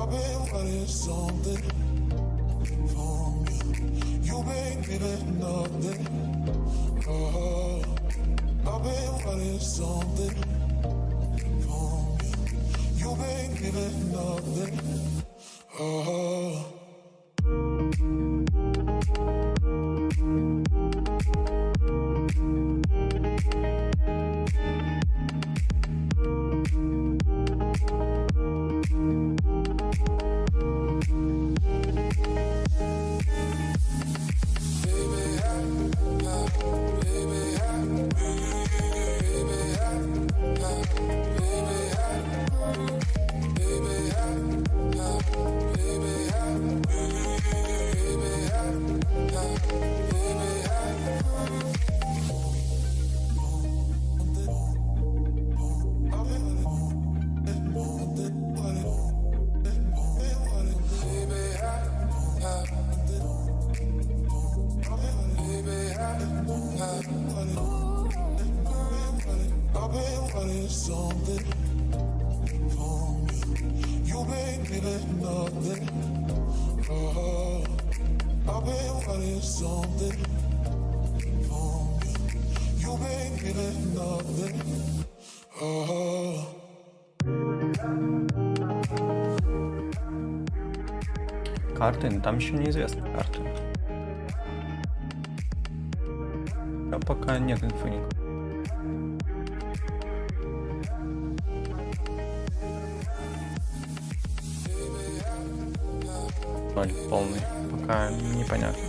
I've been wanting something from you. You been giving nothing. Oh, I've been wanting something from you. You been giving nothing. Oh. Карты, но там еще неизвестны карты. А пока нет инфы никакой. Ноль полный. Пока непонятно.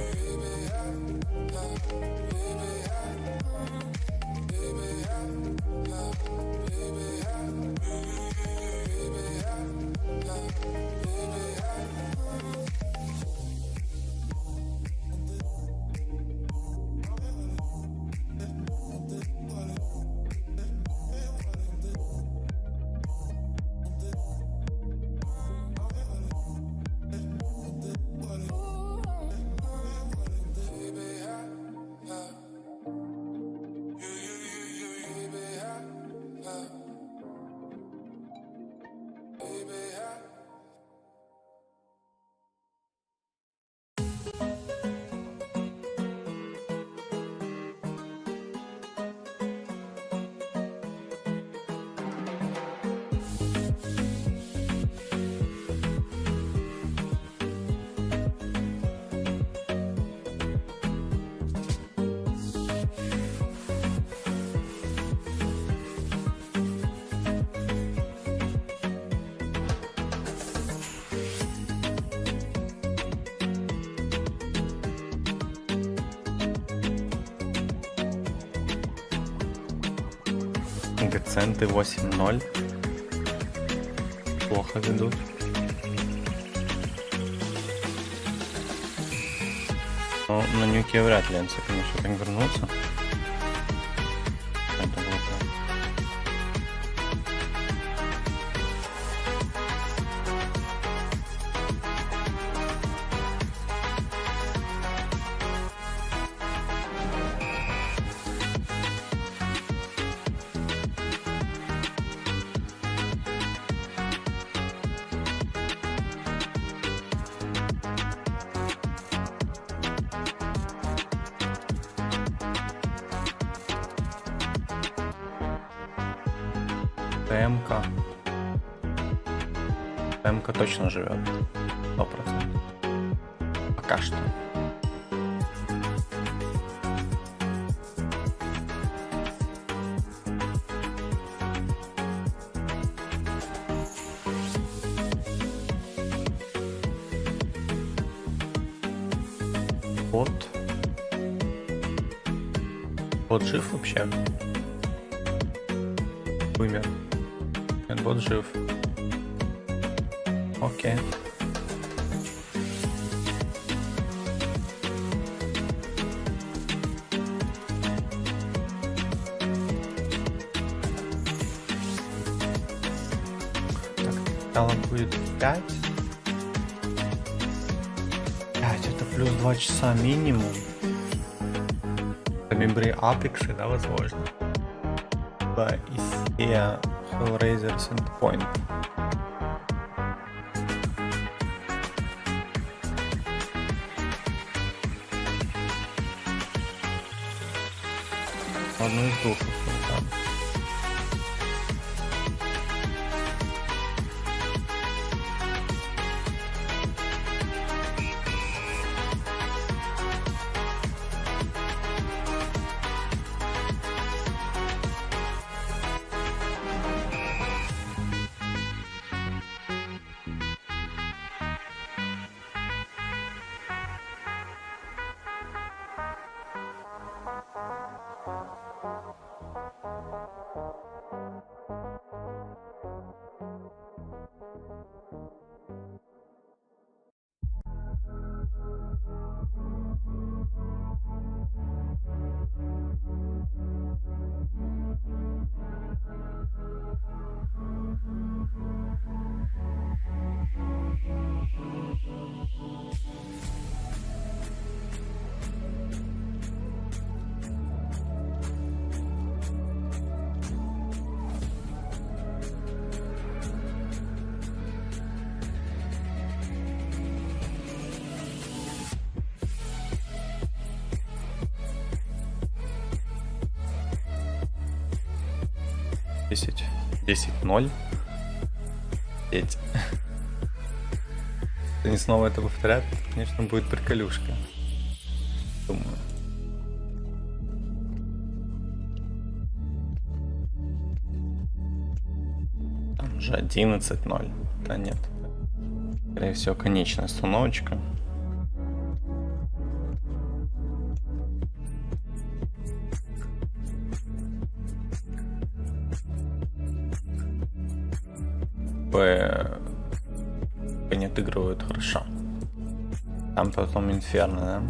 Коэффициенты 8-0. Плохо ведут. Но на нюке вряд ли НЦ, конечно, так вернуться. Это было так. ТМК точно живет. 100%. Пока что. Бот жив вообще? Умер. Нет, бот жив. Окей. Так, талант будет 5. 5 это плюс 2 часа минимум. Мембри апексы, да, возможно. Да, и все Hellraiser Sandpoint. Одну из двух, да. Десять 0. Если они снова это повторят, конечно, будет приколюшка. Думаю. Там уже 11-0. Да нет. Скорее всего, конечная остановочка. Не отыгрывают хорошо. Там потом Инферно, да?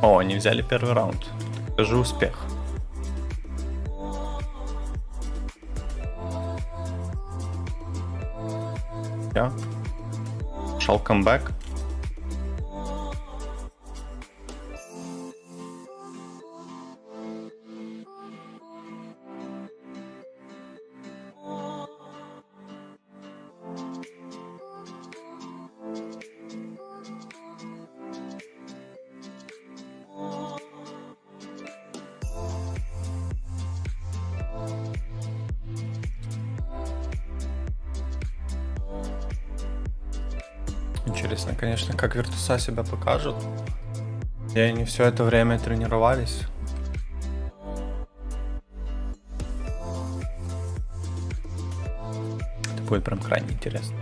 О, они взяли первый раунд. Это же успех. Я. Шел камбэк. Интересно, конечно, как Виртуса себя покажут. И они все это время тренировались. Это будет прям крайне интересно.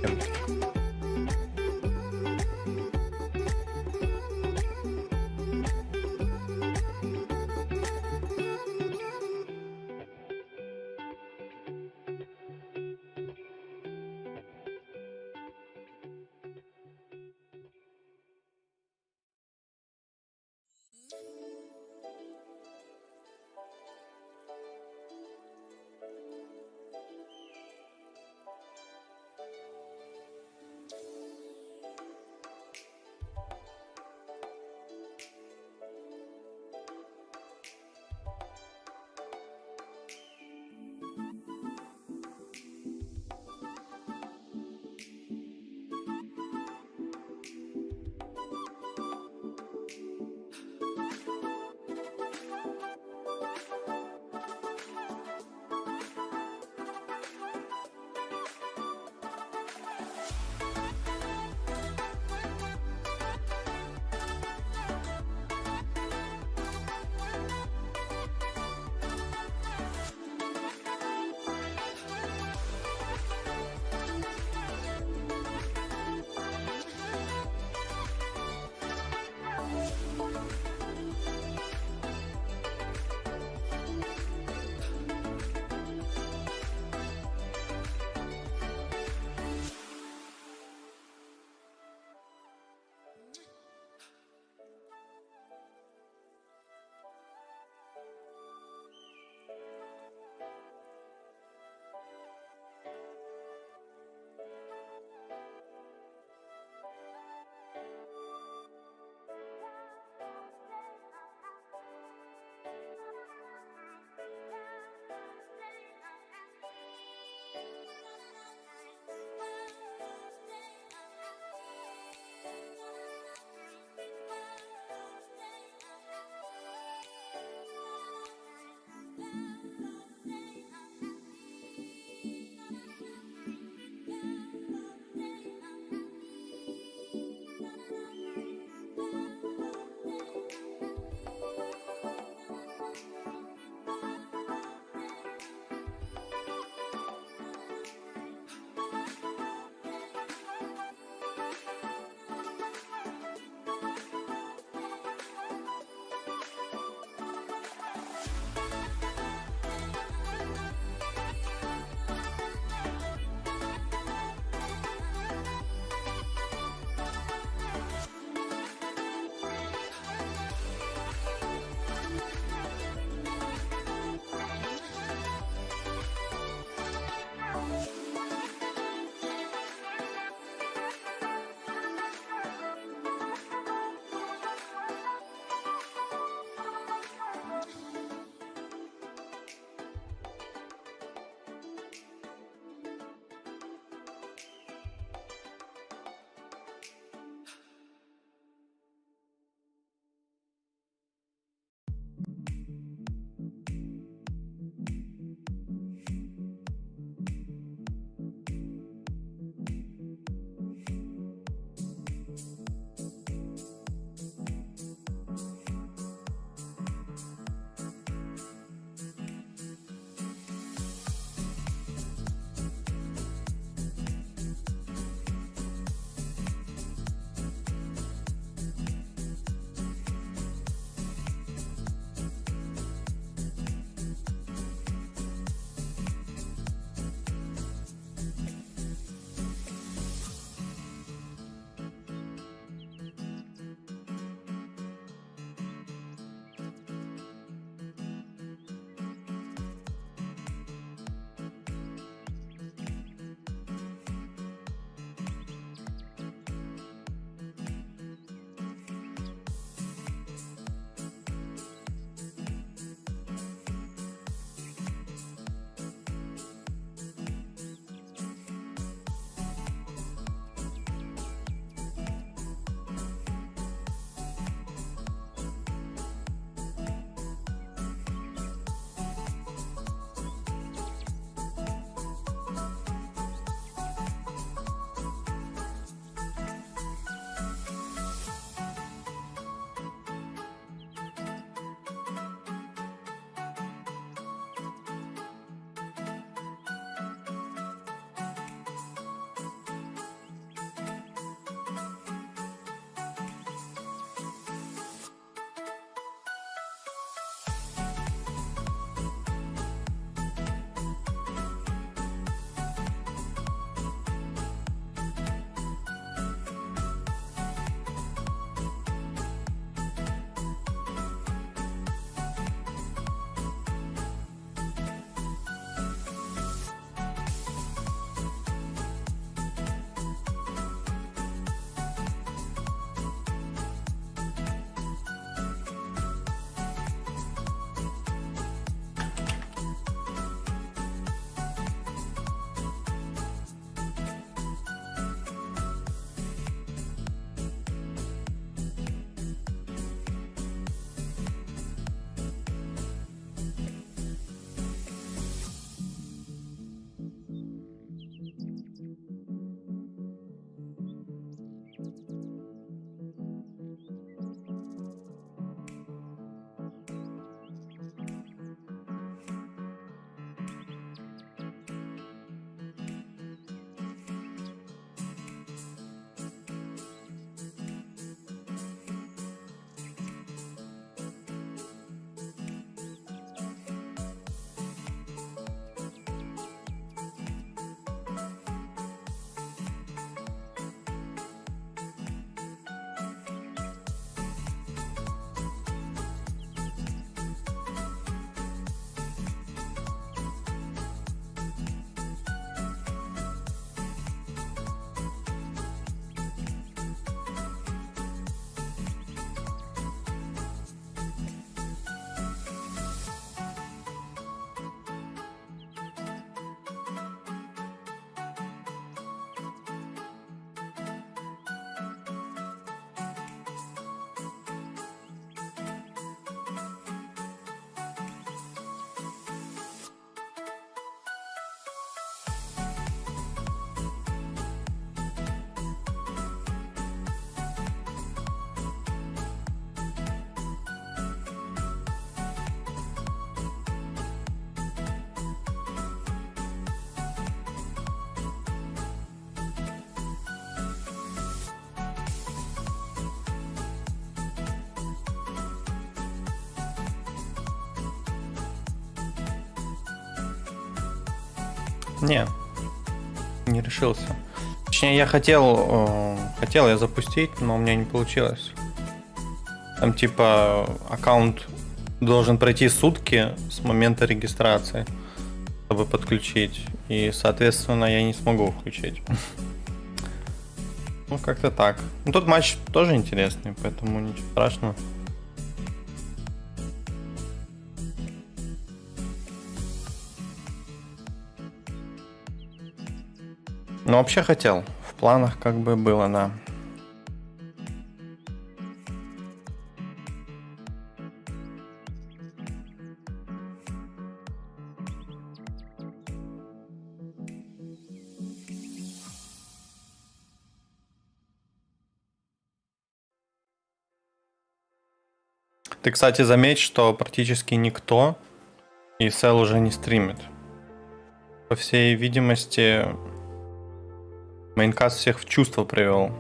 кем-то. Не, не решился. Точнее, я хотел я запустить, но у меня не получилось. Там типа аккаунт должен пройти сутки с момента регистрации, чтобы подключить. И, соответственно, я не смогу включить. Ну, как-то так. Ну, тот матч тоже интересный, поэтому ничего страшного. Ну, вообще хотел. В планах как бы было, да. Ты, кстати, заметь, что практически никто ESL уже не стримит. По всей видимости, мейнкаст всех в чувство привел.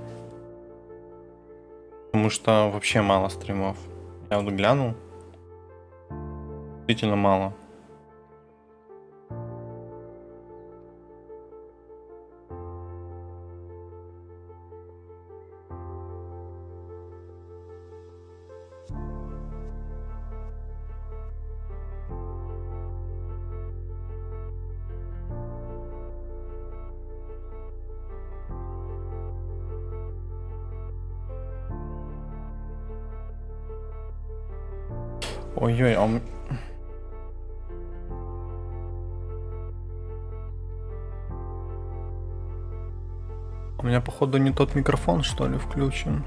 Потому что вообще мало стримов. Я вот глянул. Действительно мало. Ой-ой, у меня, походу, не тот микрофон, что ли, включен.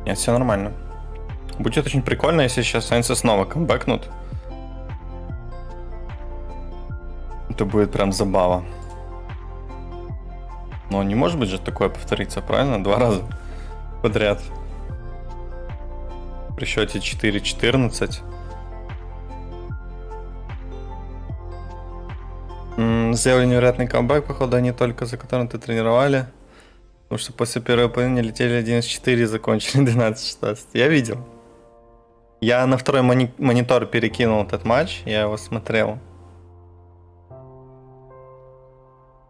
Нет, все нормально. Будет очень прикольно, если сейчас Сайнсы снова камбэкнут. Это будет прям забава. Но не может быть же такое повториться, правильно? 2 раза подряд. При счете 4-14. Сделали невероятный камбэк, походу, они только за которым ты тренировали. Потому что после первой половины летели 11-4 и закончили 12-16. Я видел. Я на второй монитор перекинул этот матч, я его смотрел.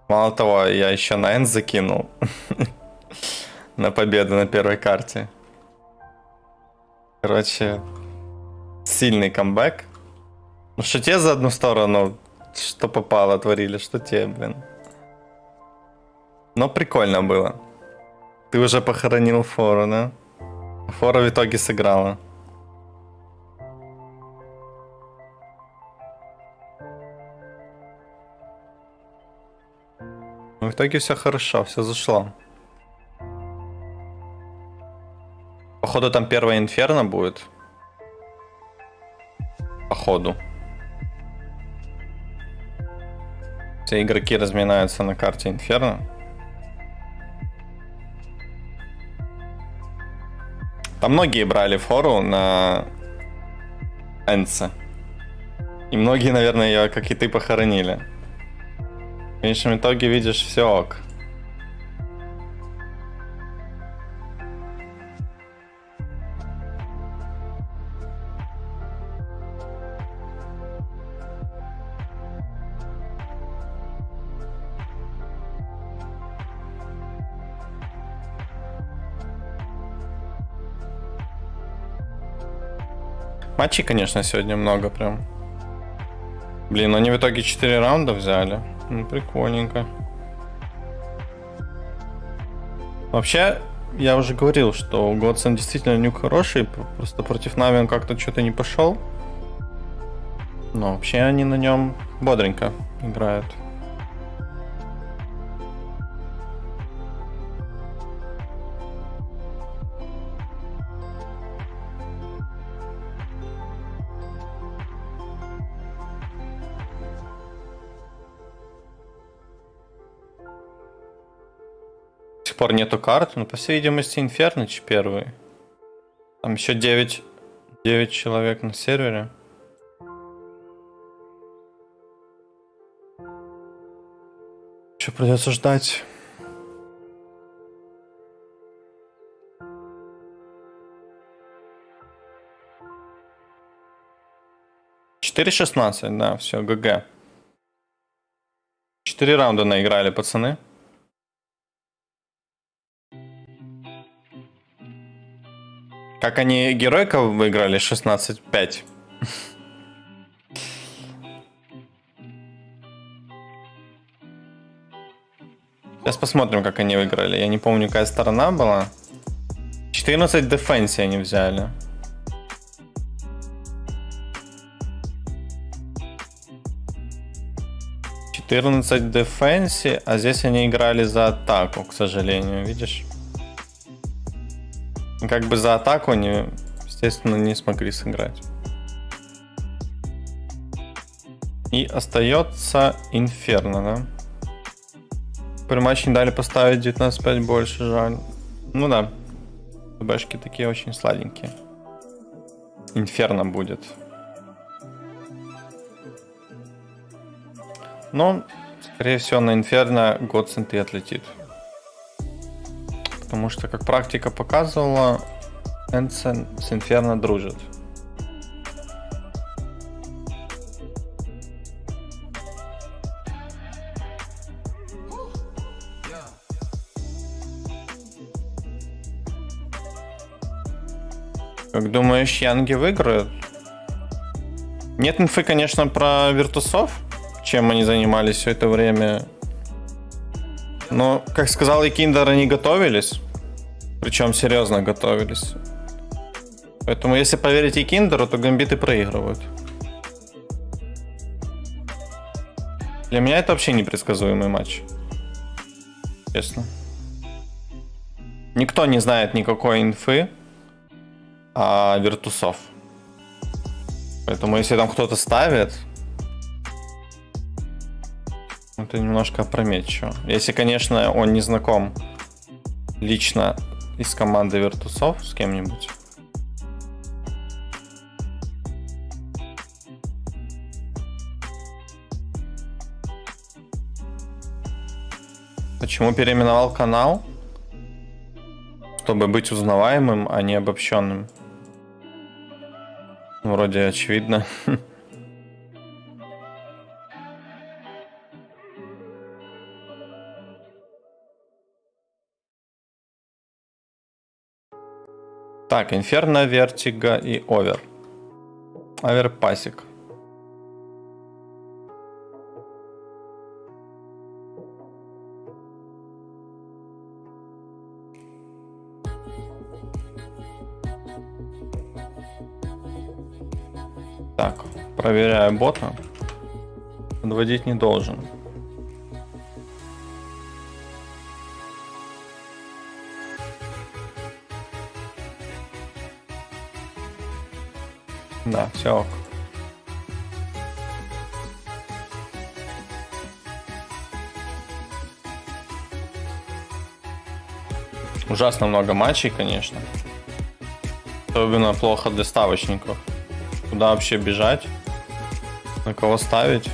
Мало того, я еще на энд закинул. На победу на первой карте. Короче, сильный камбэк. Ну что те за одну сторону, что попало, творили, что те, блин. Но прикольно было. Ты уже похоронил Фору, да? Фора в итоге сыграла. Но в итоге все хорошо, все зашло. Походу там первая инферно будет. Походу. Все игроки разминаются на карте инферно. Там многие брали Фору на Энце. И многие, наверное, ее, как и ты, похоронили. В конечном итоге видишь, все ок. Матчей, конечно, сегодня много прям. Блин, они в итоге 4 раунда взяли. Ну, прикольненько. Вообще, я уже говорил, что у Годсон действительно нюк хороший. Просто против Нави он как-то что-то не пошел. Но вообще они на нем бодренько играют. До сих пор нету карт. Ну, по всей видимости, Инферныч первый. Там еще 9 человек на сервере. Еще придется ждать. $4:16, да, все, ГГ. 4 раунда наиграли, пацаны. Как они геройка выиграли 16-5. Сейчас посмотрим, как они выиграли. Я не помню, какая сторона была. 14 дефенси они взяли. Дефенси, а здесь они играли за атаку, к сожалению, видишь? Как бы за атаку они, естественно, не смогли сыграть. И остается Инферно, да? При матче не дали поставить 19-5 больше, жаль. Ну да, бэшки такие очень сладенькие. Инферно будет. Но, скорее всего, на Инферно Godsend и отлетит. Потому что, как практика показывала, Энсен с Инферно дружит. Как думаешь, Янги выиграют? Нет инфы, конечно, про виртусов, чем они занимались все это время. Но, как сказал и Киндер, они готовились. Причем серьезно готовились. Поэтому, если поверить и Киндеру, то гамбиты проигрывают. Для меня это вообще непредсказуемый матч. Честно. Никто не знает никакой инфы о виртусов. Поэтому, если там кто-то ставит, это немножко опрометчиво. Если, конечно, он не знаком лично из команды виртусов с кем-нибудь. Почему переименовал канал? Чтобы быть узнаваемым, а не обобщенным. Вроде очевидно. Так, Инферно, Вертига и Овер. Оверпасик. Так, проверяю бота. Подводить не должен. Да, все ок. Ужасно много матчей, конечно. Особенно плохо для ставочников. Куда вообще бежать? На кого ставить?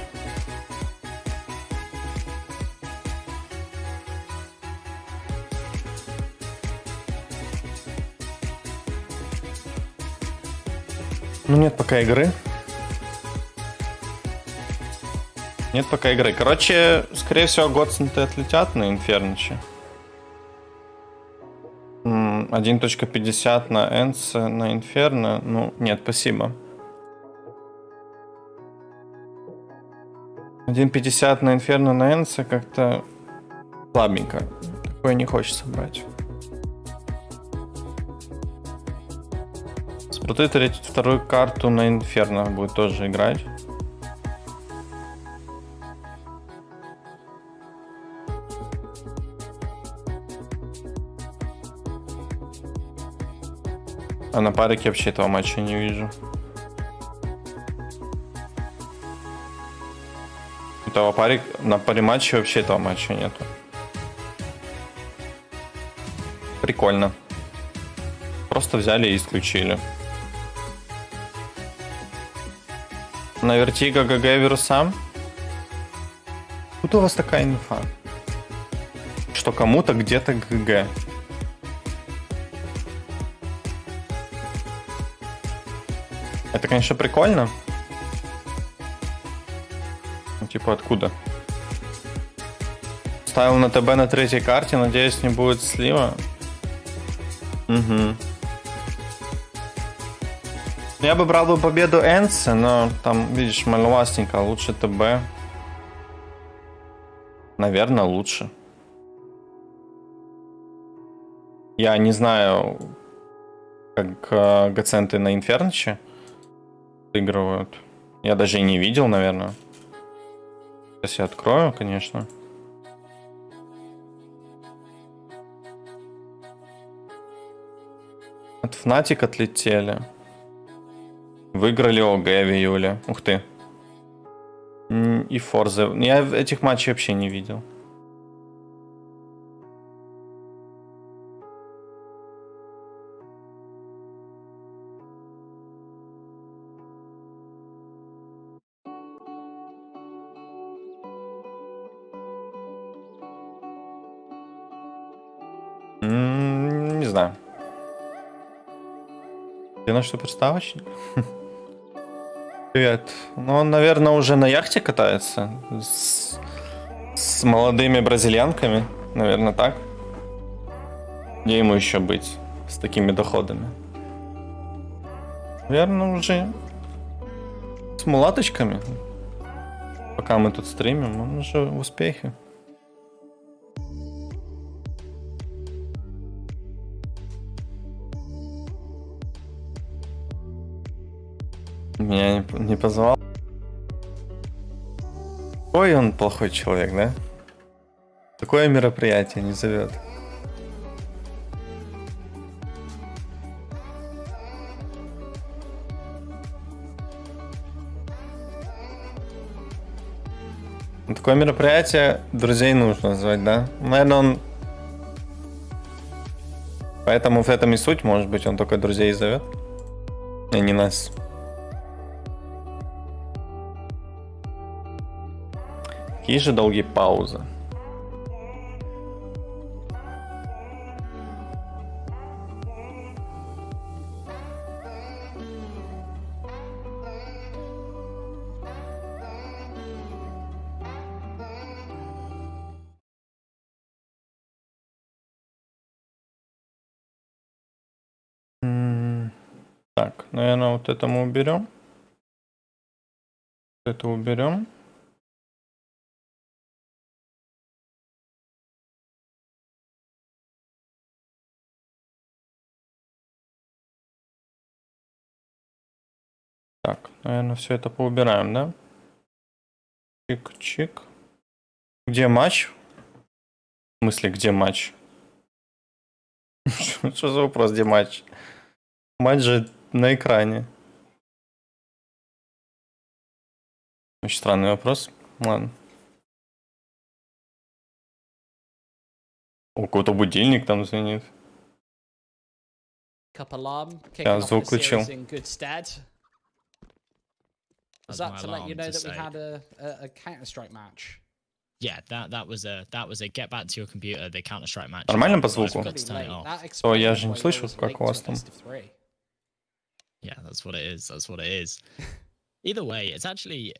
Ну нет пока игры. Нет пока игры. Короче, скорее всего, Годсенты отлетят на Инферниче. 1.50 на Энсе, на Инферно. Ну, нет, спасибо. 1.50 на Инферно, на Энсе как-то слабенько. Такое не хочется брать. Спруты третью, вторую карту на Инферно будет тоже играть. А на парике вообще этого матча не вижу. Этого на паре матча вообще этого матча нету. прикольно. Просто взяли и исключили. На Вертиго ГГ вируса. Тут у вас такая инфа, что кому-то где-то ГГ. Это, конечно, прикольно. Ну, типа, откуда? Ставил на ТБ на третьей карте, надеюсь, не будет слива. Угу. Я бы брал бы победу Энси, но там, видишь, маловастенько, лучше ТБ. Наверное, лучше. Я не знаю, как гаценты на Инфернче выигрывают. Я даже и не видел, наверное. Сейчас я открою, конечно. От Фнатик отлетели. Выиграли ОГ в июле. Ух ты. И Форзы. Я этих матчей вообще не видел. Не знаю. Ты на что приставочник? Привет. Ну, он, наверное, уже на яхте катается. С молодыми бразильянками. Наверное, так. Где ему еще быть с такими доходами? Наверное, уже с мулаточками. Пока мы тут стримим, он уже в успехе. Меня не позвал. Ой, он плохой человек, да? Такое мероприятие не зовет. На такое мероприятие друзей нужно звать, да? Наверное, он... Поэтому в этом и суть, может быть, он только друзей зовет. И не нас. Какие же долгие паузы. Так, наверное, вот это мы уберем. Это уберем. Так, наверное, все это поубираем, да? Чик-чик. Где матч? В смысле, где матч? Что за вопрос, где матч? Матч же на экране. Очень странный вопрос. Ладно. У кого-то будильник там звонит. Я звук включил. Is that to let you know that we had a Counter-Strike match? Yeah, that was a get back to your computer, the Counter-Strike match. Нормально по звуку? О, я же не слышу, как у вас там. Yeah, that's what it is. That's what it is. Either way, it's actually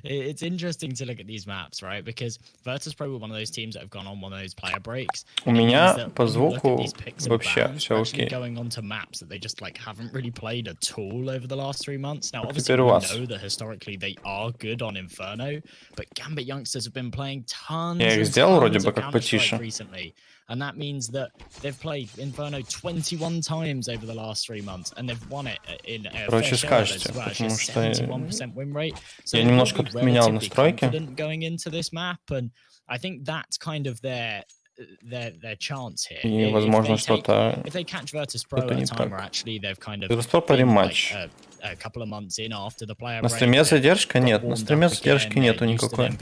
it's interesting to look at these maps, right? Because Virtus.pro were one of those teams that have gone on one of those player breaks. У меня по звуку вообще все окей. Going on to maps that they just like haven't really played at all over the last 3 months. Now, obviously, we know that historically they are good on Inferno, but Gambit youngsters have been playing tons. Я их сделал вроде бы как потише. Recently. And that means that they've played Inferno 21 times over the last 3 months, and they've won it in a Короче, скажете, потому что win rate. я немножко тут менял настройки. Going into this map, and I think that's kind of their chance here. И, возможно, что-то if they catch Virtus.pro at a time where actually they've kind of Virtus.pro по рематч. A couple of months in after the player На стриме задержка нет, на стриме задержки нету никакой.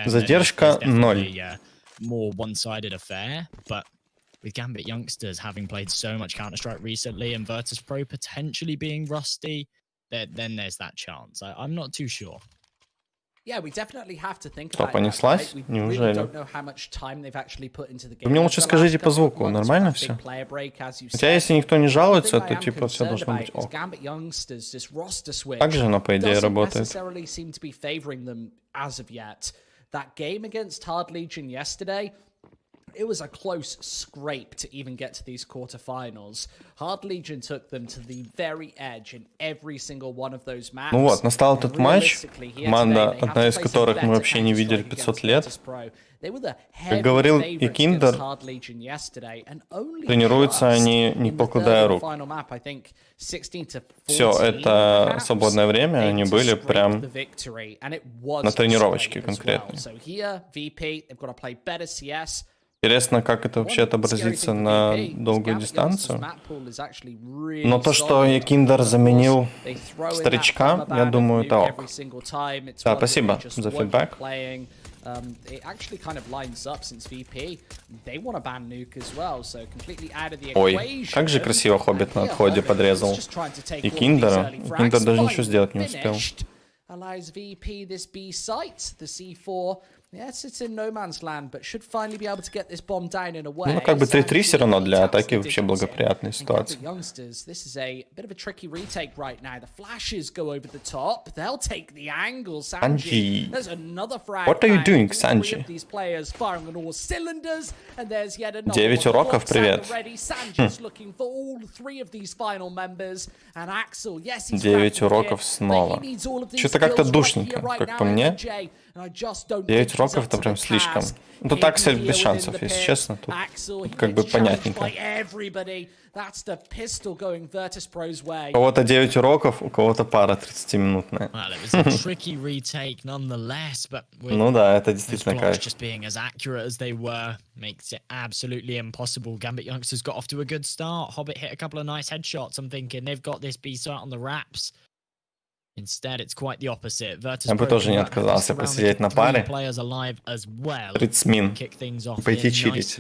Задержка 0. more one-sided affair, but with Gambit youngsters having played so much Counter-Strike recently and Virtus.pro potentially being rusty, then there's that chance. I'm not too sure. Yeah, we definitely have to think Что, about понеслась? that, right? We Неужели? really don't know how much time they've actually put into the game. Вы мне лучше скажите по звуку, нормально все? Хотя если никто не жалуется, то типа все должно быть ок. Так же оно, по идее, работает. That game against Hard Legion yesterday, it was a close scrape to even get to these quarterfinals. Hard Legion took them to the very edge in every single one of those maps. Ну вот, настал этот матч, команда, одна из которых мы вообще не видели 500 лет. Как говорил и Киндер, тренируются они не покладая рук. Все это свободное время, они были прям на тренировочке конкретно. Интересно, как это вообще отобразится на долгую дистанцию. Но то, что Киндер заменил старичка, я думаю, это ок. Да, спасибо за фидбэк. Ой, как же красиво Хоббит на отходе подрезал. И Киндера. Киндер даже ничего сделать не успел. Yes, it's in no man's land, but should finally be able to get this bomb down in a way. Ну, как бы 3-3 все равно для атаки вообще благоприятная ситуация. This is a bit of a tricky retake right now. The flashes go over the top. They'll take the angle. Sanji. There's another frag. What are you doing, Sanji? These players firing on all cylinders, and there's yet another. 9 уроков, привет. Sanji's looking for all 3 of these final members, and Axel, yes, he's 9 уроков снова. Что-то как-то душненько, как по мне. 9 уроков это прям слишком. Тут Аксель без шансов, если честно. Тут как бы понятненько. У кого-то 9 уроков, у кого-то пара 30-минутная. Ну да, это действительно кайф. Makes it absolutely impossible. Gambit youngsters got off to a good start. Hobbit hit a couple of nice headshots. I'm thinking they've got this B site on the wraps. Instead, it's quite the opposite. Я бы тоже не отказался посидеть на паре. 30 мин. Пойти чилить.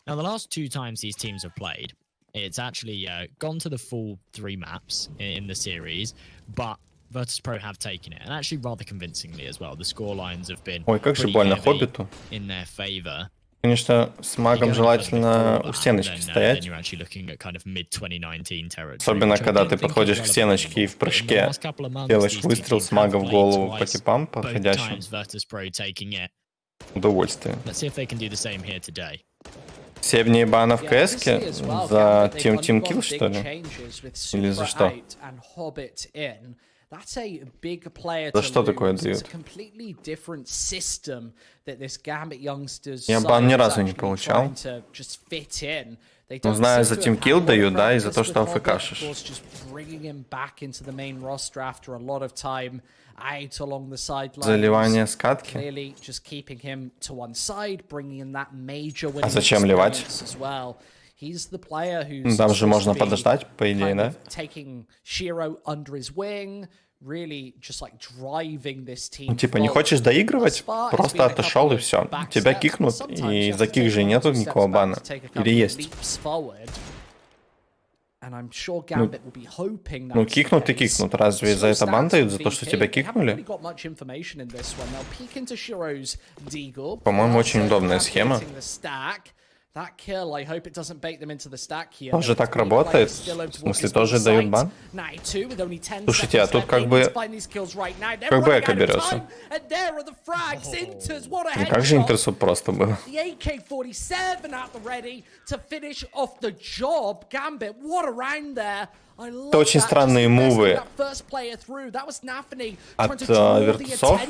Now, the last 2 times these teams have played, it's actually gone to the full 3 maps in the series, but Virtus.pro have taken it, and actually rather convincingly as well. The score lines have been Ой, как же больно Хоббиту. In their favor. Конечно, с магом желательно у стеночки стоять. Особенно, когда ты подходишь к стеночке и в прыжке делаешь выстрел с мага в голову по типам подходящим. Удовольствие. 7 дней бана в КС-ке за Team Kill, что ли? Или за что? That's a big player За что такое дают? Я бан ни разу не получал. Ну, знаю, за Team Kill дают, да, и за то, что АФКшишь. Заливание скатки. А зачем ливать? Там же можно подождать, по идее, да? Ну, типа, не хочешь доигрывать? Просто отошел и все. Тебя кикнут, и за кик же нету никакого бана. Или есть? Ну, кикнут и кикнут. Разве за это бан дают? За то, что тебя кикнули? По-моему, очень удобная схема. Тоже так работает? В смысле, тоже дают бан? Слушайте, а тут как бы эко берется. Ну как же интерсу просто было? Это очень странные мувы от вертусов.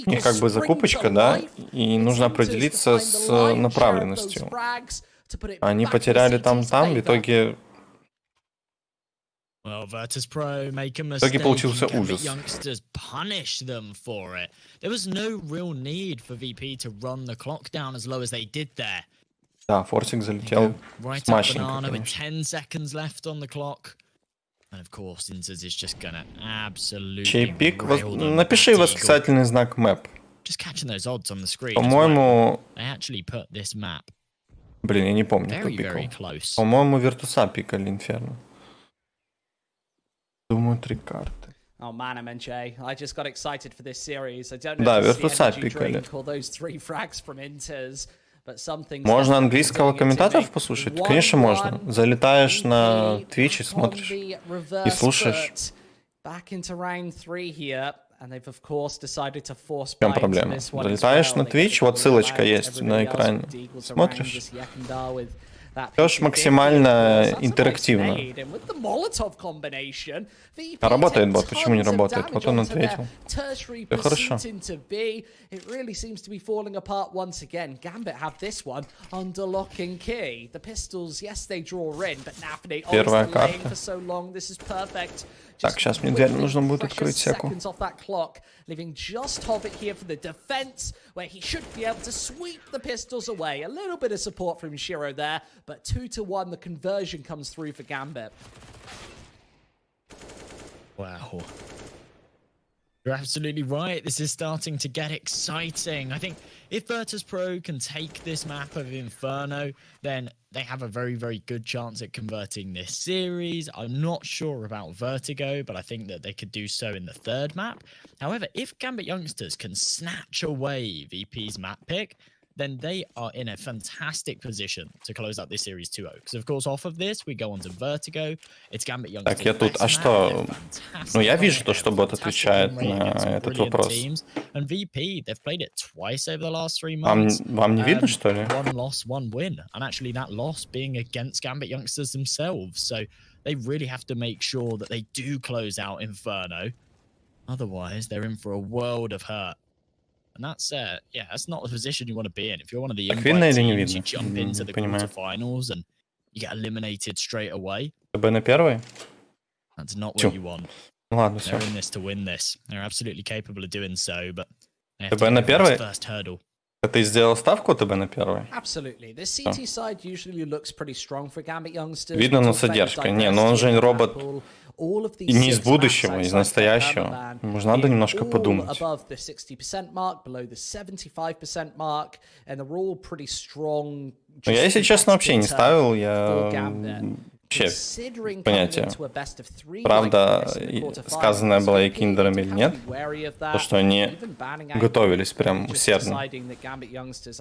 У них как бы закупочка, да, и нужно определиться с направленностью. Они потеряли там, в итоге... В итоге получился ужас. Да, форсик залетел смачненько, конечно. Чей пик? Напиши восклицательный знак мэп. just catching those odds on the screen. По-моему... They actually put this map Блин, я не помню, кто very, very пикал. close. По-моему, Виртуса пикали Инферно. Думаю, 3 карты. Oh man, MNJ, I just got excited for this series. I don't know Да, if it's the Virtus.pro energy пикали. drink or those 3 frags from Inters, but something. Можно английского комментаторов послушать? Конечно, можно. Залетаешь на Twitch и смотришь. И слушаешь. Back into round 3 here. And they've of course decided to force В чем проблема? Залетаешь на Twitch, вот ссылочка есть на экране. Смотришь. Все ж максимально интерактивно. А работает бот, почему не работает? Вот он ответил. Все хорошо. Первая карта. Так, сейчас мне дверь нужно будет открыть всякую. Leaving just Hobbit here for the defense, where he should be able to sweep the pistols away. A little bit of support from Shiro there, but 2-1, the conversion comes through for Gambit. Wow. You're absolutely right. This is starting to get exciting. I think if Virtus.pro can take this map of Inferno, then they have a very, very good chance at converting this series. I'm not sure about Vertigo, but I think that they could do so in the 3rd map. However, if Gambit youngsters can snatch away VP's map pick, then they are in a fantastic position to close out this series 2-0. Because, of course, off of this, we go on to Vertigo. It's Gambit youngsters. Так, я тут... А что? Ну, я вижу то, что бот отвечает на этот вопрос. And VP, they've played it twice over the last 3 months. Вам не видно, что ли? 1 loss, 1 win. And actually, that loss being against Gambit youngsters themselves. So they really have to make sure that they do close out Inferno. Otherwise, they're in for a world of hurt. And that's, yeah, that's not the position you want to be in. If you're one of the invite teams, you jump into the quarterfinals and you get eliminated straight away. ТБ на первой? That's not what you want. Ладно, все. They're in this to win this. They're absolutely capable of doing so, but they have ТБ на to get первой? this first hurdle. Ты сделал ставку ТБ на первой? Absolutely. The CT side usually looks pretty strong for Gambit youngsters. Видно, но с задержкой. Не, но он же робот и не из будущего, из настоящего. Можно надо немножко подумать. Above the 60% mark, below the 75% mark, and they're all pretty strong. Но я, если честно, вообще не ставил, я вообще понятия. Правда, сказанное было и киндерами или нет, то, что они готовились прям усердно.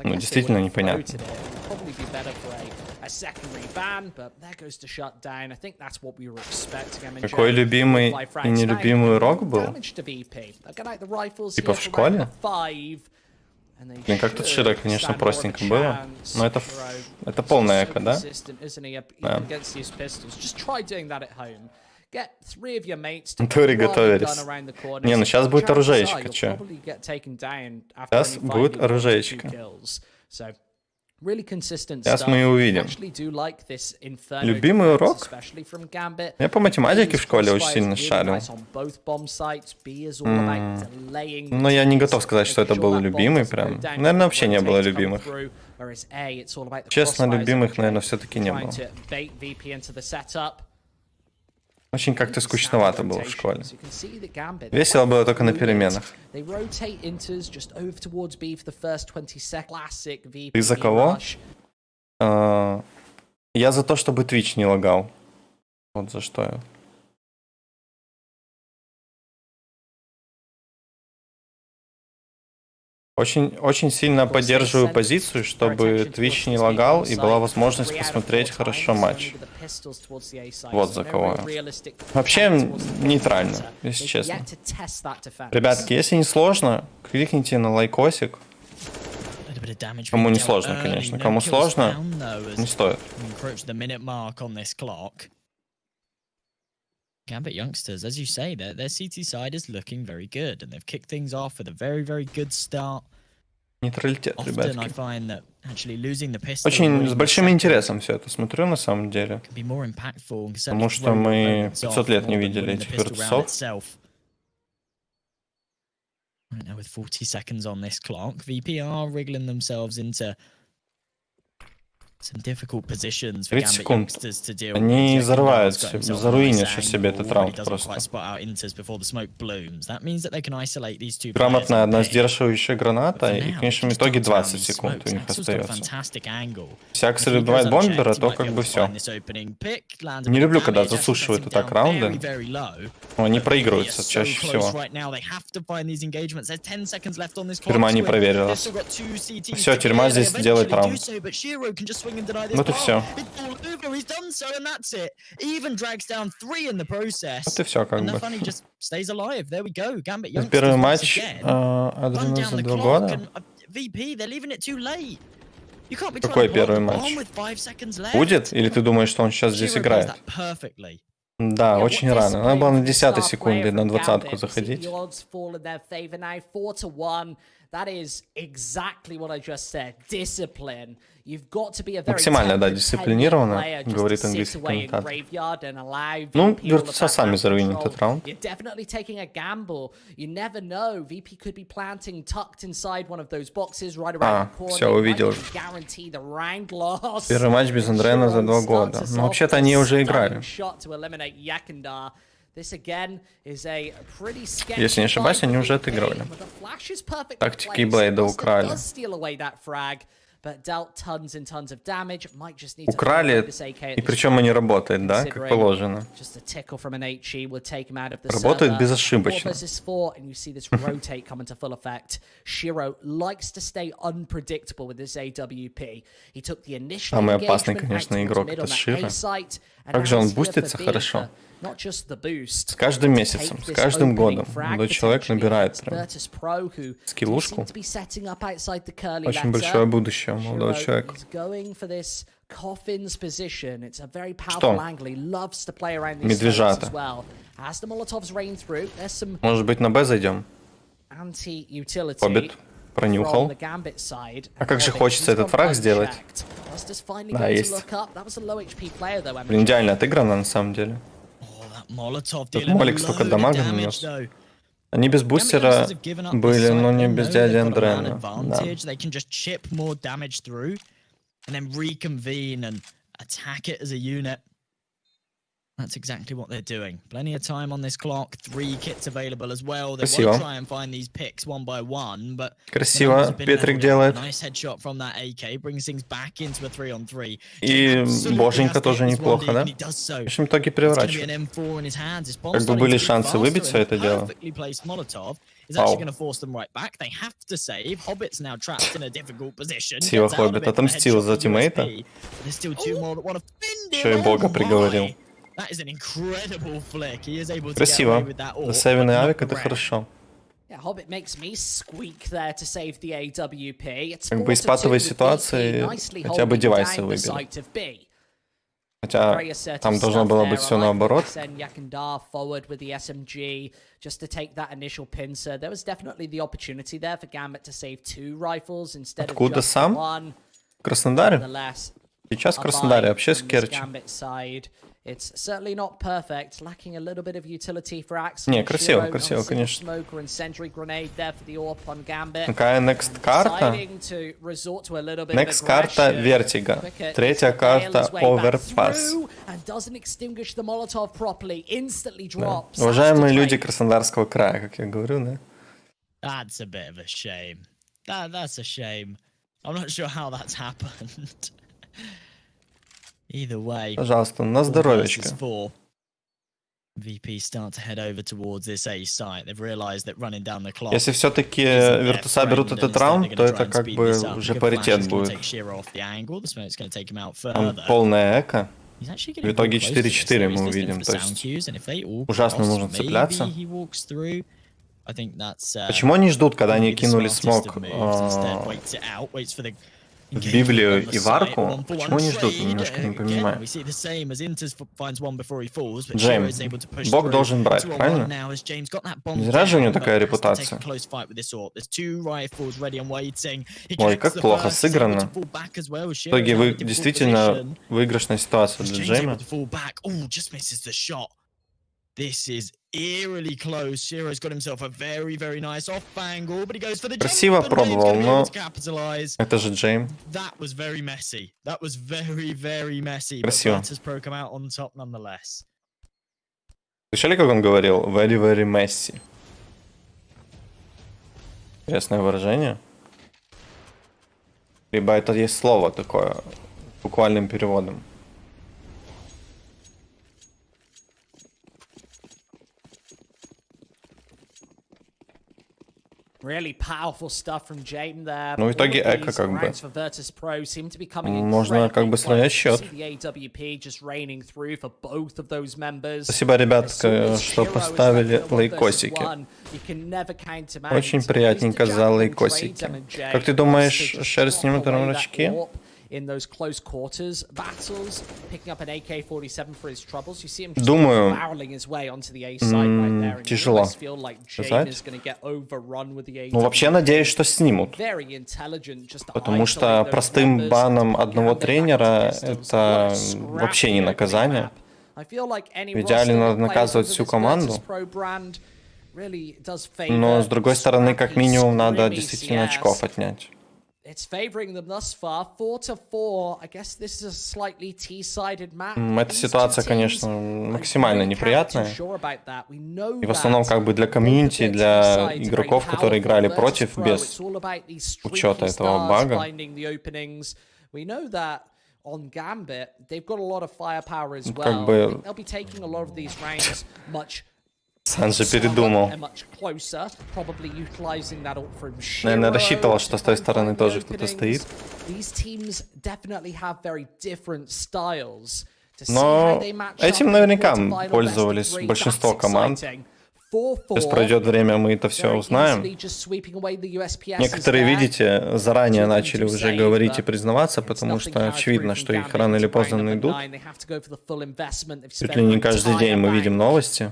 Ну, действительно непонятно. Какой любимый и нелюбимый урок был? Типа в школе? Блин, как тут Широ, конечно, простенько было. Но это полная эко, да? Да. Тури готовились. Не, ну сейчас будет оружеечка, чё? Сейчас будет оружеечка. Сейчас мы и увидим. Любимый урок? Я по математике в школе очень сильно шарил. Но я не готов сказать, что это был любимый прям. Наверное, вообще не было любимых. Честно, любимых, наверное, все-таки не было. Очень как-то скучновато было в школе. Весело было только на переменах. Ты за кого? Я за то, чтобы Twitch не лагал. Вот за что я. Очень сильно поддерживаю позицию, чтобы Twitch не лагал и была возможность посмотреть хорошо матч. Вот за кого я. Вообще нейтрально, если честно. Ребятки, если не сложно, кликните на лайкосик. Кому не сложно, конечно. Кому сложно, не стоит. Gambit youngsters, as you say, their CT side is looking very good, and they've kicked things off with a very, very good start. Нейтралитет, ребятки. Очень с большим интересом все это смотрю, на самом деле. Потому что мы 500 лет не видели этих виртусов. Right now, with 40 seconds on this clock, VP are wriggling themselves into 30 секунд. Они взорвают, заруинят себе этот раунд просто. Грамотная одна сдерживающая граната, и в конечном итоге 20 секунд у них остается. Если Аксель убивает бомбера, то как бы все. Не люблю, когда засушивают вот так раунды. Но они проигрываются чаще всего. Тюрьма не проверилась. Все, тюрьма здесь делает раунд. Вот и все. Вот и все, как бы. Первый матч Адрену за 2 года. Какой первый матч? Будет? Или ты думаешь, что он сейчас здесь играет? Да, очень рано. Надо было на 10-й секунде, на 20-ку заходить. Максимально, да, дисциплинированно, говорит английский комментатор. Ну, Virtus сами заруинят этот раунд. Все, увидел. Первый матч без Андрена за 2 года. Ну, вообще-то они уже играли. Если не ошибаюсь, они уже отыгрывали. Тактики Блейда украли. Украли, и причем они работают, да, как положено. Работают безошибочно. Самый опасный, конечно, игрок — это Широ. Как же он бустится хорошо. С каждым месяцем, с каждым годом молодой человек набирает прям скиллушку. Очень большое будущее у молодого человека. Что? Медвежата. Может быть, на Б зайдем? Хоббит пронюхал. А как же хочется этот фраг сделать? Да, есть. Блин, идеально отыграно на самом деле. Тут Молик столько дамага нанес. Они без бустера были, но не без дяди Андрена. Да. That's exactly what they're doing. Plenty of time on this clock. 3 kits available as well. They Красиво. want to try and find these picks one by one, but Красиво Петрик делает. Nice headshot from that AK brings things back into a 3-on-3. И Боженька тоже неплохо, да? В общем, итоге переворачивает. Как бы были шансы выбить все это дело. Вау. Сила Хоббит отомстил за тиммейта. Еще и Бога приговорил. Красиво. Засейвенный авик — это хорошо. Как бы из патовой ситуации хотя бы девайсы выбили. Хотя там должно было быть все наоборот. Откуда сам? В Краснодаре? Сейчас в Краснодаре, вообще с Керчи. Не, красиво, красиво, конечно. Какая next карта? Next карта Вертига. Третья карта Overpass. Да. Уважаемые люди Краснодарского края, как я говорю, да? That's a bit of a shame. That's a shame. I'm not sure how that's happened. Either way, пожалуйста, на здоровечко. Если все-таки Virtus берут этот раунд, то это как бы уже паритет будет. Там полная эко. В итоге 4-4 мы увидим. То есть ужасно нужно цепляться. Почему они ждут, когда они кинули смог в Библию и в арку? Почему они ждут? Немножко не понимаю. Джеймс, Бог должен брать, правильно? Не зря же у него такая репутация. Ой, как плохо сыграно. В итоге вы действительно выигрышная ситуация для Джейма. eerily close. Shiro's got himself a very, very nice off angle, but he goes for the Красиво jump, and James пробовал, gonna be но able to capitalize. это же Джейм. That was very messy. That was very, very messy. But Красиво. Virtus.pro come out on top nonetheless. Слышали, как он говорил? Very, very messy. Интересное выражение. Либо это есть слово такое, буквальным переводом. Really powerful stuff from James there. Ну, в итоге эко как бы. Можно как бы сравнять счет. Спасибо, ребятка, что поставили лайкосики. Очень приятненько за лайкосики. Как ты думаешь, Шер снимет рачки? Думаю, тяжело сказать. Ну, вообще надеюсь, что снимут. Потому что простым баном одного тренера это вообще не наказание. В идеале надо наказывать всю команду. Но, с другой стороны, как минимум, надо действительно очков отнять. Эта ситуация, конечно, максимально неприятная. И в основном как бы для комьюнити, для игроков, которые играли против, без учета этого бага. Как бы... Сан же передумал. Наверное, рассчитывал, что с той стороны тоже кто-то стоит. Но этим наверняка пользовались большинство команд. Сейчас пройдет время, мы это все узнаем. Некоторые, видите, заранее начали уже говорить и признаваться, потому что очевидно, что их рано или поздно найдут. Чуть ли не каждый день мы видим новости.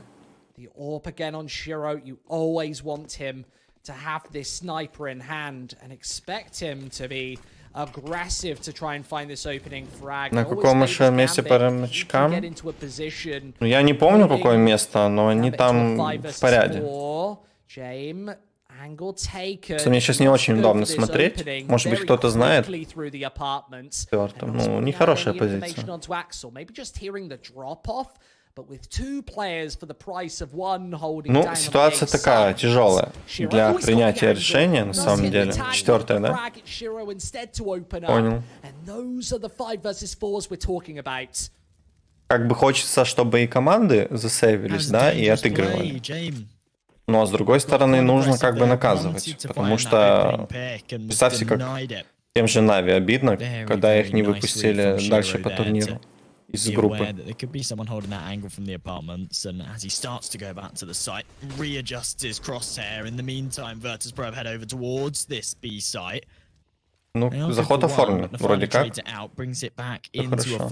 The AWP again on Shiro. You always want him to have this sniper in hand and expect him to be aggressive to try and find this opening frag. На каком еще месте по рыночкам? Я не помню, какое место, но они там в порядке. Что мне сейчас не очень удобно смотреть. Может быть, кто-то знает. Ну, нехорошая позиция. Ну, ситуация такая, тяжелая для принятия решения, на самом деле. Четвертая, да? Понял. Как бы хочется, чтобы и команды засейвились, да, и отыгрывали. Ну, а с другой стороны, нужно как бы наказывать. Потому что, представьте, как тем же Нави обидно, когда их не выпустили дальше по турниру. Из группы. Ну, заход оформлен, вроде как. Хорошо.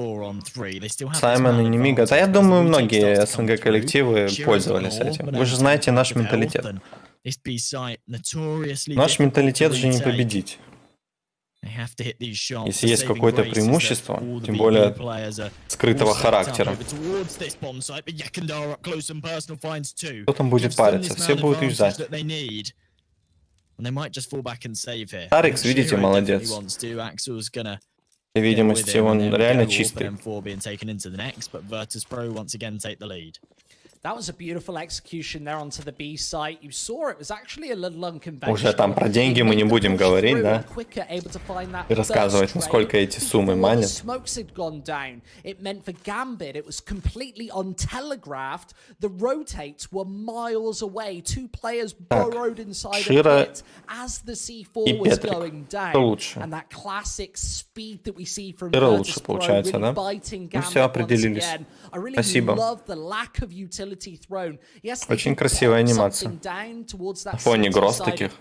Саймон и Немига. Да, я думаю, многие СНГ коллективы пользовались этим. Вы же знаете наш менталитет. Наш менталитет же не победить. Если есть какое-то преимущество, тем более скрытого характера, кто там будет париться? Все будут юзать. Тарикс, видите, молодец. По видимости, он реально чистый. That was a beautiful execution there onto the B site. You saw it was actually a little unconventional. Уже там про деньги мы не будем говорить, да? И рассказывать, насколько эти суммы манят. Smokes had gone down. It meant for Gambit, it was completely untelegraphed. The rotates were miles away. Two players burrowed inside of it as the C4 was going down. And that classic speed that we see from Virtus.pro really biting Gambit once again. I really love the lack of utility. Очень красивая анимация. На фоне гроз таких.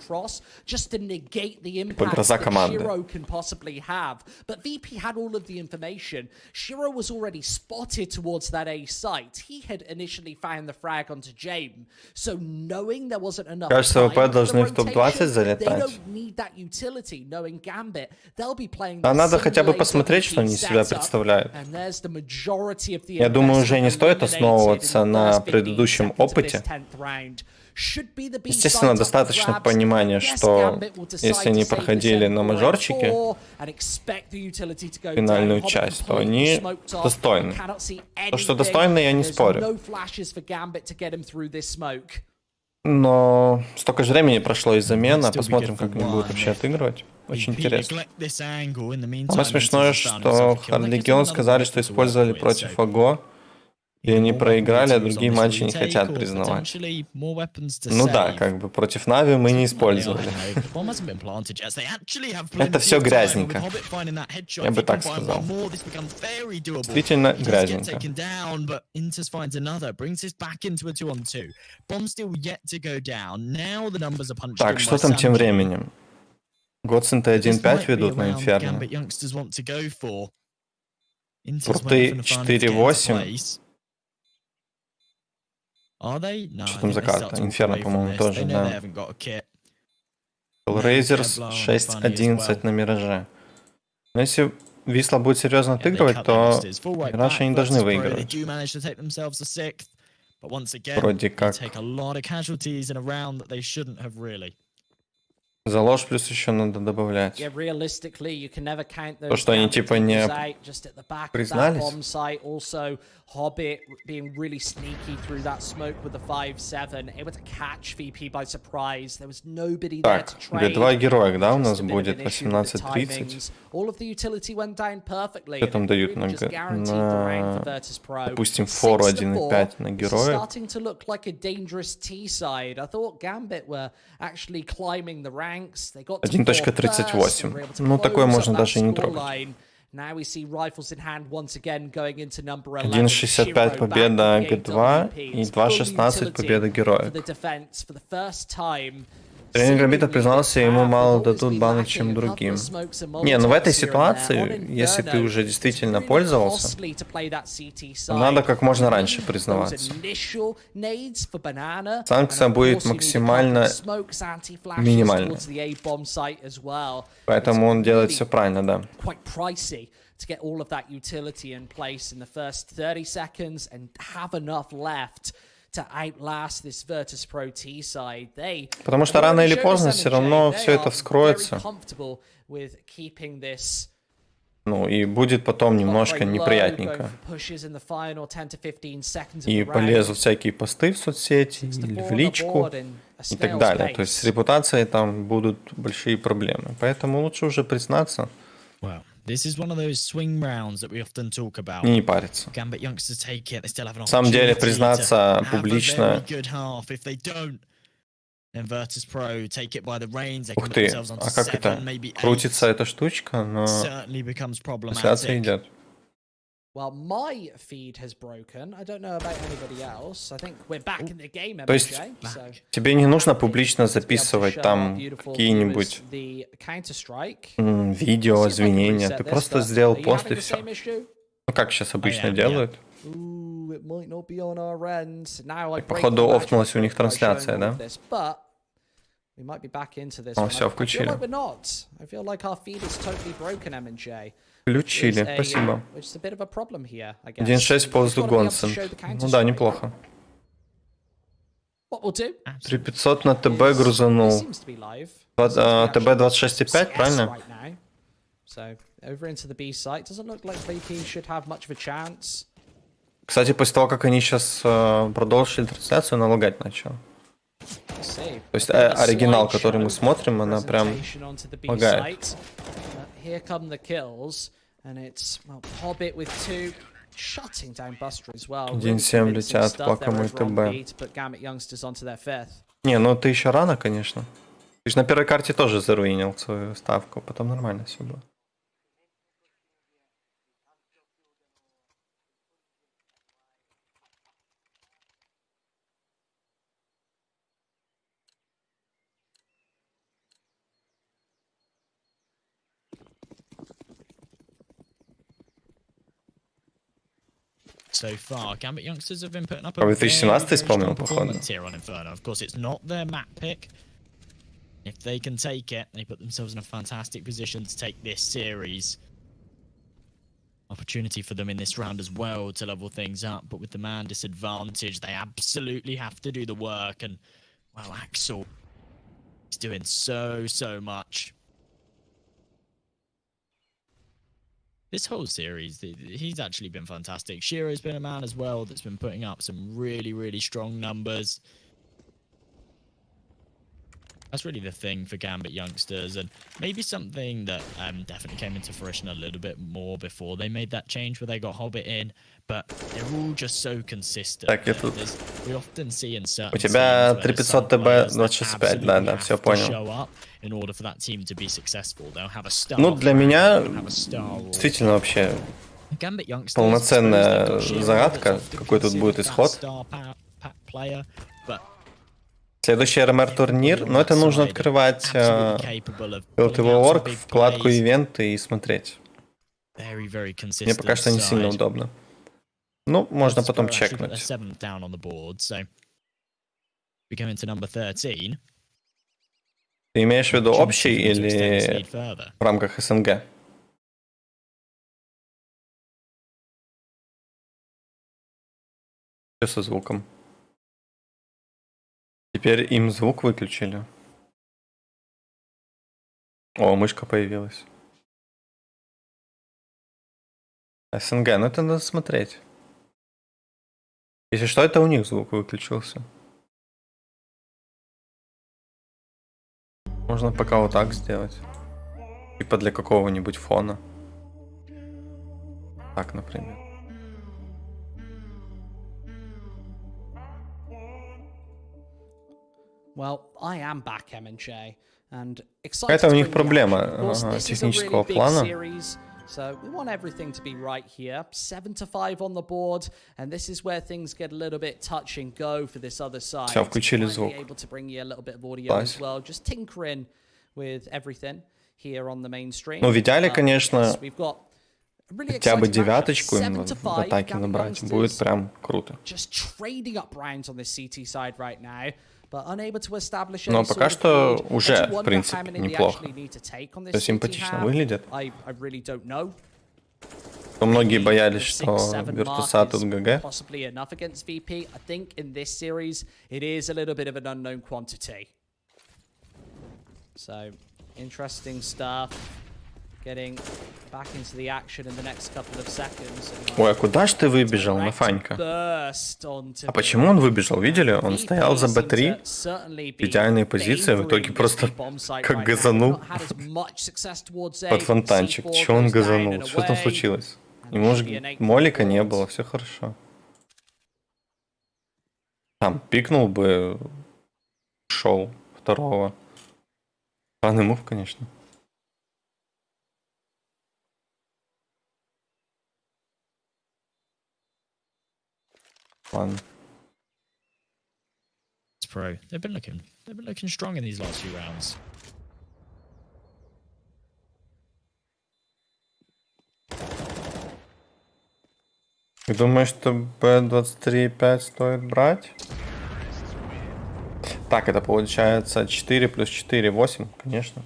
Гроза команды. But VP had all of the information. Shiro was already spotted towards that A site. He had initially found the frag onto James. So knowing there wasn't enough Кажется, ВП должны в топ-20 залетать. А надо хотя бы посмотреть, что они из себя представляют. Я думаю, уже не стоит основываться на предыдущем опыте, естественно, достаточно понимания, что если они проходили на мажорчике финальную часть, то они достойны. То, что достойны, я не спорю. Но столько же времени прошло из замены, посмотрим, как они будут вообще отыгрывать. Очень интересно. Самое смешное, что Hard Legion сказали, что использовали против АГО, и они проиграли, а другие матчи не хотят признавать. Ну да, как бы против Нави мы не использовали. Это все грязненько. Я бы так сказал. Действительно грязненько. Так, что там тем временем? Годсенты 1-5 ведут на Инферно. Пурты 4-8. Что там за карта? Инферно, по-моему, тоже, да. Hellraisers 6-11 на Мираже. Но если Висла будет серьезно отыгрывать, то раньше они должны выигрывать. Вроде как. За ложь плюс еще надо добавлять. То, что они типа не признались. Hobbit being really sneaky through that smoke with the 5-7, able to catch VP by surprise. There was nobody there to trade. Так, 2 героя, да, у нас будет 18:30. Что там дают на, допустим, фору 1.5 на героя? Starting to look like a dangerous T side. I thought Gambit were actually climbing the ranks. They got 1.38. Ну, такое можно даже и не трогать. 1.65 победа Г2 и 2.16 победа героев. Тренер Гамбита признался, ему мало дадут баны, чем другим. Не, ну в этой ситуации, если ты уже действительно пользовался, то надо как можно раньше признаваться. Санкция будет максимально минимальной. Поэтому он делает все правильно, да. To get all of that utility in place in the first 30 seconds and have enough left to outlast this Virtus.pro T side. Потому что рано или поздно все равно все это вскроется. Ну и будет потом немножко неприятненько. И полезут всякие посты в соцсети или в личку и так далее. То есть с репутацией там будут большие проблемы. Поэтому лучше уже признаться. This is one of those swing rounds that we often talk about. Не париться. Gambit youngsters take it, they still have an На самом деле, признаться публично... Ух ты, а как это? Крутится эта штучка, но трансляция идет. Well, my feed has broken. I don't know about anybody else. I think we're back in the game, То есть тебе не нужно публично записывать там какие-нибудь видео, извинения. Ты просто сделал пост и все. Ну как сейчас обычно делают. И походу офнулась у них трансляция, да? О, все, включили. Включили, спасибо. 1.6 ползу Гонсен. Ну да, неплохо. 3500 на ТБ грузанул. ТБ 26.5, правильно? Кстати, после того, как они сейчас продолжили трансляцию, она лагать начала. То есть оригинал, который мы смотрим, она прям лагает. Here come the kills, and it's Hobbit with 2, shutting down Buster as well. 1.7 летят по кому ТБ. Не, ну ты еще рано, конечно. Ты же на первой карте тоже заруинил свою ставку, потом нормально все было. So far, Gambit youngsters have been putting up a 2017 вспомнил, походу. Of course, it's not their map pick. If they can take it, they put themselves in a fantastic position to take this series. Opportunity for them in this round as well to level things up, but with the man disadvantage, they absolutely have to do the work. And wow, Axel is doing so much. This whole series, he's actually been fantastic. Shiro's been a man as well that's been putting up some really strong numbers. That's really the thing for Gambit youngsters, and maybe something that definitely came into fruition a little bit more before they made that change where they got Hobbit in, but they're all just so consistent. Так, я тут... We often see in certain У тебя teams where 3500 some ТБ players that 265, да, absolutely все have to понял. show up in order for that team to be successful. They'll have a star. Ну, для меня they'll have a star or- действительно вообще Gambit youngsters, полноценная I suppose they've got Shiro загадка, that's often какой тут будет considered that исход. star player, but Следующий РМР-турнир, но это нужно открывать Build.org, вкладку ивенты и смотреть. Мне пока что не сильно удобно. Ну, можно потом чекнуть. Ты имеешь в виду общий или в рамках СНГ? Что со звуком? Теперь им звук выключили. О, мышка появилась. СНГ, ну это надо смотреть. Если что, это у них звук выключился. Можно пока вот так сделать. Типа для какого-нибудь фона. Так, например. Well, I am back, M&J, and excited Это у to них bring the проблема action. Of course, this is a really технического big плана. series, so we want everything to be right here. 7-5 on the board, and this is where things get a little bit touch and go for this other side. Все, включили Finally звук. able to bring you a little bit of audio as well, just tinkering with everything here on the main stream. Ну, в идеале, конечно, Yes, we've got a really хотя бы exciting matchup. девяточку им в 7-5, атаке Gambit набрать youngsters будет прям круто. just trading up rounds on this CT side right now, but unable to establish Но any пока sort of что lead. уже, I do в wonder принципе, how many they неплохо. actually need to take on this Все CT симпатично half. выглядит. I really don't know. То многие боялись, The что 6-7 Виртуса mark тут is ГГ. possibly enough against VP. I think in this series it is a little bit of an unknown quantity. So interesting stuff. Getting back into the action in the next couple of seconds. Ой, а куда ж ты выбежал, Нафанька? А почему он выбежал? Видели? Он стоял за Б3. Идеальная позиция, в итоге просто как газанул под фонтанчик. Чего он газанул? Что там случилось? Ему же молика не было, все хорошо. Там пикнул бы, шел второго. Странный мув, конечно. Ладно. Pro. They've been looking strong in these last few rounds. Ты думаешь, что Б23.5 стоит брать? Так, это получается 4 плюс 4, 8, конечно.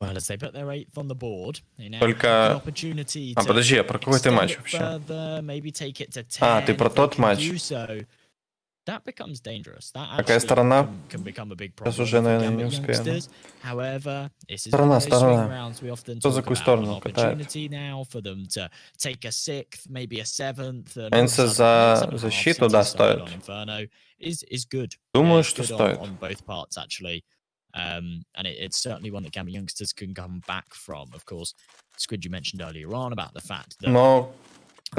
Well, as they put their 8th on the board, they now Только... have the opportunity to подожди, а про какой ты extend матч it вообще? further, maybe take it to 10, А, ты про if they тот can матч. do so. That becomes dangerous. That Какая actually сторона? can become a big Сейчас problem уже, for наверное, не Gambit успеем. youngsters. However, this is Сторона, one of those swing сторона. rounds we often Кто за talk какую about an сторону катает? opportunity now for them to take a 6th, maybe a 7th. and Энса all of a за sudden, защиту, half да, CT side стоит. on Inferno is good. Думаю, It's что good стоит. on both parts, actually. And it's certainly one that Gambit youngsters can come back from. Of course, Squid, you mentioned earlier on about the fact that Но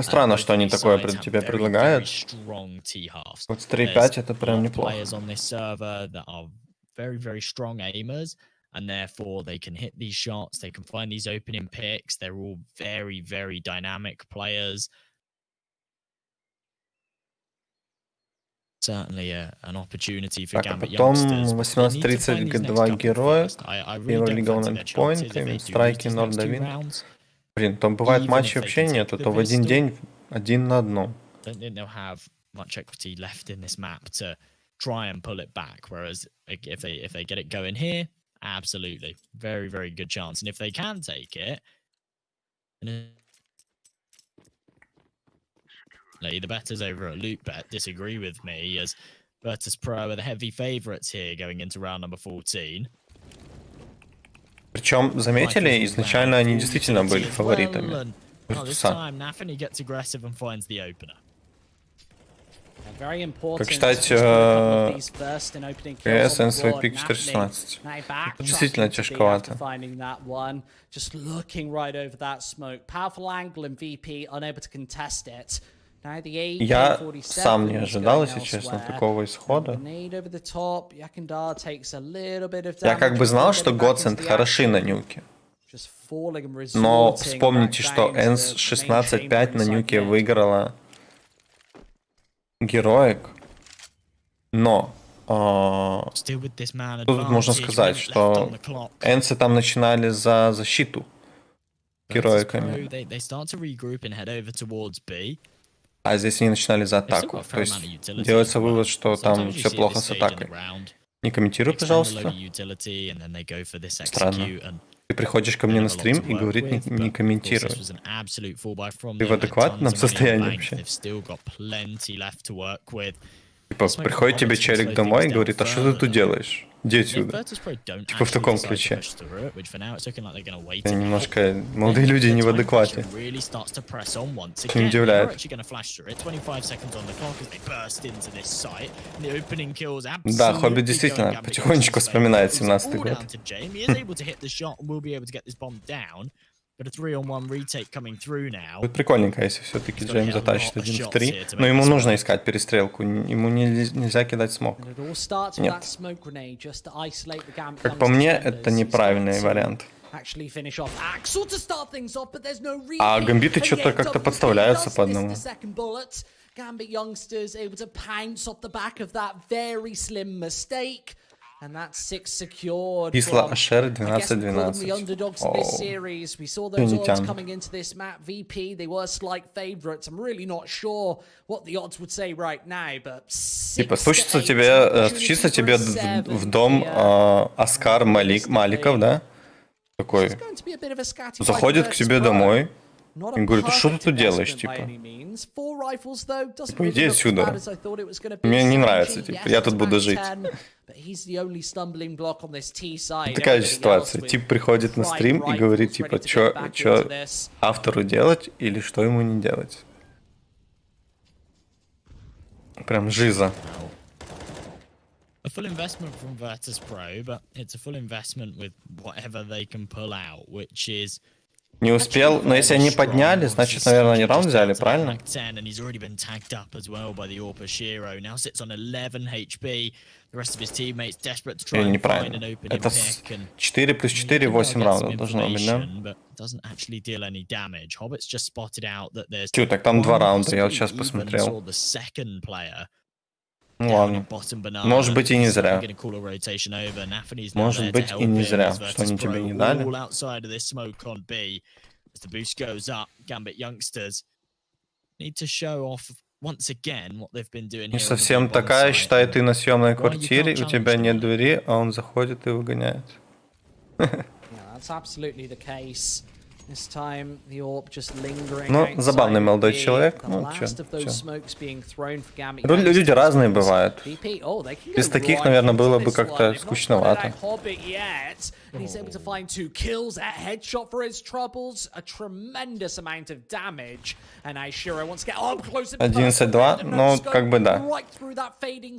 странно, что они both такое sides have тебе very, very предлагают. strong T-halves. Вот с 3.5 это прям There's неплохо. players on this server that are very, very strong aimers, and therefore they can hit these shots, they can find these opening picks. They're all very, very dynamic players. Certainly an opportunity for Так, а Gambit потом youngsters. but they need to 18:30 find these next два couple героя. first. I really Hero don't League fancy on their chances if Point, they do Strike, lose these next two Нордовин. rounds. Блин, там бывают Even матчи if they вообще can take нету, the то в один pistol. день 1 на 1. Don't think they'll have much equity left in this map to try and pull it back. Whereas if they get it going here, absolutely, very, very good chance. And if they can take it, The bettors over at LOOT.BET disagree with me, as Virtus.pro are the heavy favourites here going into round number 14. Причем, заметили, изначально они действительно были фаворитами. Как читать КС свой пик 416. Действительно тяжковато. Я сам не ожидал, если честно, такого исхода. Я как бы знал, что Godsend хороши на нюке. Но вспомните, что Энс 16-5 на нюке выиграла Героик. Но тут можно сказать, что Энсы там начинали за защиту героиками. А здесь они начинали за атаку. То есть делается вывод, что там все плохо с атакой. Не комментируй, пожалуйста. Странно. Ты приходишь ко мне на стрим и говорит не комментируй. Ты в адекватном состоянии вообще? Типа, приходит тебе челик домой и говорит, а что ты тут делаешь? Иди отсюда. Типа в таком ключе. Немножко молодые люди не в адеквате. Не удивляет. Да, Хоббит действительно потихонечку вспоминает 17-й год. Будет прикольненько, если все-таки Джейм затащит 1 в 3. Но ему нужно искать перестрелку. Ему нельзя кидать смог. Нет. Как по мне, это неправильный вариант. А гамбиты что-то как-то подставляются по одному. Gambit youngsters able to pounce off the back of that very slim mistake. And that's 6 secured. Исла Ашер 12-12. We saw those odds coming into this map. VP, they were slight favorites. I'm really not sure what the odds would say right now, but типа стучится тебе в дом Оскар Маликов, да? Такой заходит к тебе домой. И говорит, что ты тут делаешь, типа? Типа, иди отсюда. Мне не нравится, типа, я тут буду жить. Такая же ситуация. Тип приходит на стрим и говорит, типа, что автору делать или что ему не делать. Прям жиза. A full investment from Virtus.pro, but it's a full investment with whatever they can pull out, which is не успел, но если они подняли, значит, наверное, они раунд взяли, правильно? Или неправильно. Это 4 плюс 4, 8 раундов должно быть, да? Чё, так там 2 раунда, я вот сейчас посмотрел. Ну ладно. Может быть и не зря. Может быть и не зря, что они тебе не дали. Не совсем такая, считай, ты на съемной квартире, у тебя нет двери, а он заходит и выгоняет. Ну, забавный молодой человек. Ну, чё. Люди разные бывают. Без таких, наверное, было бы как-то скучновато. 11-2, ну, как бы да.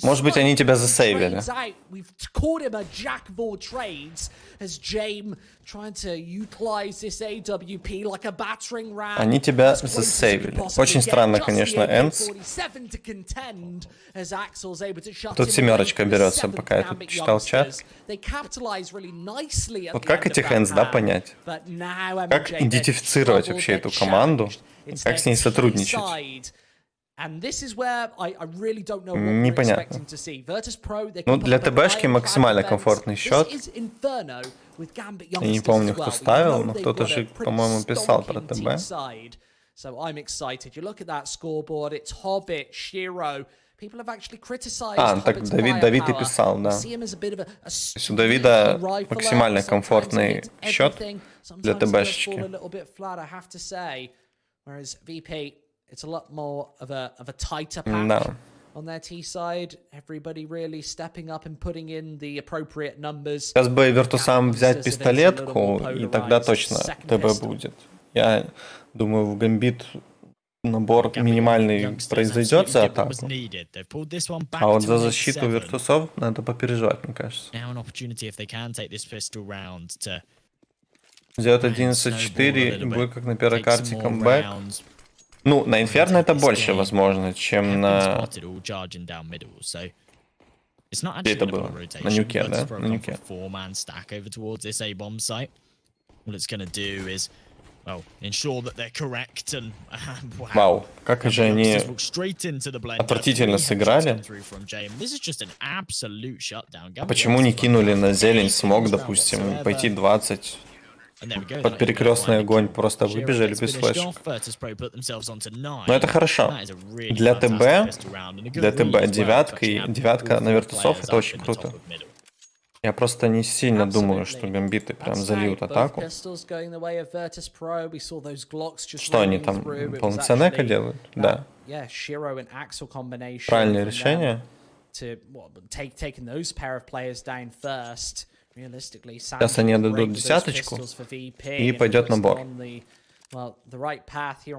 Может быть, они тебя засейвили. Они тебя засейвили. Очень странно, конечно, Энс. Тут 7 берется, пока я тут читал чат. Вот как этих Энс, да, понять? Как идентифицировать вообще эту команду? Как с ней сотрудничать? Непонятно. Ну, для ТБшки максимально комфортный счет. Я не помню, кто ставил, но кто-то же, по-моему, писал про ТБ. People have actually criticized так Hobbit's Давид и firepower. писал, We да. see him as a bit of a То есть у Давида rifler. максимально Sometimes he комфортный hits счет everything. для Sometimes he does fall a ТБшечки. little bit flat, I have to say. Whereas VP, it's a lot more of a tighter pack. Да. On their T side, everybody really stepping up and putting in the appropriate numbers. Сейчас бы Виртусам взять пистолетку, и тогда точно ТБ будет. Я думаю, в Гамбит набор минимальный произойдет за атаку. А вот за защиту Виртусов надо попереживать, мне кажется. Сделать 11-4 и будет как на первой карте камбэк. Ну, на Инферно это больше возможно, чем на... Где это было? На Нюке, да? На Нюке. Вау, как же они отвратительно сыграли. А почему не кинули на зелень смог, допустим, пойти 20? Под перекрестный огонь просто выбежали без флешек. Но это хорошо. Для ТБ девятка на Виртусов это очень круто. Я просто не сильно думаю, что гамбиты прям зальют атаку. Что они там, полноценное эко делают? Да. Правильное решение. Сейчас они отдадут десяточку, и пойдет набор.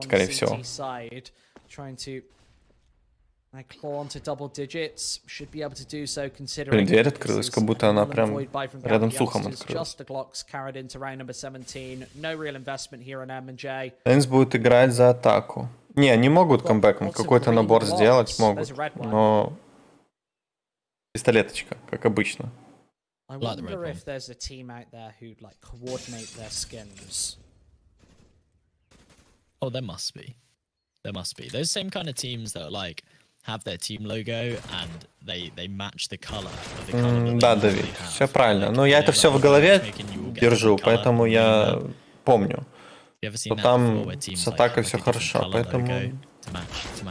Скорее всего. Блин, дверь открылась, как будто она прям рядом с ухом открылась. Энс будет играть за атаку. Не, они могут камбэком какой-то набор сделать, могут, но... Пистолеточка, как обычно. I wonder if there's a team out there who'd like coordinate their skins. Oh, there must be. There must be. Those same kind of teams that like have their team logo and they match the color of the color. Да, Давид, все правильно. Но я это все в голове держу, поэтому я помню. Но там с атакой все хорошо, поэтому...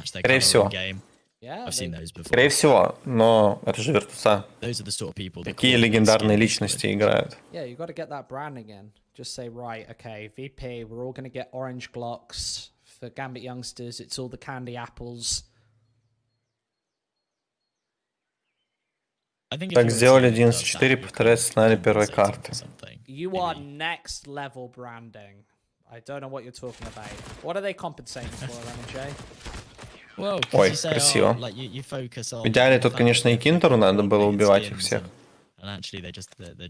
Скорее всего. Скорее всего, но это же Виртуса. Такие легендарные личности играют. Yeah, you got to get that brand again. Just say, right, okay, VP, we're all going to get orange Glocks. For Gambit youngsters, it's all the candy apples. Так сделали 11-4, повторяет сценарий первой карты. You are next level branding. I don't know what you're talking about. What are they compensating for, MJ? Ой, красиво. В идеале тут, конечно, и Кинтеру надо было убивать их всех.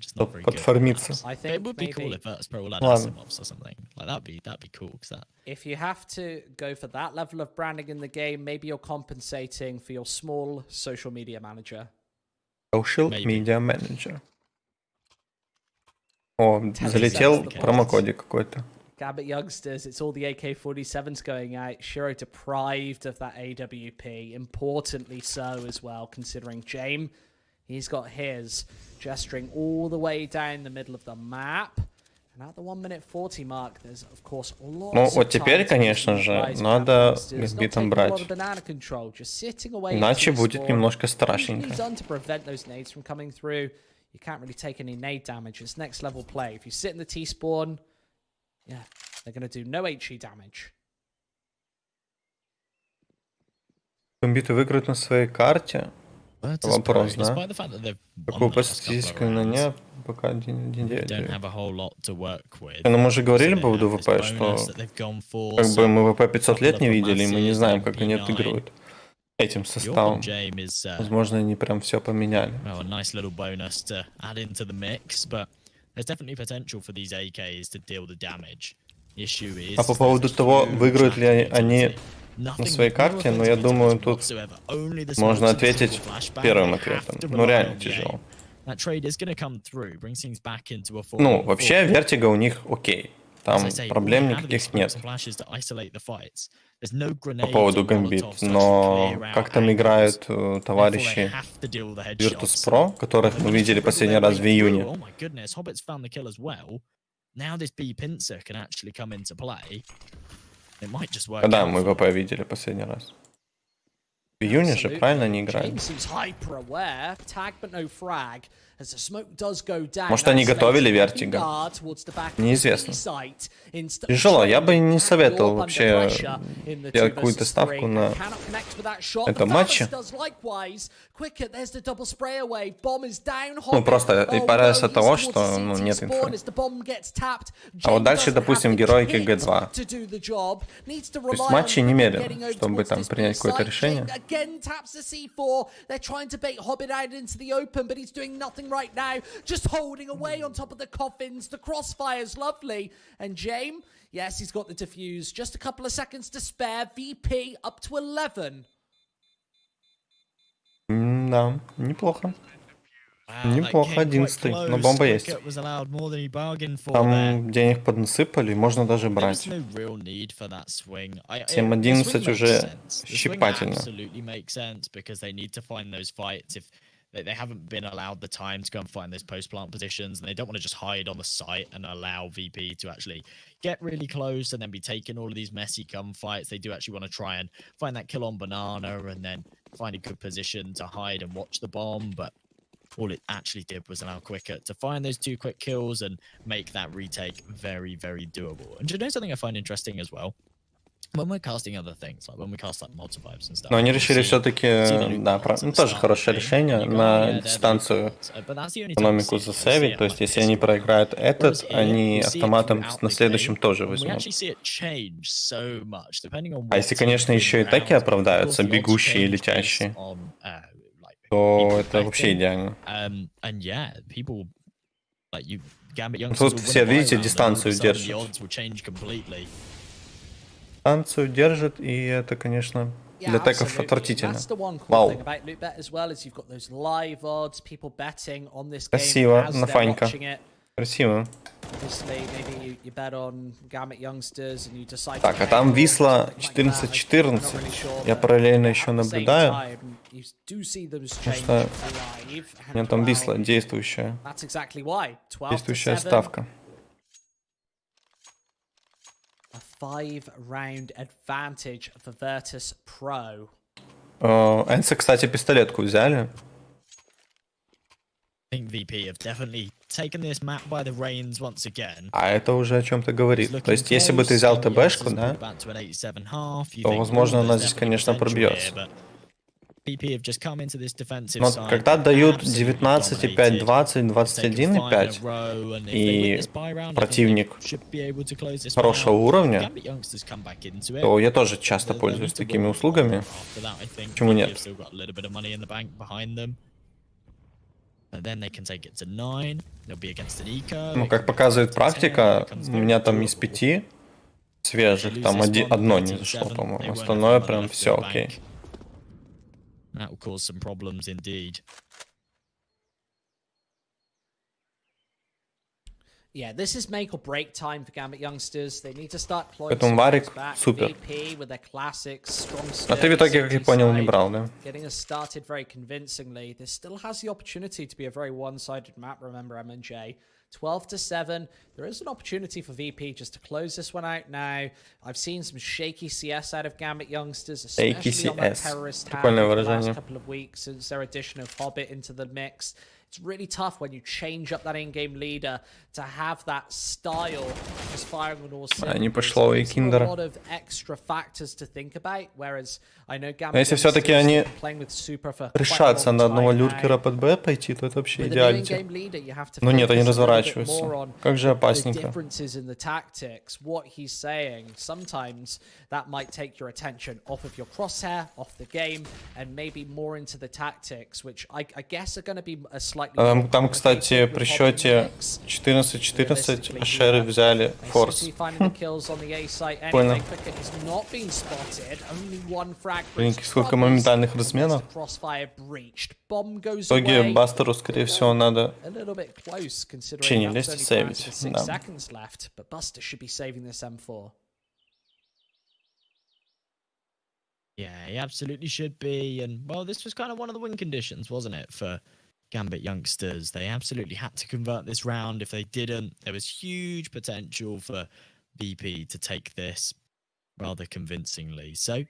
Чтобы подформиться. Ладно. If you have to go for that level of branding in the game, maybe you're compensating for your small social media manager. Social media manager. О, залетел промокодик какой-то. Gambit youngsters, it's all the AK-47s going out. Shiro deprived of that AWP, importantly so as well, considering James, he's got his, gesturing all the way down the middle of the map. And at the 1 minute 40 mark, there's of course lots Ну вот теперь, конечно же, надо Гамбитом брать. Иначе будет немножко страшненько. You can't really take any nade damage. It's next level play. If you sit in the T-spawn, yeah, they're going to do no HE damage. Гамбиты выиграют на своей карте. Вопрос, да? Какую по статистике на нет, пока 1.9. Но мы уже говорили по поводу ВП, что как бы мы ВП 500 лет не видели, и мы не знаем, как они отыгрывают этим составом. Возможно, они прям все поменяли. А по поводу того, выиграют ли они на своей карте, но я думаю, тут можно ответить первым ответом. Ну, реально тяжело. Ну, вообще, Вертига у них окей. Там проблем никаких нет. По поводу Гамбит. Но как там играют товарищи Virtus.pro, которых мы видели последний раз в июне. Когда мы ВП видели последний раз? В июне же, правильно, они играли? Может, они готовили Вертига? Неизвестно. Тяжело. Я бы не советовал вообще делать какую-то ставку на этом матче. Ну, просто ипарясь от того, что нет инфы. А вот дальше, допустим, героики Г2. То есть матчи немерено, чтобы там принять какое-то решение. Right now, just holding away on top of the coffins. The crossfire's lovely. And James, yes, he's got the defuse. Just a couple of seconds to spare. VP up to 11. Да, неплохо. Неплохо, 11, но бомба есть. Там денег поднасыпали, можно даже брать. 7-11 уже щипательно. They haven't been allowed the time to go and find those post-plant positions, and they don't want to just hide on the site and allow VP to actually get really close and then be taking all of these messy gunfights. They do actually want to try and find that kill on banana and then find a good position to hide and watch the bomb, but all it actually did was allow Quicker to find those 2 quick kills and make that retake very, very doable. And do you know something I find interesting as well? When we're casting other things, like when we cast like mod survivors and stuff. Но они решили все-таки, да, тоже хорошее решение, на дистанцию экономику засейвить. То есть, если они проиграют этот, они автоматом на следующем тоже возьмут. А если, конечно, еще и таки оправдаются, бегущие и летящие, то это вообще идеально. Тут все, видите, дистанцию держат. Дистанцию держит, и это, конечно, для теков отвратительно. Вау. Красиво, на Фанька. Красиво. Так, а там висло 14-14. Я параллельно еще наблюдаю. Потому что у меня там висло действующая. Действующая ставка. A 5-round advantage for Virtus.pro. Энсы, кстати, пистолетку взяли. А это уже о чем-то говорит. То есть, если бы ты взял ТБшку, да, то, возможно, она здесь, конечно, пробьется. Но когда дают 19,5, 20, 21,5 и противник хорошего уровня, то я тоже часто пользуюсь такими услугами. Почему нет? Ну, как показывает практика, у меня там из 5 свежих, там одно не зашло, по-моему. Остальное прям все окей. That will cause some problems indeed. Yeah, this is make or break time for Gambit youngsters. They need to start Поэтому Варик супер. А ты в итоге, как я понял, не брал, да? Getting us started very convincingly. This still has the opportunity to be a very one-sided map, remember, M&J. 12-7. There is an opportunity for VP just to close this one out now. I've seen some shaky CS out of Gambit youngsters, especially on that terrorist tab in the last couple of weeks since their addition of Hobbit into the mix. It's really tough when you change up that in-game leader to have that style just firing on all cylinders. There's a lot of extra factors to think about, whereas I know Gambit если все-таки они playing with Super for решатся на одного люркера под Б пойти, то это вообще идеально. Но нет, они разворачиваются. Как же опасненько. What he's saying, sometimes that might take your attention off of your crosshair, off the game, and maybe more into the tactics, which I guess are going to be a slightly... Там, кстати, при счете 14-14 Ашеры взяли форс. Понял. Блин, сколько моментальных разменов. В итоге Бастеру, скорее всего, надо вообще не лезть и сейвить. Да. Yeah, he absolutely should be. And, well, this was kind of one of the win conditions, wasn't it, for Gambit youngsters? They absolutely had to convert this round. If they didn't, there was huge potential for VP to take this rather convincingly. So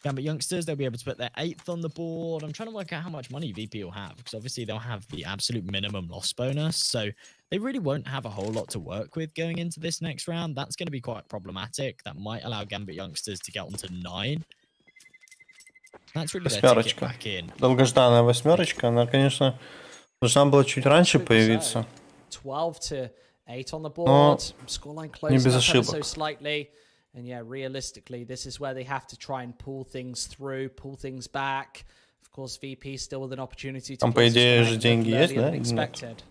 Gambit youngsters, they'll be able to put their 8th on the board. I'm trying to work out how much money VP will have, because obviously they'll have the absolute minimum loss bonus. So they really won't have a whole lot to work with going into this next round. That's going to be quite problematic. That might allow Gambit youngsters to get onto 9. That's really their ticket back in. Долгожданная восьмерочка. Она, конечно, должна была чуть раньше появиться. 12-8 on the board. Scoreline не closed без up ever ошибок. so slightly. And yeah, realistically, this is where they have to try and pull things through, pull things back. Of course, VP still with an opportunity to Там, по идее, же деньги есть, да? Нет.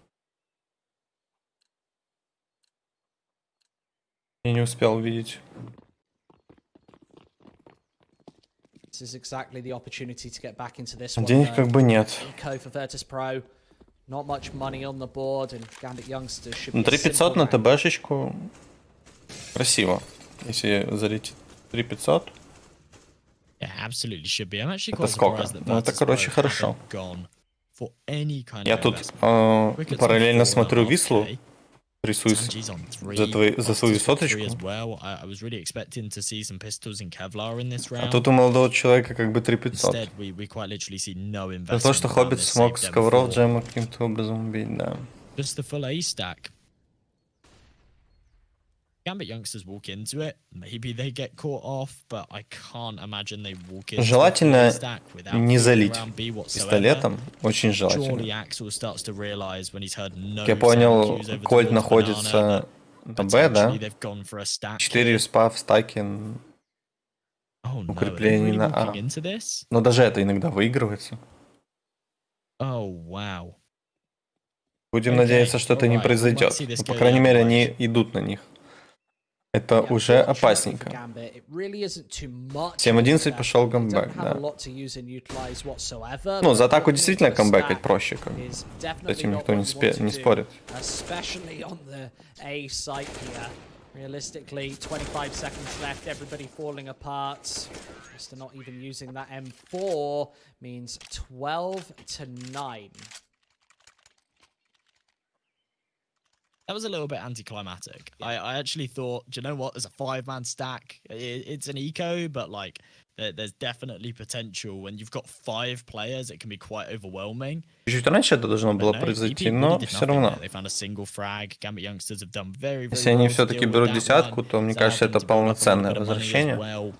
Я не успел увидеть. This is exactly the opportunity to get back into this one. Денег как бы нет. Eco for Virtus.pro. Not much money on the board, and Gambit youngsters should be 3500 на ТБшечку. Красиво. Если залетит 3500. Yeah, absolutely should be. I'm actually Это quite сколько? surprised that Ну, это, короче, хорошо. gone for any kind Я of тут investment. параллельно Cricket's on смотрю 4, Вислу. okay. Рисуюсь Sanji's on 3, за свою Foster's got 3 соточку. as well. I was really expecting to see some pistols in Kevlar in this А round. тут у молодого человека как бы 3500. Instead, we quite literally see no За investment. то, что around Хоббит this смог save с them ковров for Джема каким-то образом убить, да. just the full A stack. Gambit youngsters walk into it. Maybe they get caught off, but I can't imagine they walk into Желательно the stack without не залить around B whatsoever. пистолетом. Очень Surely желательно. Axel starts to realize when he's heard no Как я понял, sound cues over Кольт towards находится Banana, на that Б, да? potentially they've gone for a stack 4 here. респа в стаке. Oh no, are they укрепление really на walking А. into this? Но даже это иногда выигрывается. Oh wow. Будем Окей, надеяться, что это не alright, we might произойдет. see this Ну, по go крайней the мере, other они way. идут на них. Это уже опасненько. 7-11 пошел камбэк, да. Ну, за атаку действительно камбэкать проще, как бы. С этим никто не спорит. Realistically, 25 seconds left, everybody falling apart. Just not even using that M4 means 12-9. That was a little bit anticlimactic. I actually thought, do you know what? There's a 5-man stack. It's an eco, but like there's definitely potential. When you've got 5 players, it can be quite overwhelming. Чуть раньше это должно было произойти, но все равно. They found a single frag. Gambit youngsters have done very, very Если они well to все-таки deal with берут that десятку, one. то мне So кажется, having это to build up a little полноценное bit of money as возвращение. well.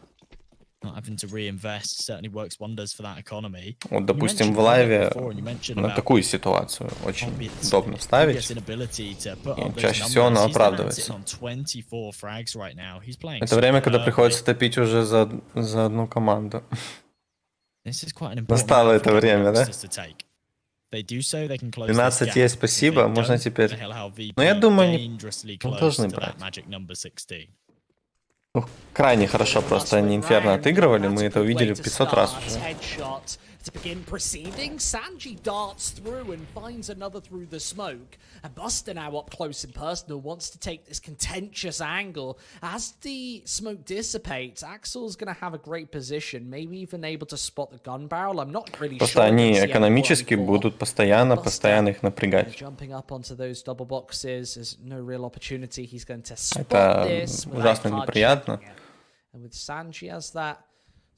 Not having to reinvest certainly works wonders for that economy. Вот, допустим, в лайве на такую ситуацию очень удобно ставить. И чаще всего она оправдывается. Это время, когда приходится топить уже за одну команду. Настало это время, да? 12 есть, спасибо, можно теперь... Но я думаю, они должны брать. Ну, крайне хорошо просто они Инферно отыгрывали, мы это увидели в 500 раз уже. To begin proceeding, Sanji darts through and finds another through the smoke. And Buster now up close and personal wants to take this contentious angle. As the smoke dissipates, Axel's going to have a great position, maybe even able to spot the gun barrel. I'm not really Просто sure. они экономически будут постоянно их напрягать. Jumping up onto those double boxes, there's no real opportunity. He's going to spot Это this ужасно неприятно. And with Sanji as that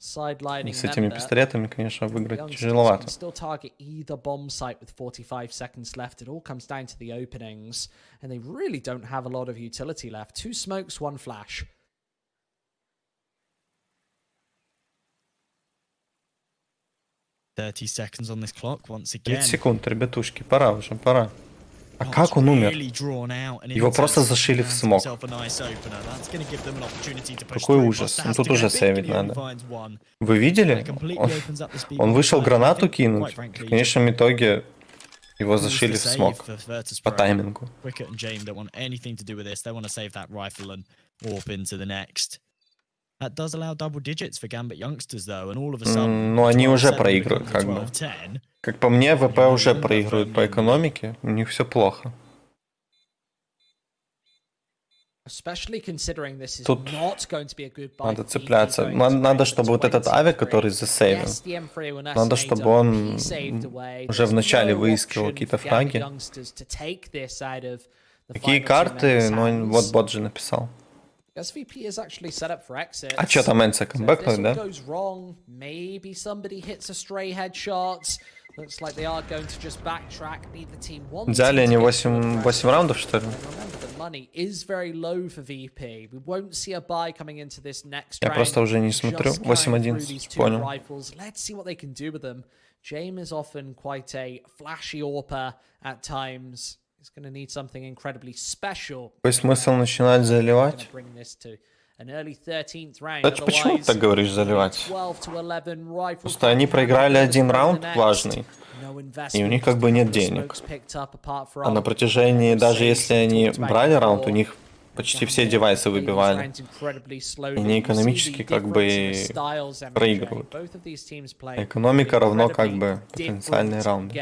И sidelining с этими member, пистолетами, конечно, выиграть youngsters тяжеловато. can still target either bomb site with 45 seconds left. It all comes down to the openings, and they really don't have a lot of utility left. 2 smokes, 1 flash. Seconds on this clock once 30 again. секунд, ребятушки, пора уже, пора. А как он умер? Его просто зашили в смог. Какой ужас. Ну тут уже сейвить надо. Вы видели? Он вышел гранату кинуть. В конечном итоге его зашили в смог. По таймингу. Но они уже проигрывают, как бы. Как по мне, ВП уже проигрывают по экономике. У них все плохо. Тут надо цепляться. Надо, чтобы вот этот авик, который засейвен, надо, чтобы он уже в начале выискивал какие-то фраги. Какие карты? Ну, вот бот же написал. SVP is actually set up for exit. А чё там Энса камбэкнуть, да? Goes wrong. Maybe somebody hits a stray headshot. Looks like they are going to just backtrack. Neither team wants. Взяли они 8 раундов, что ли? Remember, the money is very low for VP. We won't see a buy coming into this next Я round. просто уже не смотрю. 8-11, понял. Let's see what they can do with them. James is often quite a flashy AWPer at times. He's going to need something incredibly special. Есть смысл начинать заливать? Кстати, почему ты так говоришь заливать? Просто они проиграли один раунд важный, и у них как бы нет денег. А на протяжении, даже если они брали раунд, у них почти все девайсы выбивали. И они экономически как бы проигрывают. Экономика равно как бы потенциальные раунды.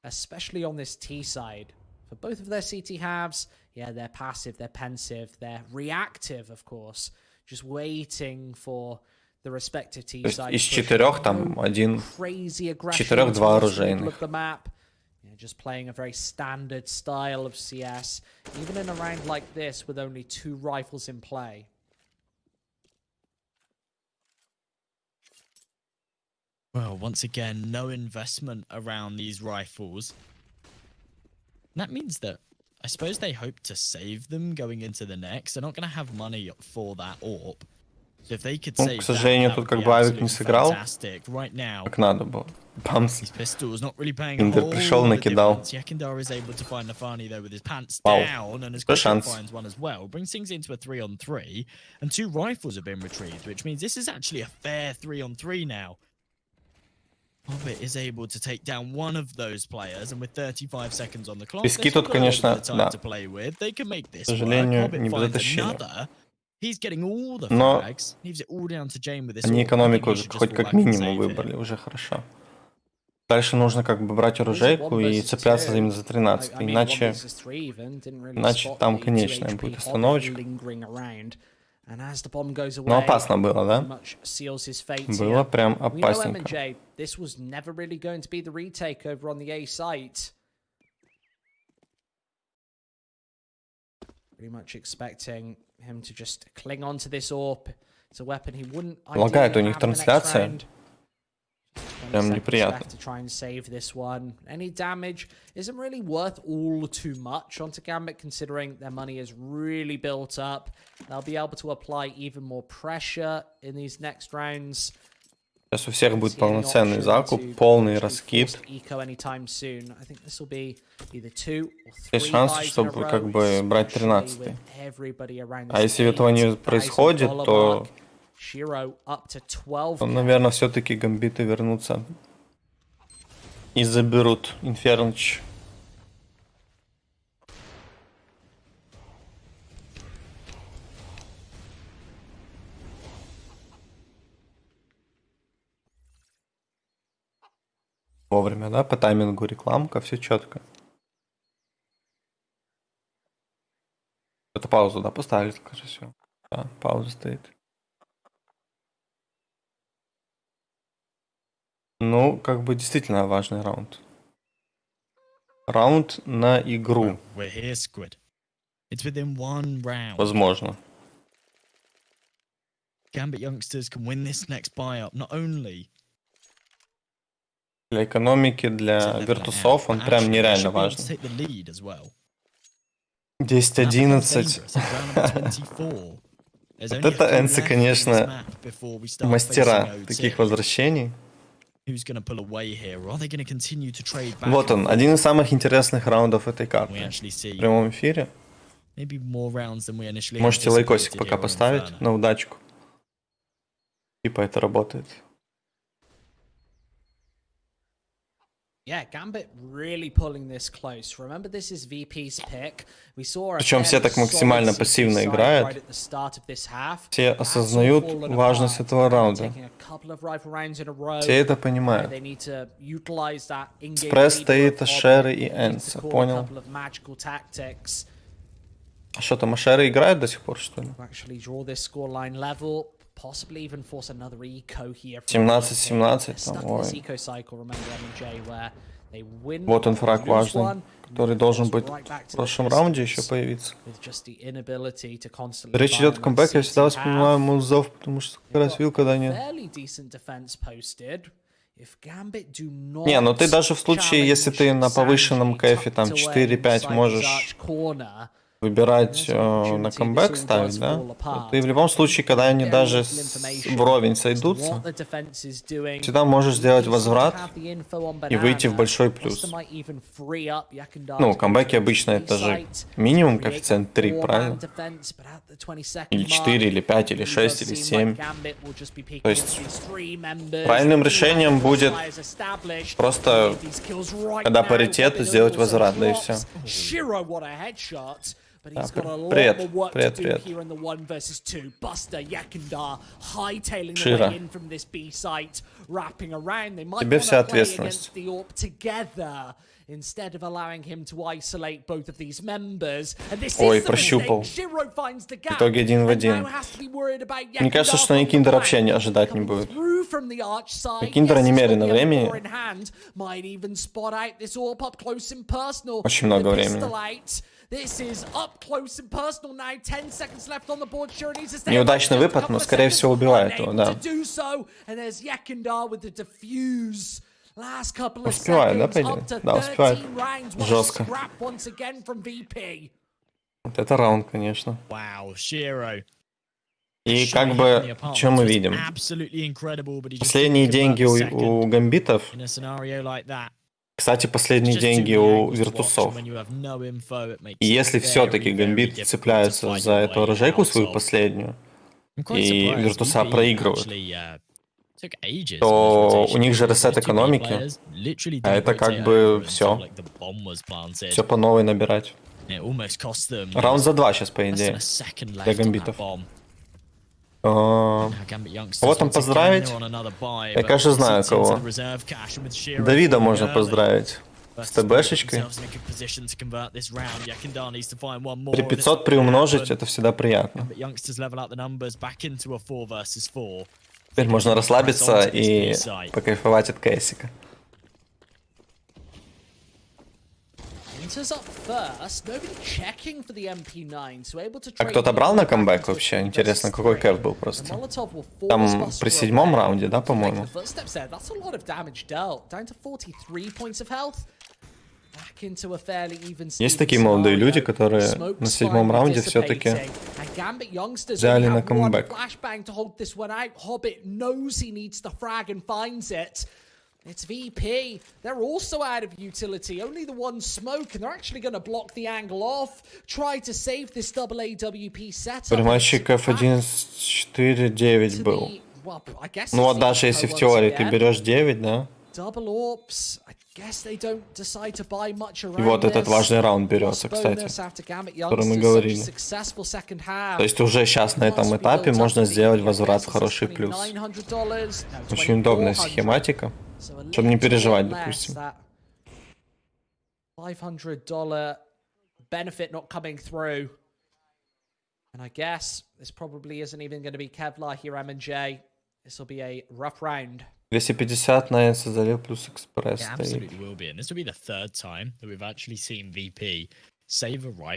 Especially on this T side. For both of their CT halves, yeah, they're passive, they're pensive, they're reactive, of course, just waiting for the respective T side. Из четырех там один, четырех два оружейных. Yeah, just playing a very standard style of CS, even in a round like this with only 2 rifles in play. Well, once again, no investment around these rifles. And that means that I suppose they hope to save them going into the next. They're not going to have money for that AWP. So if they could save к сожалению, тут как бы Авик не сыграл, right now, как надо было. Бамс. Индер пришел, накидал. Вау. Что шанс? Brings things into a 3-on-3, and 2 rifles have been retrieved, which means this is actually a fair 3-on-3 now. Hobbit is able to take down one of those players, and with 35 seconds on the clock, Пески тут, конечно, да. They can make this К сожалению, work. не дотащили. He's getting all the Но frags. Leaves it all down to Jane with this. они экономику хоть как минимум выбрали, уже хорошо. Дальше нужно как бы брать оружейку и цепляться именно за 13, иначе там конечная будет остановочка. Но опасно было, да? Было прям опасненько. Лагает у них трансляция. Прям неприятно. Any damage isn't really worth all too much onto Gambit, considering their money is really built up. They'll be able to apply even more pressure in these next rounds. Сейчас у всех будет полноценный закуп, полный раскид. Есть шанс, чтобы как бы брать 13-й. А если этого не происходит, то наверное, все-таки гамбиты вернутся и заберут Инфернч. Вовремя, да? По таймингу рекламка, все четко. Это паузу, да, поставили, скажи, все. Да, пауза стоит. Ну, как бы действительно важный раунд. Раунд на игру. Возможно. Gambit youngsters can win this next buy-up, not only для экономики, для виртусов он прям нереально важен. 10-11. Вот это Энсы, конечно, мастера таких возвращений. Вот он, один из самых интересных раундов этой карты. В прямом эфире. Можете лайкосик пока поставить на удачку. Типа это работает. Yeah, Gambit really pulling this close. Remember, this is VP's pick. We saw. Причем все так максимально пассивно играют. Все осознают важность этого раунда. Все это понимают. Спресс стоит, Ашеры и Энса. Понял? А что там, Ашеры играют до сих пор, что ли? 17-17, там, ой. They win Вот он or фраг lose важный, one, который должен быть right back в to the прошлом business раунде еще появиться. with just the inability to constantly Речь buy идет о and камбэке, я unseat всегда half. воспринимаю музов, потому что как раз видел, когда они... Fairly decent defense posted. If Gambit do not Не, ну ты даже в случае, если ты на повышенном challenge кэфе, там tucked away 4-5 inside можешь his arch corner, выбирать there's an на opportunity камбэк this all ставить, does да, fall то apart. ты в любом случае, когда они Very даже little information вровень as to сойдутся, what the defense is doing. всегда можешь сделать You seem to возврат have the info on и выйти в Banana. большой Buster плюс. might even free up Yakundar Ну, to камбэки go обычно to это же B-site, минимум create коэффициент that 3, four-man правильно? defense, but at the 22nd Или mark, 4, или 5, или it 6, does или seem 7. like Gambit will just be picking То есть up these three members. правильным They do решением have the будет players established. просто, They get these kills right когда now. паритет, Hobbit сделать also возврат, да и drops. все. Shiro, what a headshot. But he's got a lot Привет, more work привет, to do привет. here in the 1 versus 2. Buster, Yakundar, hightailing the Широ. way in from this B site, wrapping around. They might Тебе want вся to play ответственность. against the AWP together instead of allowing him to isolate both of these members. And this Ой, is the прощупал. mistake. Shiro finds the gap. В итоге 1 в and 1. now has to be worried about Мне кажется, Yakundar что from the Киндер flank. вообще не ожидать не Coming будет. through from the arch side. Киндера Yes, he's got немерено the времени. M4 in hand. Might even spot out this AWP up close and personal. Очень много The времени. pistol out. This is up close and personal now. 10 seconds left on the board. Shiro needs to stay Неудачный away. Just a выпад, couple но, of скорее seconds. всего, убивает его, Unable да. to do so. And there's Yakundar with the defuse. Last couple of Успевает, да, seconds. по идее? Up to Да, успевает. 13 rounds. What a Жестко. scrap once again from VP. Вот это раунд, конечно. Wow, Shiro. И как бы, что мы видим? Последние деньги у гамбитов, in a scenario like that. кстати, последние деньги у виртусов. И если все-таки гамбиты цепляются за эту оружейку свою последнюю, и виртуса проигрывают, то у них же ресет экономики, а это как бы все по новой набирать. Раунд за 2 сейчас, по идее, для гамбитов. Кого там поздравить? Я, кажется, знаю кого. Давида можно поздравить. С ТБшечкой. 3500 приумножить, это всегда приятно. Теперь можно расслабиться и покайфовать от кейсика. А кто-то брал на камбэк вообще? Интересно, какой кэф был просто? Там при 7-м раунде, да, по-моему? Есть такие молодые люди, которые на 7-м раунде все-таки взяли на камбэк. It's VP. They're also out of utility. Only the one smoke, and they're actually going to block the angle off. Try to save this double AWP setup. Приматчик F1-4-9 был. Ну вот даже если в теории ты берешь 9, да? И вот этот важный раунд берется, кстати, о котором мы говорили. То есть уже сейчас на этом этапе можно сделать возврат в хороший плюс. Очень удобная схематика, чтобы не переживать, допустим. $500 benefit not coming through. And I guess this probably isn't even going to be Kevlar here, M&J. This will be a rough round. 250 на Энса залил плюс экспресс.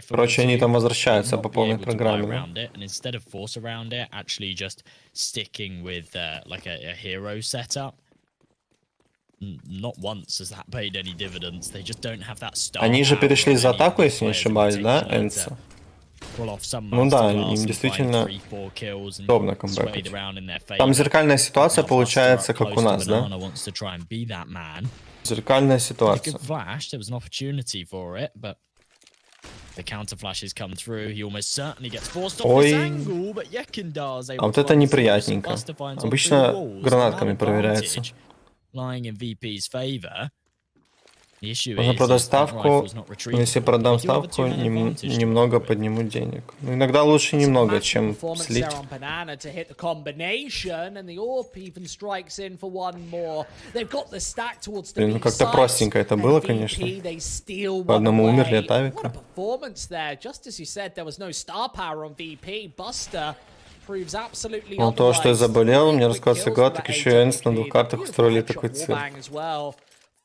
Короче, они там возвращаются по полной программе. Они же перешли за атаку, если не ошибаюсь, да, Энса? Ну да, им действительно удобно камбэкать. Там зеркальная ситуация получается, как у нас, да? Зеркальная ситуация. Ой. А вот это неприятненько. Обычно гранатками проверяется. Можно продать ставку, но если продам ставку, немного подниму денег. Но иногда лучше немного, чем слить. Блин, ну как-то простенько это было, конечно. По одному умерли от авика. Ну то, что я заболел, мне рассказывался Гад, так еще и Энс на 2 картах устроили такой цирк.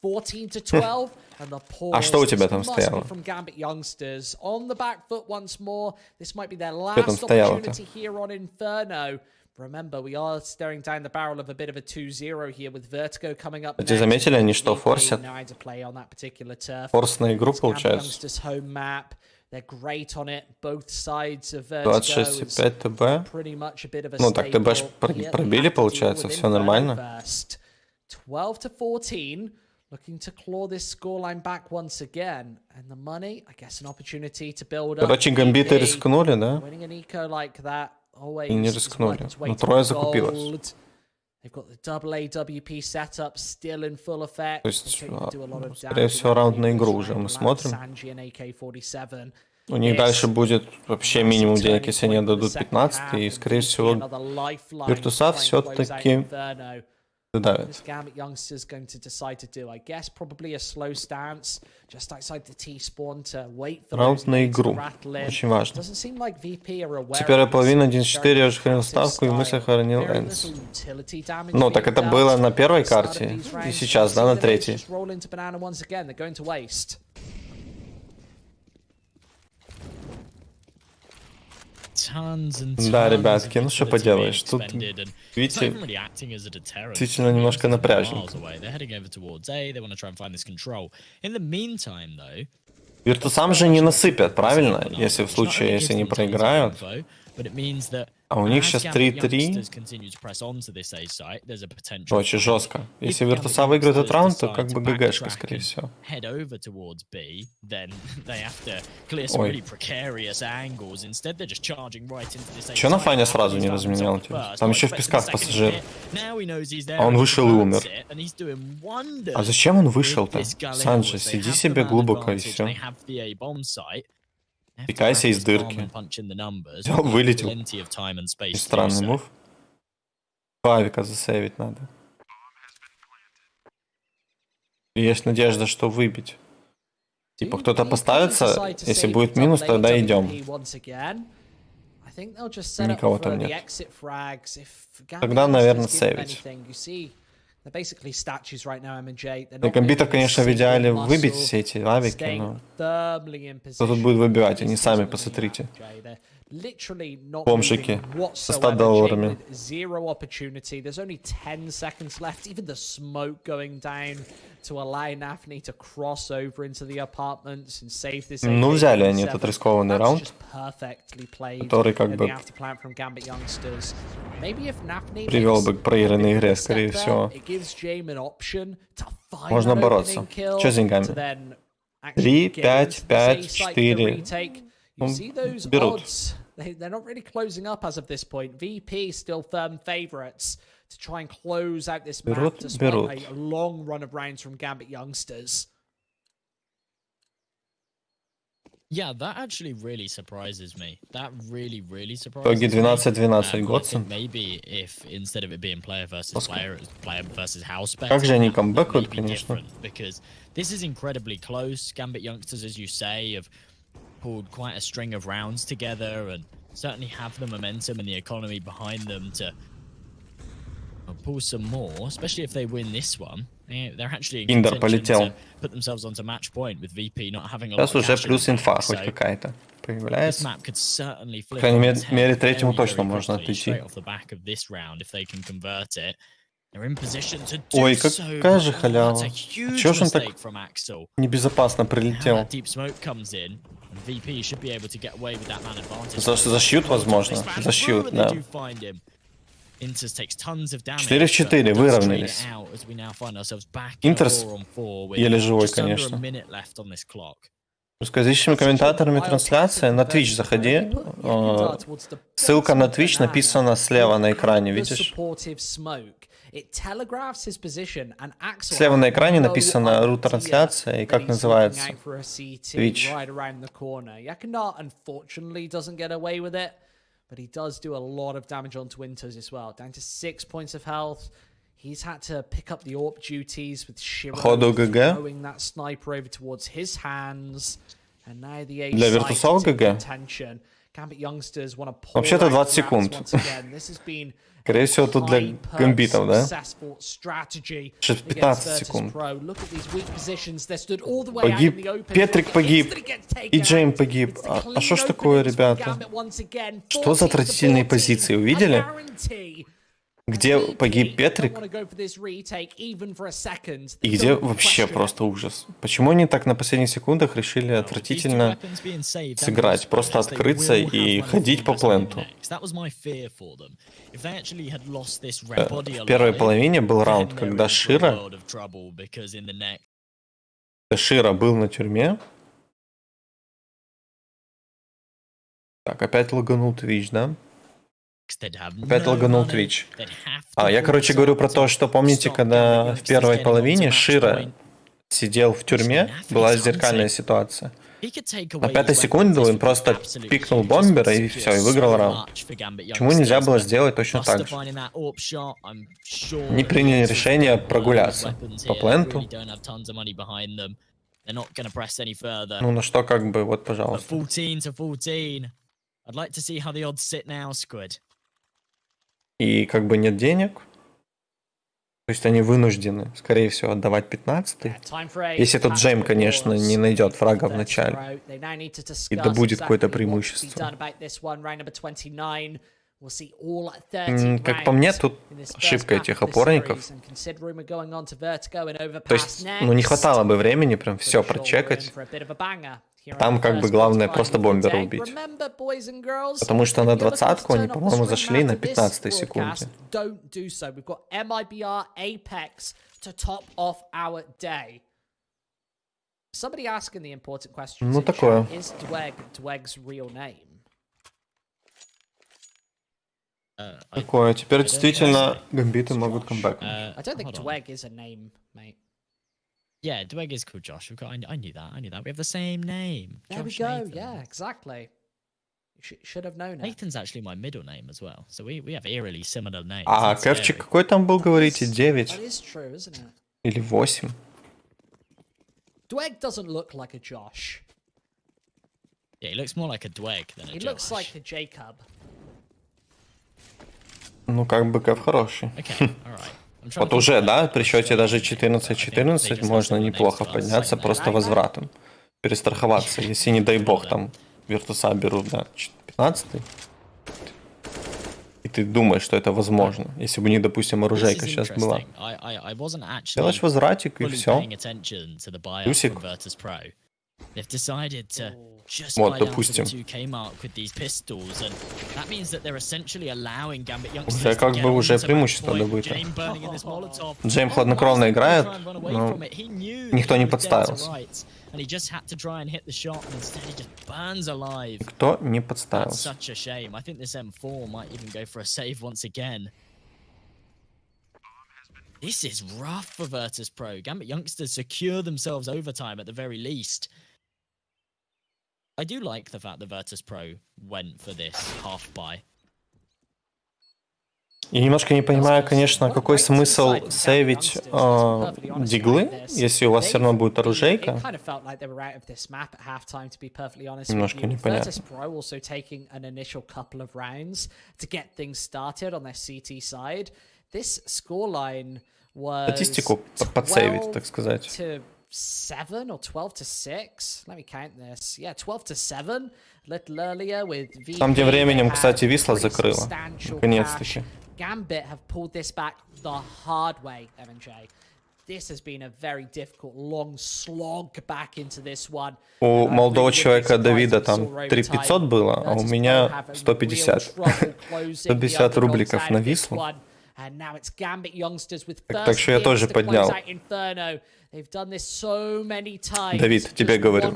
14-12, and the pause. А что у тебя там must be стояло? from Gambit youngsters on the back foot once more. This might be their Что там last стояло-то? opportunity here on Inferno. Remember, we are staring down the barrel of a bit of a 2-0 here with Vertigo coming up. Кстати, заметили они, что форсят? Форс на игру получается. They're great on it. Both sides of Vertigo. 26,5 ТБ. Pretty much a bit of a Ну, так ТБ ж staple. пробили, получается, все нормально. 12-14. Looking to claw this scoreline back once again. And the money, I guess an opportunity to build up. Короче, гамбиты рискнули, да? Winning an eco like that. И не рискнули. Но трое закупилось. They've got the double AWP setup still in full effect. То есть, скорее всего, раунд на игру уже мы смотрим. У них дальше будет вообще минимум денег, если они отдадут 15, и, скорее всего, Virtus все-таки давит. Gambit youngsters going to decide to do, I guess, probably a slow stance just outside the T spawn to wait for Раунд на игру. Очень важно. Теперь Первая половина 1-4, я уже хранил ставку и в мыслях хоронил Энс. Ну, так это было на первой карте, и сейчас, да, на третьей. Да, ребятки, ну что поделаешь, тут, видите, действительно немножко напряжненько. Виртусам же не насыпят, правильно? Если в случае, если они проиграют. А у них сейчас 3-3. Очень жестко. Если Virtus выиграет этот раунд, то как бы ГГшка, скорее всего. Ой. Че на Фане сразу не разменял? Там еще в песках пассажир. А он вышел и умер. А зачем он вышел-то? Санджи, сиди себе глубоко и все. Пикайся из дырки. Взял, вылетел. Странный мув. Павика засейвить надо. И есть надежда, что выбить. Типа кто-то поставится, если будет минус, тогда идем. Никого там нет. Тогда, наверное, сейвить. На гамбитах, конечно, в идеале выбить все эти авики, но кто тут будет выбивать, они сами, посмотрите. Бомжики со $100. Ну, взяли они этот рискованный раунд, который как бы привел бы к проигранной игре, скорее всего. Можно бороться. Что с деньгами? 3, 5, 5, 4. Берут. They're not really closing up as of this point. VP still firm favorites to try and close out this map despite a long run of rounds from Gambit youngsters. Yeah, that actually really surprises me. That really surprises me. 12-12 Годсон. Maybe if instead of it being player versus player, it was player versus house bet. Как же они камбэкают, конечно. Because this is incredibly close. Gambit youngsters, as you say, have pulled quite a string of rounds together and certainly have the momentum and the economy behind them to pull some more, especially if they win this one. They're actually in contention to put themselves onto match point with VP not having a lot of Сейчас уже плюс инфа хоть какая-то появляется. По крайней мере, третьему точно можно отойти. Ой, какая же халява. Чё ж он так небезопасно прилетел? Зашьют, возможно. Зашьют, да. 4 в 4, выровнялись. Интерс еле живой, конечно. Русскоязычными комментаторами трансляция. На Twitch заходи. Ссылка на Twitch написана слева на экране, видишь? Слева на экране написано рут трансляция и как называется Twitch. But he does do a lot of damage onto Winters as well. Down to 6 points of health. He's had to pick up the AWP duties with Shiro throwing that sniper over towards his hands. And now the A site attention. Вообще-то 20 секунд. Скорее всего, тут для гамбитов, да? 15 секунд. Погиб, Петрик погиб, и Джейм погиб. А что ж такое, ребята? Что за отвратительные позиции, увидели? Где погиб Петрик? И где вообще просто ужас. Почему они так на последних секундах решили отвратительно сыграть? Просто открыться и ходить по пленту. В первой половине был раунд, когда Шира был на тюрьме. Так, опять лаганул Twitch, да? Опять лаганул Twitch. Я, короче, говорю про то, что помните, когда в первой половине Шира сидел в тюрьме, была зеркальная ситуация. На 5-й секунде он просто пикнул бомбера и все, и выиграл раунд. Почему нельзя было сделать точно так же? Они приняли решение прогуляться по пленту. Ну, на что как бы, вот, пожалуйста. И как бы нет денег. То есть они вынуждены, скорее всего, отдавать 15-й. Если этот Джейм, конечно, не найдет фрага в начале. И добудет какое-то преимущество. Как по мне, тут ошибка этих опорников. То есть, ну, не хватало бы времени прям все прочекать. Там как бы главное просто бомбера убить. Потому что на 20-ку они, по-моему, зашли на 15-й секунде. Ну, такое. Такое. Теперь действительно гамбиты могут камбэкнуть. Yeah, Dweg is called Josh. I knew that. I knew that. We have the same name. There we go. Yeah, exactly. You should have known it. Nathan's actually my middle name as well. So we have eerily similar names. А Кевчик какой там был, говорите? 9? That is true, isn't it? Или 8? Dweg doesn't look like a Josh. Yeah, he looks more like a Dweg than a Josh. He looks like a Jacob. Ну, как бы Кев хороший. Okay, all right. Вот уже, да, при счете даже 14-14 можно неплохо подняться просто возвратом. Перестраховаться, если, не дай бог, там Виртуса берут, да, 15-й. И ты думаешь, что это возможно. Если бы не, допустим, оружейка сейчас была. Делаешь возвратик и все. Плюсик. Вот, допустим. Уже как бы уже преимущество добыто. Джейм хладнокровно играет, но никто не подставился. Никто не подставился. This is rough for Virtus.pro. Gambit youngsters secure themselves overtime at the very least. I do like the fact that Virtus.pro went for this half buy. Я немножко не понимаю, конечно, какой смысл сейвить диглы, если у вас все равно будет оружейка. Немножко непонятно. Статистику подсейвить, так сказать. 7 or 12-6. Let me count this. Yeah, 12-7. Little earlier with VP. Там тем временем, кстати, Висла закрыла. Наконец-таки. Gambit have pulled this back the hard way, MJ. This has been a very difficult, long slog back into this one. У молодого человека Давида там 3500 было, а у меня 150. 150 рубликов на Вислу. Так что я тоже поднял. Давид, тебе говорю.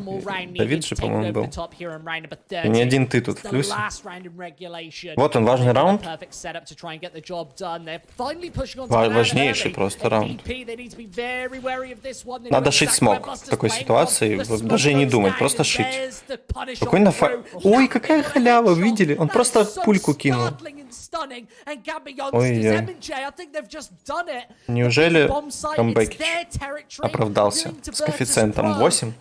Давид же, по-моему, был. И не один ты тут в плюсе. Вот он, важный раунд. Важнейший просто раунд. Надо шить смог в такой ситуации. Даже не думать, просто шить. Какой Ой, какая халява, видели? Он просто пульку кинул. Ой, неужели камбэк оправдался с коэффициентом 8?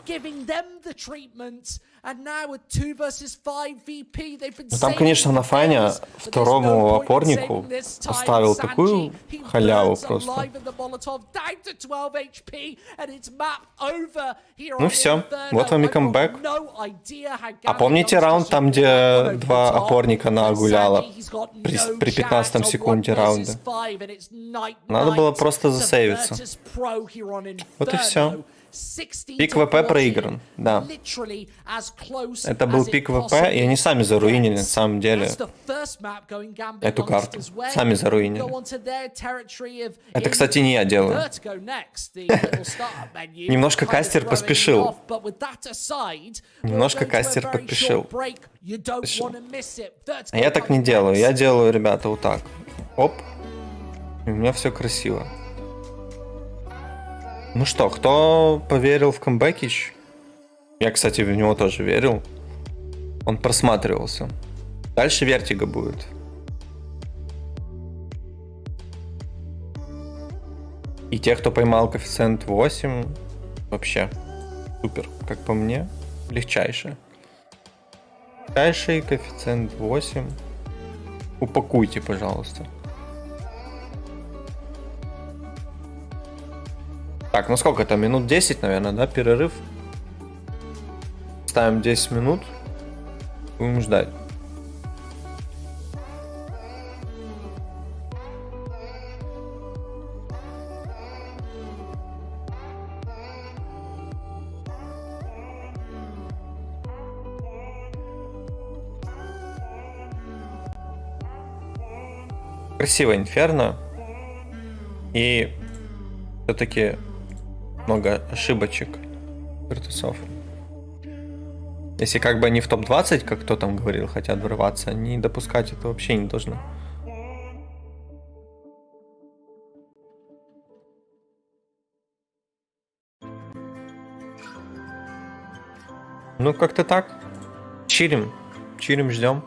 Там, конечно, на фане второму опорнику поставил такую халяву просто. Ну все, вот вам и камбэк. А помните раунд там, где два опорника нагуляло при 15 секунде раунда? Надо было просто засейвиться. Вот и все. Пик ВП проигран, да. Это был пик ВП, и они сами заруинили, на самом деле, эту карту. Сами заруинили. Это, кстати, не я делаю. Немножко кастер поспешил. Немножко кастер поспешил. А я так не делаю. Я делаю, ребята, вот так. Оп. И у меня все красиво. Ну что, кто поверил в камбэкич? Я, кстати, в него тоже верил. Он просматривался. Дальше вертига будет. И те, кто поймал коэффициент 8, вообще супер, как по мне, легчайшее. Легчайший коэффициент 8. Упакуйте, пожалуйста. Так, ну сколько это? Минут 10, наверное, да? Перерыв. Ставим 10 минут. Будем ждать. Красивое инферно. И все-таки много ошибочек виртусов. Если как бы они в топ-20, как кто там говорил, хотят врываться, они допускать это вообще не должны. Ну, как-то так. Чилим. Чилим, ждем.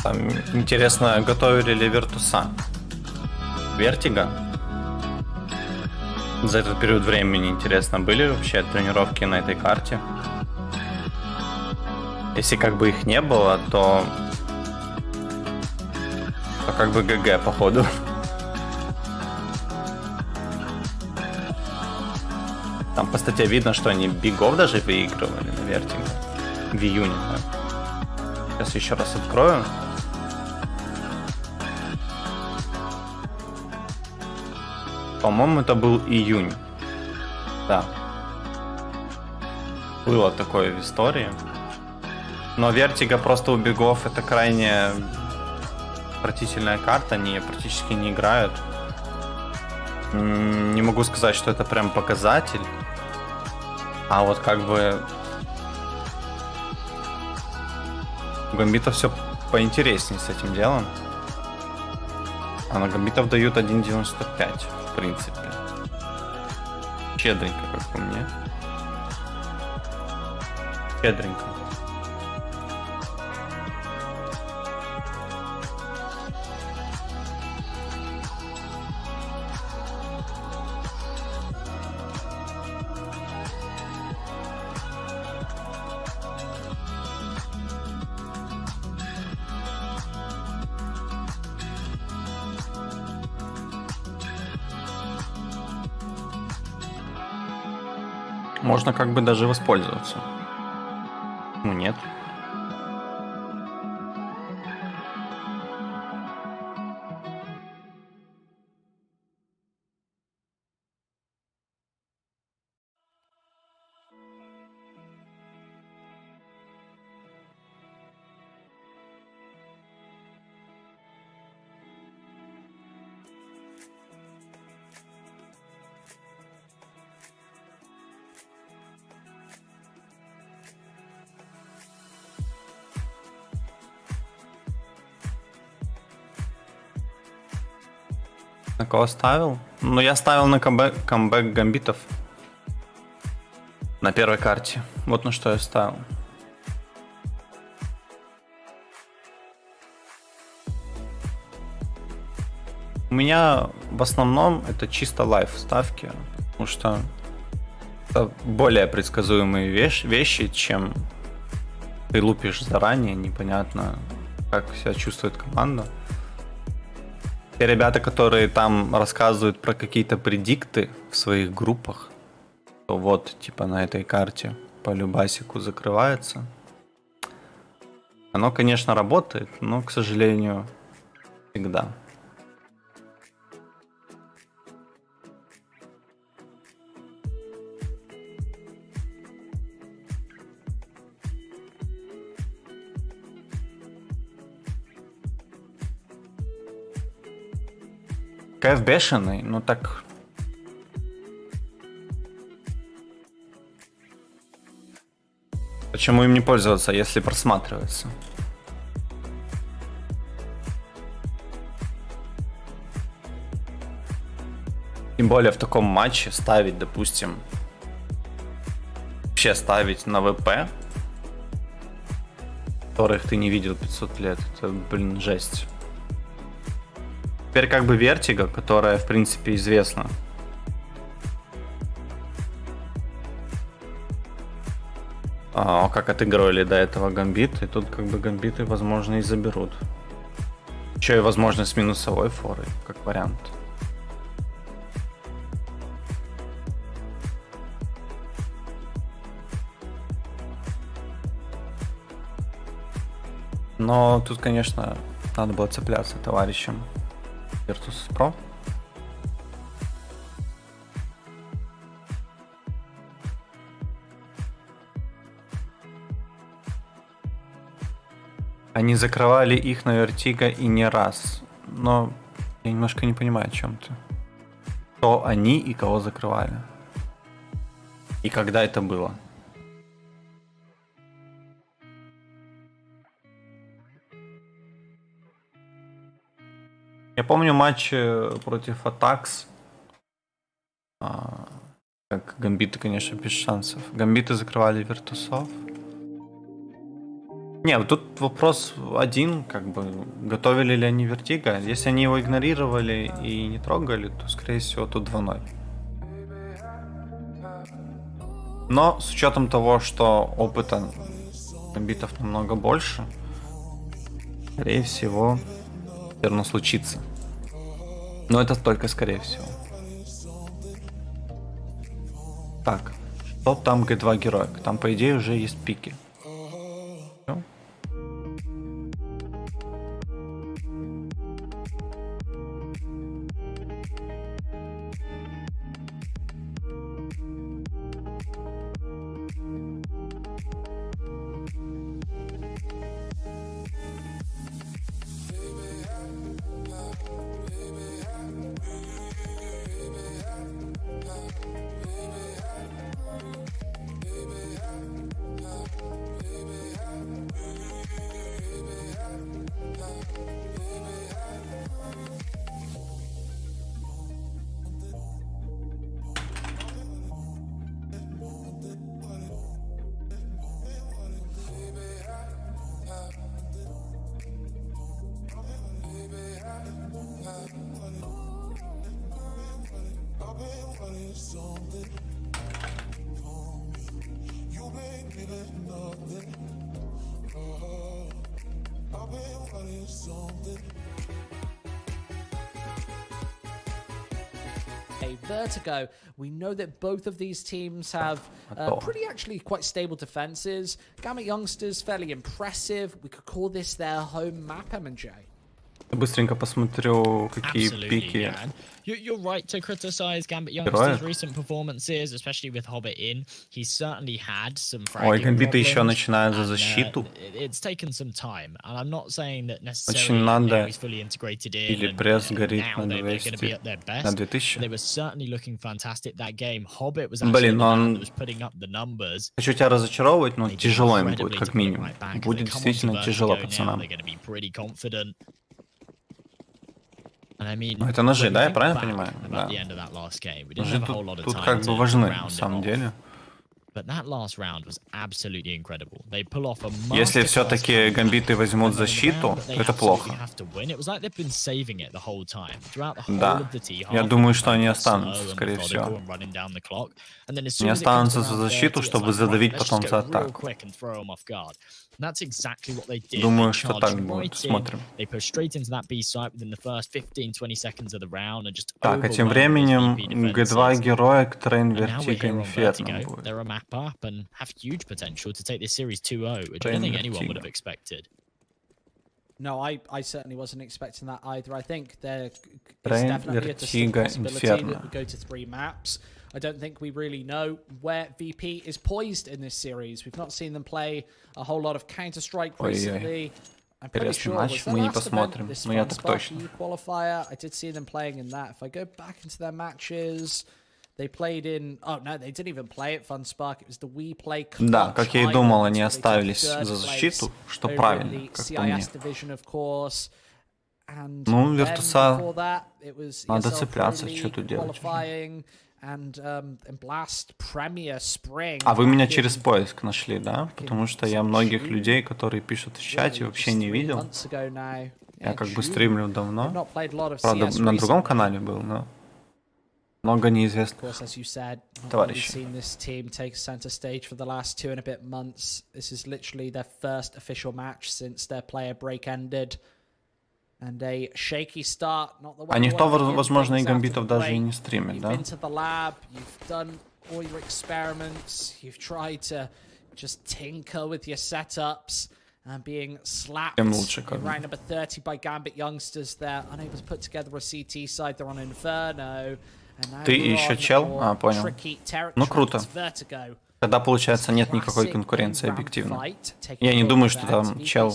Там, интересно, готовили ли Виртуса? Вертига? За этот период времени, интересно, были вообще тренировки на этой карте? Если как бы их не было, то как бы ГГ, походу. Там по статье видно, что они бигов даже выигрывали на Вертига в июне. Да? Сейчас еще раз открою. По-моему, это был июнь. Да. Было такое в истории. Но Вертига просто у бигов это крайне отвратительная карта. Они практически не играют. Не могу сказать, что это прям показатель. А вот как бы у Гамбита все поинтереснее с этим делом. А на Гамбитов дают 1.95, в принципе. Щедренько, как по мне. Щедренько. Можно как бы даже воспользоваться. Ну нет. На кого ставил? Ну, я ставил на камбэк гамбитов. На первой карте. Вот на что я ставил. У меня в основном это чисто лайф ставки. Потому что это более предсказуемые вещи, чем ты лупишь заранее. Непонятно, как себя чувствует команда. Те ребята, которые там рассказывают про какие-то предикты в своих группах, то вот, типа, на этой карте по любасику закрывается. Оно, конечно, работает, но, к сожалению, всегда. КФ бешеный, ну так... Почему им не пользоваться, если просматривается? Тем более в таком матче ставить, допустим... Вообще ставить на ВП, которых ты не видел 500 лет. Это, блин, жесть. Теперь как бы Вертига, которая, в принципе, известна. Как отыгрывали до этого гамбиты. Тут как бы гамбиты, возможно, и заберут. Еще и, возможно, с минусовой форой, как вариант. Но тут, конечно, надо было цепляться товарищам. Virtus.pro. Они закрывали их на Вертига и не раз. Но я немножко не понимаю, о чем ты. Кто они и кого закрывали? И когда это было? Я помню матч против Атакс. Как гамбиты, конечно, без шансов. Гамбиты закрывали Виртусов. Не, вот тут вопрос один, как бы, готовили ли они Вертига. Если они его игнорировали и не трогали, то, скорее всего, тут 2-0. Но с учетом того, что опыта битов намного больше, скорее всего, все равно случится. Но это только скорее всего. Так, что там Г2 героик? Там, по идее, уже есть пики. Всё. Vertigo, we know that both of these teams have pretty actually quite stable defenses. Gambit youngsters, fairly impressive. We could call this their home map, M&J. Быстренько посмотрю, какие Absolutely, пики. yeah. You're right to criticize Gambit youngsters' recent performances, especially with Hobbit in. He's certainly had some Ой, fragging Гамбиты еще problems, начинают за and, защиту. It's taken some time, and I'm not saying that necessarily Очень надо, he's fully integrated in. или And пресс горит now на they're going to be 200, at their на best. 2000. They were certainly looking fantastic that game. Hobbit was actually Блин, the man он... that was putting up the numbers. Хочу тебя разочаровывать, но They did тяжело им incredibly будет, to как put it минимум. right back. As Будет they come onto действительно тяжело Vertigo now, пацанам. they're going to be pretty confident. I mean, Ну, это ножи, when we да, я think правильно back понимаю? about Да. the end of that last game, we didn't Ножи have a whole lot of тут time как бы to важны, на round it самом off. деле. But that last round was absolutely incredible. They pull off a Если все-таки masterclass гамбиты возьмут comeback, and in the защиту, round that they это absolutely плохо. have to win. It was like they've been saving it the whole time. Throughout the whole Да. of the tee Я half, думаю, they've что been они slow останутся, and скорее methodical всего. and running down the clock. And then as Они soon as it comes останутся to за round защиту, 30, it's чтобы like, задавить right, let's потом just за go real атаку. quick and throw them off guard. And that's exactly what they did. Думаю, They что charged так right будет. in. Смотрим. They pushed straight into that B site within the first 15-20 seconds of the round and just Так, а тем overwhelmed those временем VP Г2 defenses. героик, Трейн, And now we're Вертига, here on Инферно Vertigo. будет. They're a map up and have huge potential to take this series 2-0, which I Train don't think anyone would Vertigo. have expected. No, I certainly wasn't expecting that either. I think there is Train, definitely a distinct Vertigo, possibility Inferno. that we go to 3 maps. I don't think we really know where VP is poised in this series. We've not seen them play a whole lot of Counter-Strike Ой-ой. recently. I'm pretty Интересный sure матч, was the мы не last event посмотрим, this но я так FunSpark точно. EU qualifier. I did see them playing in that. If I go back into their matches, they played in. Oh no, they didn't even play at FunSpark. It was the We Play Clutch Да, как я и думал, они Islands, where they took оставились third за place защиту, что over in правильно, the как по мне. CIS division, of course. And Ну, then Virtus.pro before that, it was надо ESL цепляться, Pro что League тут делать. qualifying and Blast Premier Spring. А вы меня back через in поиск нашли, да? Потому что я многих людей, которые пишут в чате, вообще не видел. Я как бы стримлю давно. Правда, на другом канале был, но много неизвестных товарищей. Seen this team take center stage for the last 2 and a bit months. This is literally their first official match since their player break ended. And a shaky start, not the way А никто, возможно, и гамбитов даже и не стримит, да? You've been to the lab, you've done all your experiments, you've tried to just tinker with your setups, and being slapped Тем лучше, как in бы. round number 30 by Gambit youngsters. They're unable to put together a CT side. They're on Inferno. And now Ты we're еще on чел? more А, понял. tricky territory. Ну, круто. It's Vertigo. Тогда, получается, нет никакой конкуренции объективно. Я не думаю, что там чел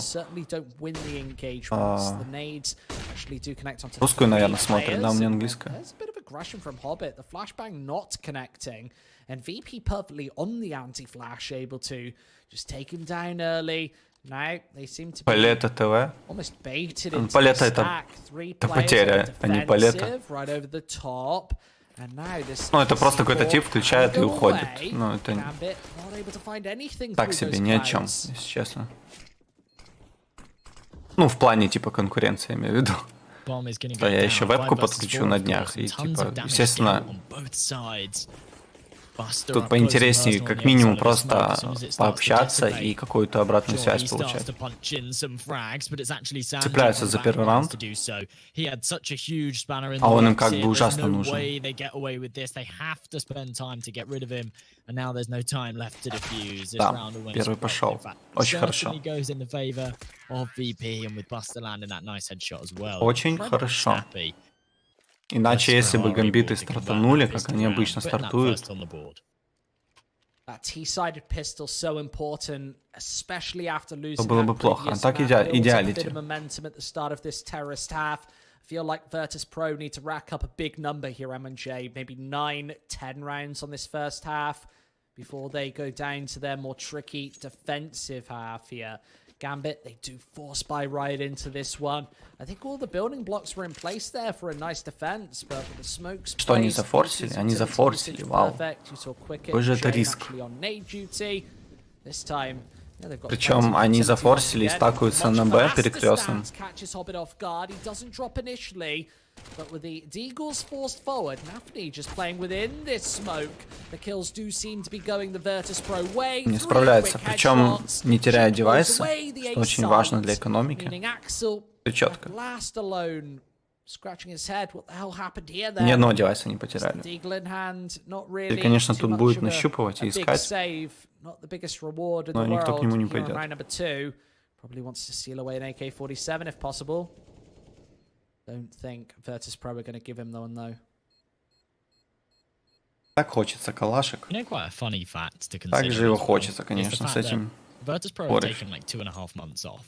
русскую, наверное, смотрит, да, у меня английская. There's a bit of aggression from Hobbit. The flashbang not connecting, and VP perfectly on the anti-flash, able to just take him down early. Now they seem to be Палета ТВ. almost baited into Палета the это stack. Three потеря, players а не палета. defensive right over the top. And now this Ну, это просто какой-то тип включает и go уходит. away. Ну, это Gambit not able to find anything так through себе, those ни о чем, clouds. если честно. Ну, в плане, типа, конкуренции, я имею в виду. Bomb is gonna Да, go я down. еще вебку 5 versus подключу 4, на of днях. course, И, and tons типа, of damage естественно, scale on both sides. Buster тут up close and поинтереснее, personal on как the other минимум, side of the smoke. просто As soon as it starts to пообщаться dissipate, и какую-то обратную sure, связь he starts получать. to punch in some frags, but it's actually Sanji Цепляются on за the первый back rauнд. lines to do so. He had such a huge spanner in А the он им works как here. бы There's ужасно no нужен. way they get away with this. They have to spend time to get rid of him, and now there's no time left to defuse. This Да, round will win первый split. пошел. In fact, Очень хорошо. certainly goes in the favor of VP, and with Buster landing that nice headshot as well. Очень Incredibly хорошо. snappy. Иначе, если бы гамбиты стартанули, как Pistol они round, обычно putting that стартуют, first on the board. That T-sided pistol so important, especially after losing было бы that плохо. А previous так map. Builds up a идеалити. bit of momentum at the start of this terrorist half. I feel like Virtus.pro need to rack up a big number here, M&J. Maybe 9-10 rounds on this first half before they go down to their more tricky defensive half here. Gambit, they do force buy right into this one. I think all the building blocks were in place there for a nice defense, but with the smokes Что они placed, зафорсили? Они utility зафорсили, usage вау. perfect. You saw Quick Какой же это Jane риск. actually on nade duty. This time, yeah, they've got Причем plenty of они utility зафорсили и once again. стакаются Much на Б faster перекрестным. stance catches Hobbit off guard. He doesn't drop initially, but with the Deagles forced forward, Nafni just playing within this smoke. The kills do seem to be going the Virtus.pro way. Не Three справляется, quick причем headshots. не теряя She pulls девайса, away the что очень ace важно для sides, экономики. meaning Axel Все четко. at last alone, scratching his head. What the hell happened here Ни then? одного девайса не потеряли. Deagle in hand, not И, really конечно, too тут much будет of нащупывать и a big искать. save, not the biggest reward in Но the никто к нему не world here on пойдет. round number 2. Probably wants to steal away an AK-47 if possible. Don't think Virtus.pro are going to give him one though. Так хочется калашек. You know, quite a funny fact to consider. Так же его as well хочется, is the конечно, с fact that этим. Virtus.pro have споришь. taken like 2.5 months off.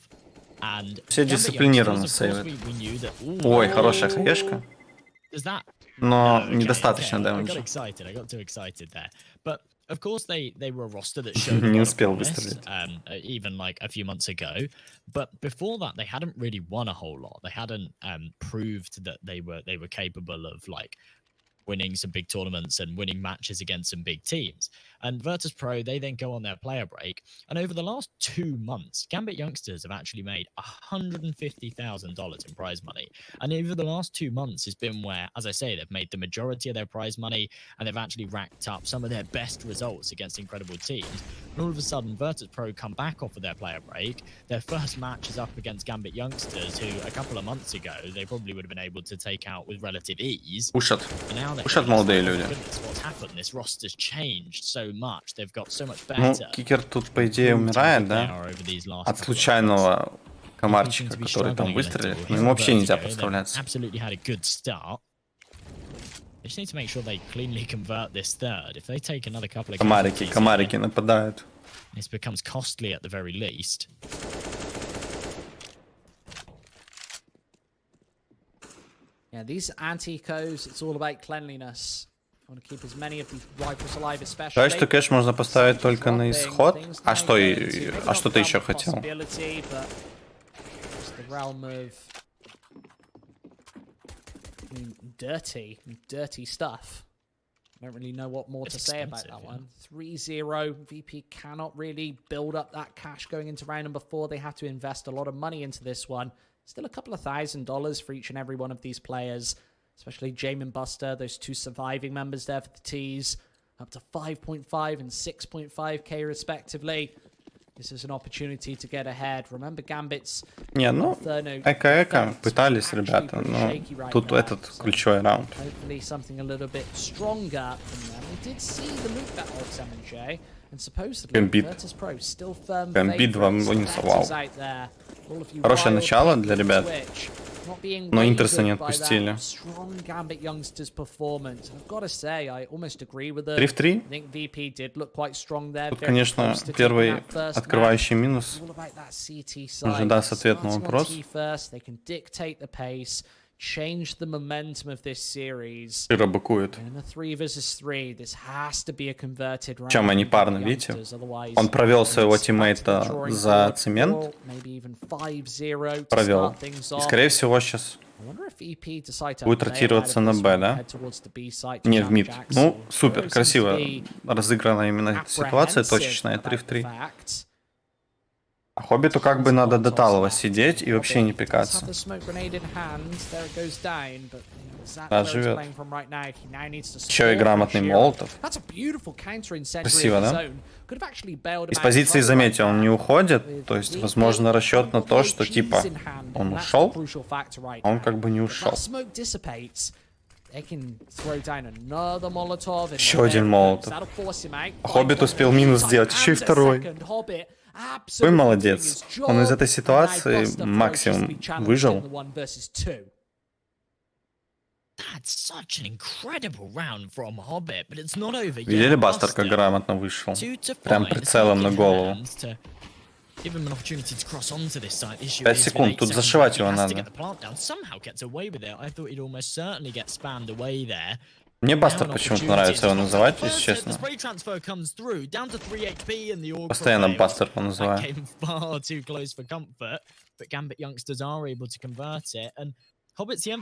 And Все Gambit дисциплинированно youngsters, of course, сейвят. we knew that, Ой, хорошая хаешка. Does that... Но Okay, недостаточно okay, I got дэмэджа. excited. I got too excited there. But of course, they were a roster that showed a Не lot of успел promise, выстрелить. even like a few months ago. But before that, they hadn't really won a whole lot. They hadn't proved that they were capable of like winning some big tournaments and winning matches against some big teams. And Virtus.pro, they then go on their player break. And over the last 2 months, Gambit youngsters have actually made $150,000 in prize money. And over the last 2 months has been where, as I say, they've made the majority of their prize money and they've actually racked up some of their best results against incredible teams. And all of a sudden, Virtus.pro come back off of their player break. Their first match is up against Gambit youngsters, who a couple of months ago, they probably would have been able to take out with relative ease. Пушат. And now they're Пушат going, молодые "Oh my люди. goodness, what's happened? This roster's changed so much. They've got so much Ну, better." кикер тут, по идее, умирает, да? От случайного комарчика, который там выстрелит. Но ему вообще нельзя подставляться. Absolutely had a good start. They just need to make sure they cleanly convert this third. If they take another couple of Комарики, casualties комарики here, нападают. this becomes costly at the very least. Yeah, these anti-ecos, it's all about cleanliness. I want to keep as many of these rifles alive, especially. Сказать, что кэш можно поставить только на исход. А что ты еще хотел? Possibility, but just the realm of, I mean, dirty stuff. I don't really know what more It's to say about expensive, that yeah. one. 3-0. VP cannot really build up that cash going into round number 4. They have to invest a lot of money into this one. Still a couple of $1,000 for each and every one of these players, especially Jamin and Buster, those 2 surviving members there for the T's, up to 5.5 and 6.5k respectively. This is an opportunity to get ahead. Remember Gambit's Не, ну, эко пытались ребята, но тут этот ключевой раунд. Hopefully something a little bit stronger from them. We did see the LOOT.BET odds, M&J, and supposedly Gambit. Virtus.pro still firm Gambit вам favorites. вынесла, Bettors вау. out there. All of you Хорошее wild начало people для on ребят. Twitch, not being Но wavered Интерса не by that отпустили. strong Gambit youngsters performance. And I've got to say, I almost agree with it. 3 в 3. I think VP did look quite strong there. Тут, Very конечно, close to taking первый that first открывающий match. минус. All about that CT Уже side. даст ответ на Starting on вопрос. T first, they can dictate the pace, change the momentum of this series. Широ быкует. In a 3 versus 3, this has to be a converted round. Чем они парно, видите? Он провел своего тиммейта за цемент. Провел. И, скорее всего, сейчас будет ротироваться на Б, да? Не, в мид. Ну, супер, красиво разыграна именно ситуация точечная, 3 в 3. А Хоббиту как бы надо до талого сидеть и вообще не пикаться. Да, живет. Еще и грамотный Молотов. Красиво, да? Из позиции, заметьте, он не уходит. То есть, возможно, расчет на то, что типа он ушел, а он как бы не ушел. Еще один Молотов. А Хоббит успел минус сделать, еще и второй. Какой молодец. Он из этой ситуации максимум выжил. Видели, Бастер, как грамотно вышел? Прям прицелом на голову. 5 секунд, тут зашивать его надо. Мне Бастер почему-то нравится его называть, если честно. Постоянно Бастер его называю.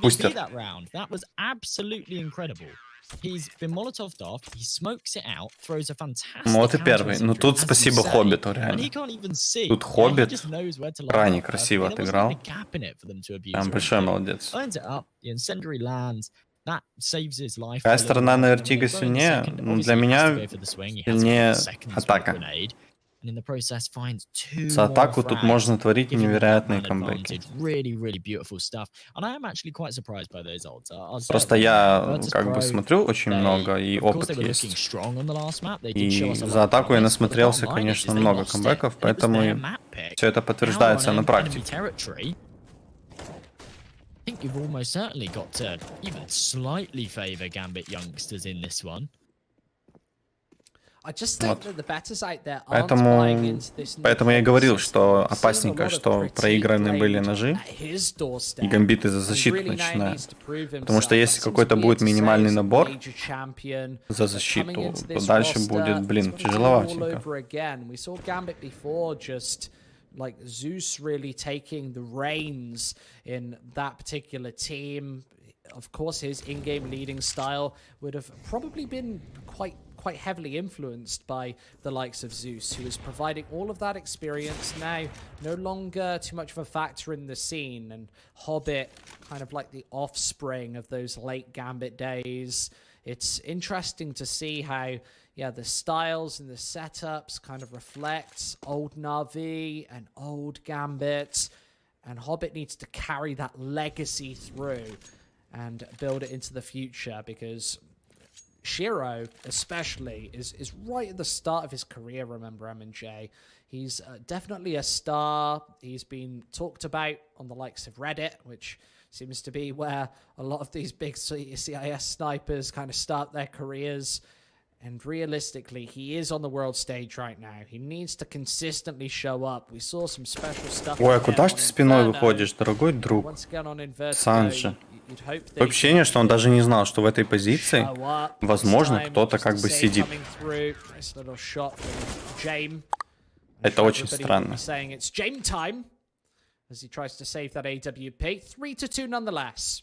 Бустер. Вот и первый. Ну тут спасибо Хоббиту, реально. Тут Хоббит крайне красиво отыграл. Прям большой молодец. Какая сторона на Вертиго сильнее? Ну, для меня сильнее атака. За атаку тут можно творить невероятные камбэки. Просто я как бы смотрю очень много, и опыт есть. И за атаку я насмотрелся, конечно, много камбэков, поэтому все это подтверждается на практике. I think you've almost certainly got to even slightly favor Gambit youngsters in this one. Вот. Поэтому я и говорил, что опасненько, что проиграны были ножи, и гамбиты за защиту начинают. Потому что если какой-то будет минимальный набор за защиту, то дальше будет, блин, тяжеловатенько. Like Zeus really taking the reins in that particular team. Of course, his in-game leading style would have probably been quite heavily influenced by the likes of Zeus, who is providing all of that experience now, no longer too much of a factor in the scene, and Hobbit, kind of like the offspring of those late Gambit days. It's interesting to see how, yeah, the styles and the setups kind of reflects old Na'Vi and old Gambit, and Hobbit needs to carry that legacy through and build it into the future, because Shiro especially is right at the start of his career, remember, M&J. He's definitely a star. He's been talked about on the likes of Reddit, which seems to be where a lot of these big CIS snipers kind of start their careers. And realistically, he is on the world stage right now. He needs to consistently show up. We saw some special stuff. Ой, а куда ж ты спиной выходишь, дорогой друг? Санджи. Такое ощущение, что он даже не знал, что в этой позиции, возможно, кто-то как бы сидит. Это очень странно. As he tries to save that AWP. 3-2 nonetheless.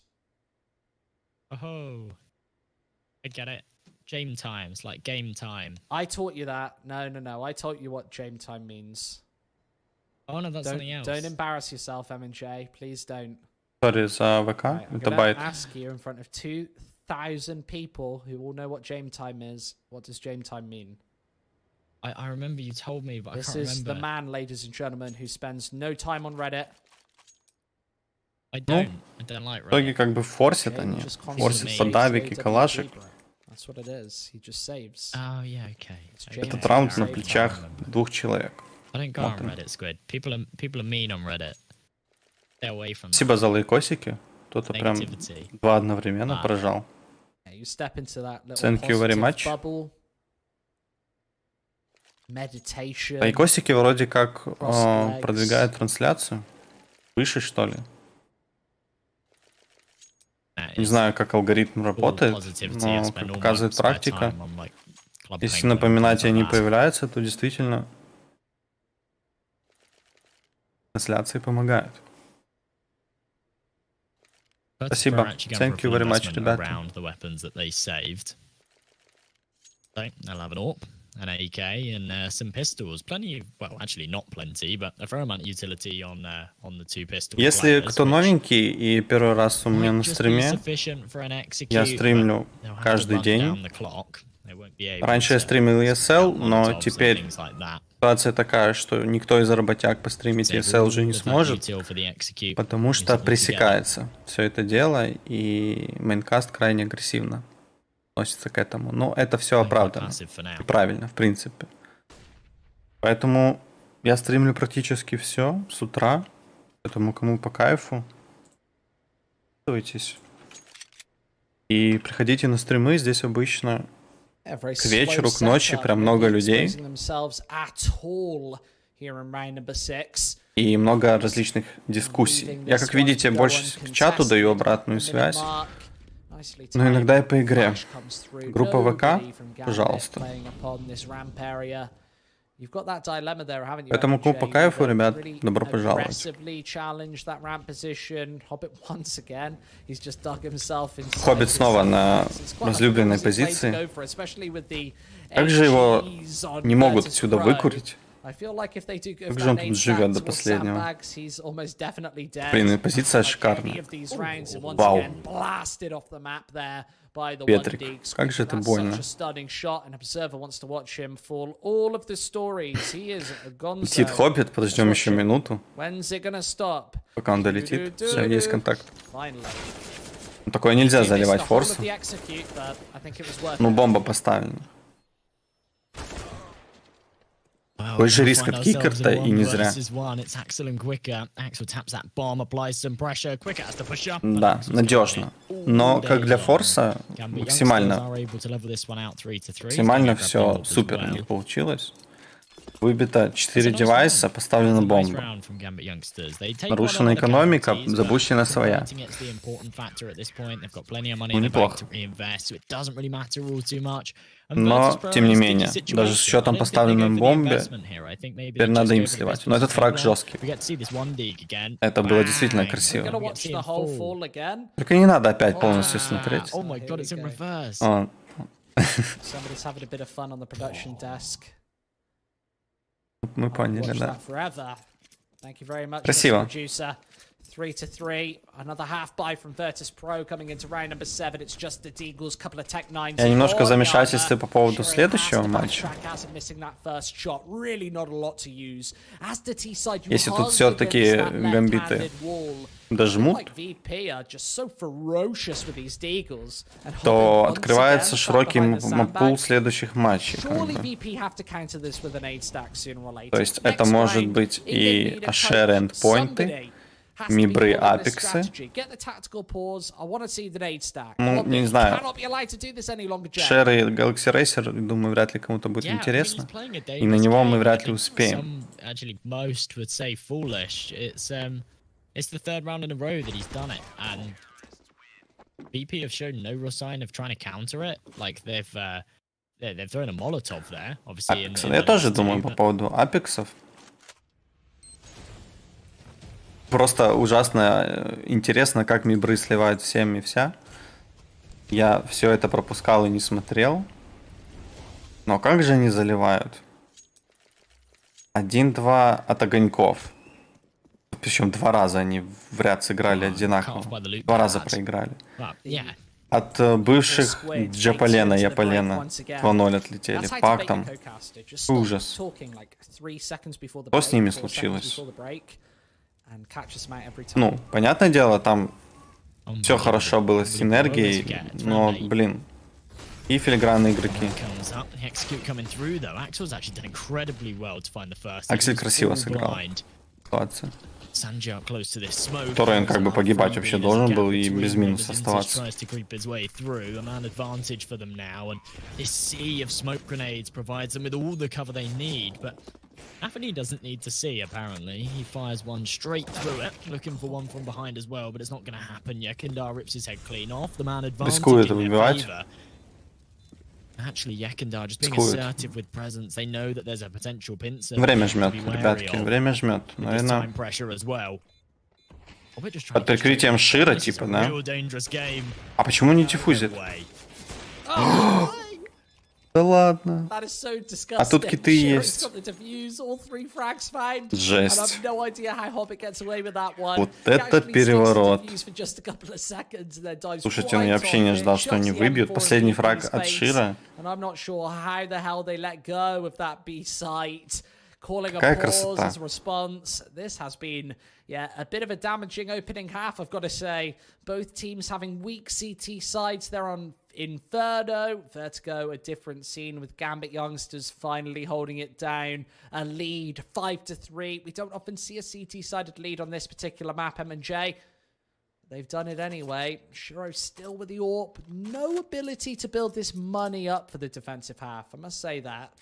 Oh, I get it. Game times, like game time. I taught you that. No. I taught you what game time means. Oh no, that's something else. Don't embarrass yourself, M&J. Please don't. Sorry за ВК. Right, I'm going to ask you in front of 2,000 people who all know what game time is. What does game time mean? I remember you told me, but I can't remember. This is the man, ladies and gentlemen, who spends no time on Reddit. I don't like Reddit. В итоге как бы форсят они. Форсят подавик и калашик. That's what it is. He just saves. Oh yeah, okay. Этот раунд на плечах 2 человек. I don't go on Reddit, Squid. People are mean on Reddit. Stay away from that. Спасибо за лайкосики. Кто-то прям 2 одновременно прожал. You step into that little Thank you very much. Bubble. Meditation. Лайкосики вроде как продвигают трансляцию. Выше, что ли? Не знаю, как алгоритм работает, но, как показывает практика, если напоминания не появляются, то действительно трансляции помогают. Спасибо. Thank you very much, ребята. an AK, and some pistols. Plenty, well, actually not plenty, but a fair amount of utility on the two pistols. Если кто новенький и первый раз у меня на стриме, я стримлю каждый день. Раньше я стримил ESL, но теперь ситуация такая, что никто из работяг постримить ESL уже не сможет, потому что пресекается все это дело, и мейнкаст крайне агрессивно относится к этому. Но это все оправдано. И правильно, в принципе. Поэтому я стримлю практически все с утра. Поэтому кому по кайфу, подписывайтесь. И приходите на стримы, здесь обычно к вечеру, к ночи прям много людей. И много различных дискуссий. Я, как видите, больше к чату даю обратную связь. Но иногда и по игре. Группа ВК, пожалуйста. Поэтому кому по кайфу, ребят, добро пожаловать. Хоббит снова на разлюбленной позиции. Как же его не могут отсюда выкурить? Как же он тут живет до последнего? Блин, позиция шикарная. Вау. Петрик, как же это больно. Летит Хоббит, подождем еще минуту. Пока он долетит. Все, есть контакт. Такое нельзя заливать форсом. Ну, бомба поставлена. Какой же риск от кикер-то, и не зря. Да, надежно. Но как для форса, максимально все супер у них получилось. Выбито 4 девайса, поставлена бомба. Нарушена экономика, запущена своя. Ну, неплохо. Но, тем не менее, даже с учетом поставленной бомбе, теперь надо им сливать. Но этот фраг жесткий. Это было действительно красиво. Только не надо опять полностью смотреть. Мы поняли, да. Красиво. 3-3. Another half buy from Virtus.pro coming into round number 7. It's just the Deagles, couple of Tech 9s. Я немножко в замешательстве по поводу следующего матча. Если тут все-таки гамбиты дожмут, то открывается широкий маппул следующих матчей. Как бы. То есть это может быть и ашеры эндпоинты, мибры, апексы. Ну, не знаю. Шеры и Galaxy Racer, думаю, вряд ли кому-то будет интересно. И на него мы вряд ли успеем. It's the third round in a row that he's done it, and BP have shown no real sign of trying to counter it. Like they've thrown a Molotov there, obviously. Я тоже думаю по поводу апексов. Просто ужасно интересно, как мибры сливают всем и вся. Я все это пропускал и не смотрел. Но как же они заливают? 1-2 от огоньков. Причем 2 раза они в ряд сыграли одинаково. 2 раза проиграли. От бывших Джаполена и Яполена 2-0 отлетели. Пак там. Ужас. Что с ними случилось? Ну, понятное дело, там все хорошо было с синергией, но, блин, и филигранные игроки. Аксель красиво сыграл. Ситуация. Который он как бы погибать вообще должен был и без минуса оставаться. Anthony doesn't need to see, apparently. He fires one straight through it, looking for one from behind as well, but it's not going to happen. Yakindar rips his head clean off. The man advantage in their favor. Actually, Yakindar just being assertive with presence. They know that there's a potential pincer. Время жмет, ребятки, время жмет. Наверное, под прикрытием Шира, типа, да? А почему не диффузит? Да ладно. That is so disgusting. А тут киты Shiro's есть. got the defuse, all 3 frags found. Жесть. And I have no idea how Hobbit gets away with that one. Вот He это actually переворот. sticks to defuse for just a couple of seconds and then dives Слушайте, right ну я вообще не on ожидал, it, что они shots the выбьют. M4 Последний in фраг VP's от face. Шира. And I'm not sure how the hell they let go of that B site. Calling a Какая pause красота. as a response. This has been, yeah, a bit of a damaging opening half, I've got to say. Both teams having weak CT sides. They're on Inferno. Vertigo, a different scene with Gambit youngsters finally holding it down. A lead, 5-3. We don't often see a CT-sided lead on this particular map, M&J. They've done it anyway. Shiro still with the AWP. No ability to build this money up for the defensive half. I must say that.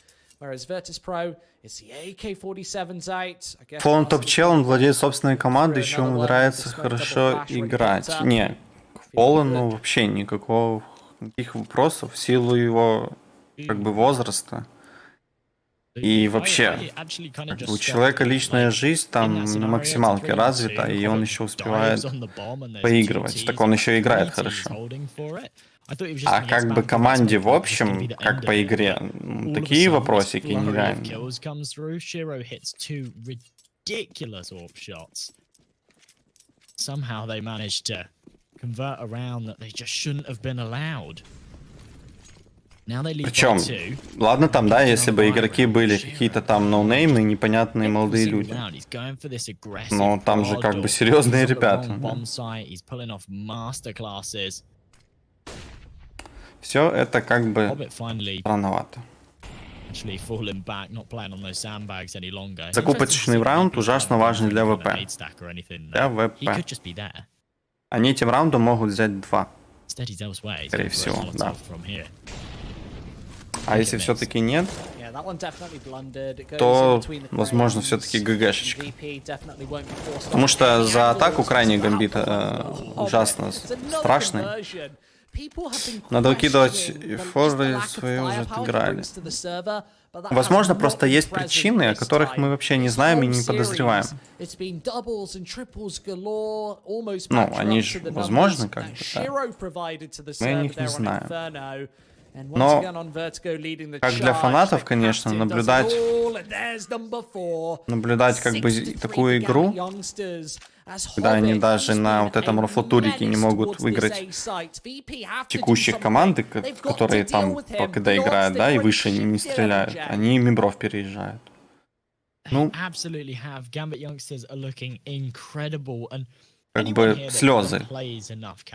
Whereas Virtus.pro, it's the AK-47's out. I guess Он топ-чел, он владеет собственной командой, еще ему нравится хорошо играть. Не, Фоллен, ну вообще никаких вопросов в силу его как бы возраста. И вообще, как бы у человека личная жизнь там на максималке развита, и он еще успевает поигрывать. Так он еще играет хорошо. А как бы команде в общем, как по игре, такие вопросики нереальные. Somehow they managed to convert a round that they just shouldn't have been allowed. Now they lead Причем, by 2. ладно там, да, если бы игроки были какие-то там ноунеймы, непонятные молодые люди. Но там же как бы серьезные ребята. Да? Все это как бы странновато. Закупочный раунд ужасно важен для ВП. Для ВП. Они этим раундом могут взять 2. Скорее всего, да. А если все-таки нет, то, возможно, все-таки ГГшечка. Потому что за атаку крайне Гамбит ужасно страшный. Надо выкидывать форы свои уже отыграли. Возможно, просто есть причины, о которых мы вообще не знаем и не подозреваем. Ну, они же возможны, как бы, да. Мы о них не знаем. Но, как для фанатов, конечно, наблюдать как бы такую игру, когда они даже на вот этом рофлотурике не могут выиграть текущих команды, которые там когда играют, да, и выше не стреляют, они мибров переезжают. Ну, как бы слезы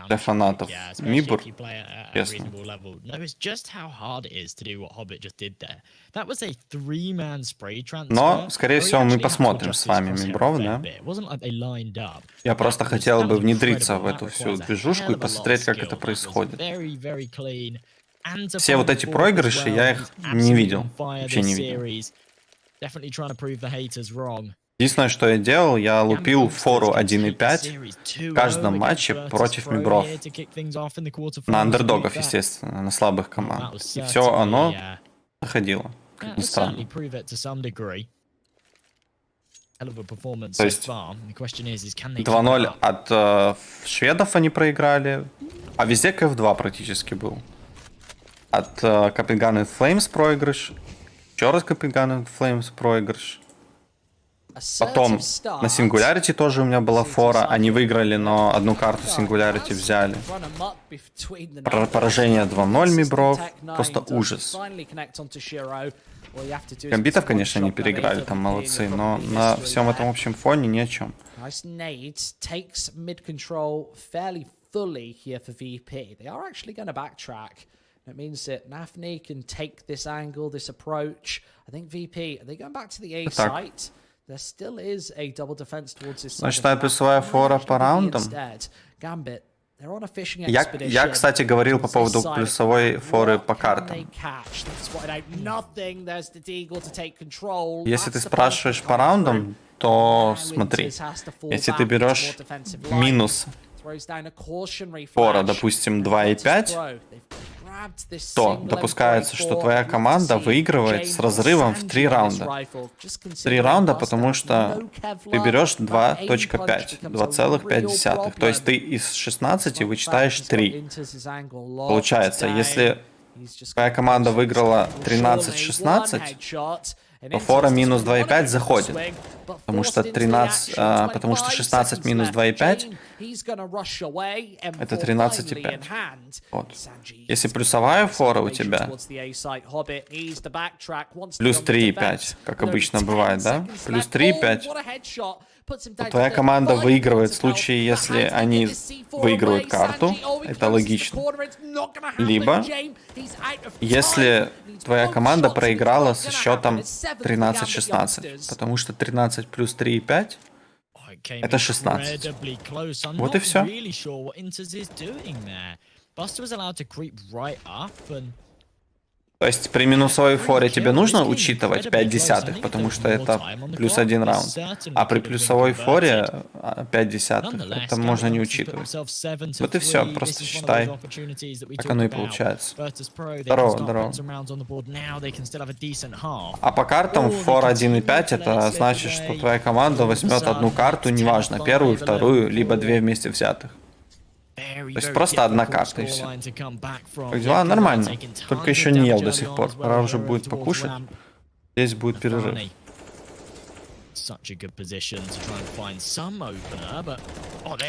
для фанатов. Мибр, честно. Но, скорее всего, мы посмотрим с вами мибров, да? Я просто хотел бы внедриться в эту всю движушку и посмотреть, как это происходит. Все вот эти проигрыши, я их не видел. Вообще не видел. Единственное, что я делал, я лупил фору 1.5 в каждом матче против мибров. На андердогов, естественно, на слабых команд. И все оно заходило, как ни странно. То есть 2-0 от шведов они проиграли, а везде КФ2 практически был. От Copenhagen Flames проигрыш, еще раз Copenhagen Flames проигрыш. Потом на Singularity тоже у меня была фора. Они выиграли, но одну карту Singularity взяли. Поражение 2-0 мибров. Просто ужас. Гамбитов, конечно, не переиграли, там молодцы, но на всем этом общем фоне ни о чем. It means that Nafni can take this angle, this approach. I think VP, are they going back to the A site? There still is a double defense towards this side. Значит, плюсовая фора по раундам. Gambit, they're on a fishing expedition. Я, кстати, говорил по поводу плюсовой форы по картам. Если ты спрашиваешь по раундам, то смотри, если ты берешь минус фора, допустим, 2.5, то допускается, что твоя команда выигрывает с разрывом в 3 раунда. 3 раунда, потому что ты берешь 2.5, 2,5. То есть ты из 16 вычитаешь 3. Получается, если твоя команда выиграла 13-16, то фора минус 2,5 заходит. Потому что 16 минус 2,5 это 13,5. Вот. Если плюсовая фора у тебя плюс 3,5, как обычно бывает, да? Плюс 3,5. То твоя команда выигрывает в случае, если они выигрывают карту. Это логично. Либо, если твоя команда проиграла со счетом 13-16. Потому что 13 плюс 3,5 это 16. Вот и все. То есть при минусовой форе тебе нужно учитывать 5 десятых, потому что это плюс 1 раунд. А при плюсовой форе 5 десятых это можно не учитывать. Вот и все, просто считай, как оно и получается. Здорово. А по картам фор 1,5 это значит, что твоя команда возьмет одну карту, неважно, первую, вторую, либо две вместе взятых. То есть просто одна карта и все. Как дела? Нормально. Только еще не ел до сих пор. Пора уже будет покушать. Здесь будет перерыв.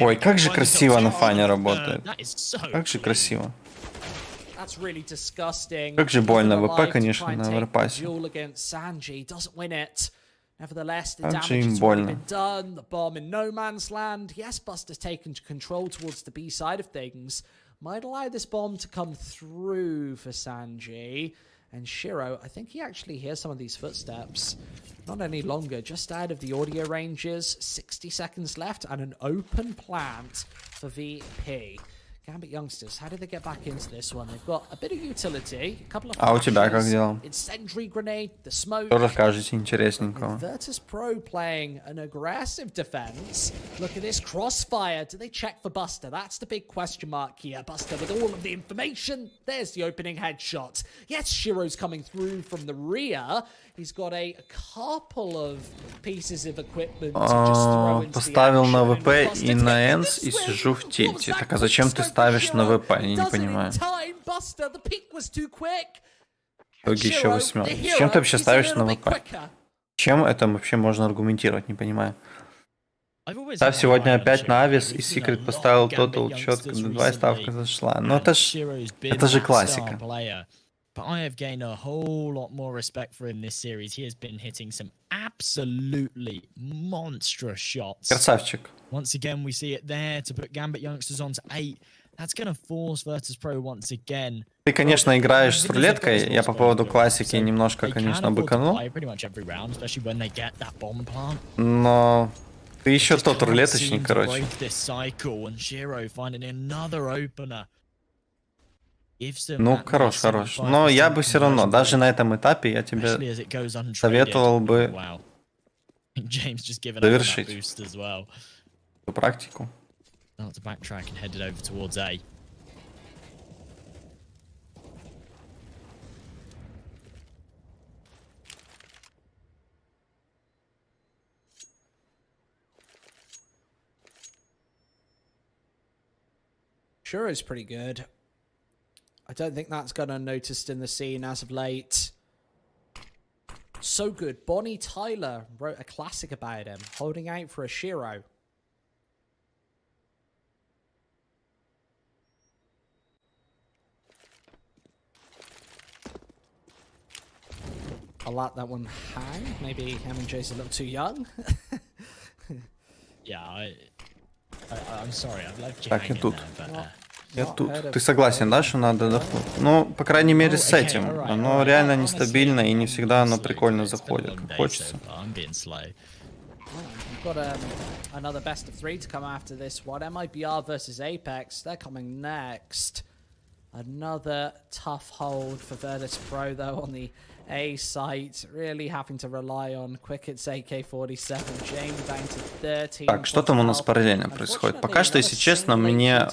Ой, как же красиво на фане работает. Как же красиво. Как же больно. ВП, конечно, на оверпасе. Nevertheless, the damage has already been done. The bomb in no man's land. Yes, Buster's taken control towards the B side of things. Might allow this bomb to come through for Sanji. And Shiro, I think he actually hears some of these footsteps. Not any longer, just out of the audio ranges. 60 seconds left and an open plant for VP. Gambit youngsters, how did they get back into this one? They've got a bit of utility, a couple of А у тебя как дела? incendiary grenade, the smoke. Что расскажете интересненького? Virtus.pro playing an aggressive defense. Look at this crossfire. Do they check for Buster? That's the big question mark here. Buster with all of the information. There's the opening headshot. Yes, Shiro's coming through from the rear. He's got a couple of pieces of equipment to just throw into Поставил the на action. ВП и на Энс и сижу в тильте. Так а зачем ты ставишь на ВП? Я не понимаю. В итоге еще 8. Чем ты вообще ставишь на ВП? Чем это вообще можно аргументировать? Не понимаю. Ставь сегодня опять на Авис и Секрет поставил тотал четко, 2 ставка зашла. Но это же классика. But I have gained a whole lot more respect for him this series. He has been hitting some absolutely monstrous shots. Красавчик. Once again, we see it there to put Gambit youngsters on to 8. That's going to force Virtus.pro once again. Ты, конечно, играешь с рулеткой. Я по поводу классики немножко, конечно, быканул. Но ты еще тот рулеточник, короче. Ну, хорош. Но я бы все равно, даже на этом этапе, я тебе советовал бы завершить эту практику. Sure is pretty good. I don't think that's gone unnoticed in the scene as of late. So good. Bonnie Tyler wrote a classic about him, holding out for a Shiro. I'll let that one hang. Maybe M&J's a little too young. Yeah, I'm sorry. I've left you Так, я hanging тут. there, but, Я тут. Ты согласен, да, что надо отдохнуть? Ну, по крайней мере, с этим. Оно реально нестабильно, и не всегда оно прикольно заходит, как хочется. We've got another best of 3 to come after this one. MIBR versus Apex. They're coming next. Another tough hold for Virtus.pro, though, on the A site. Really having to rely on Quicket's AK-47. James down to 13. Так, что там у нас параллельно происходит? Пока что, если честно, мне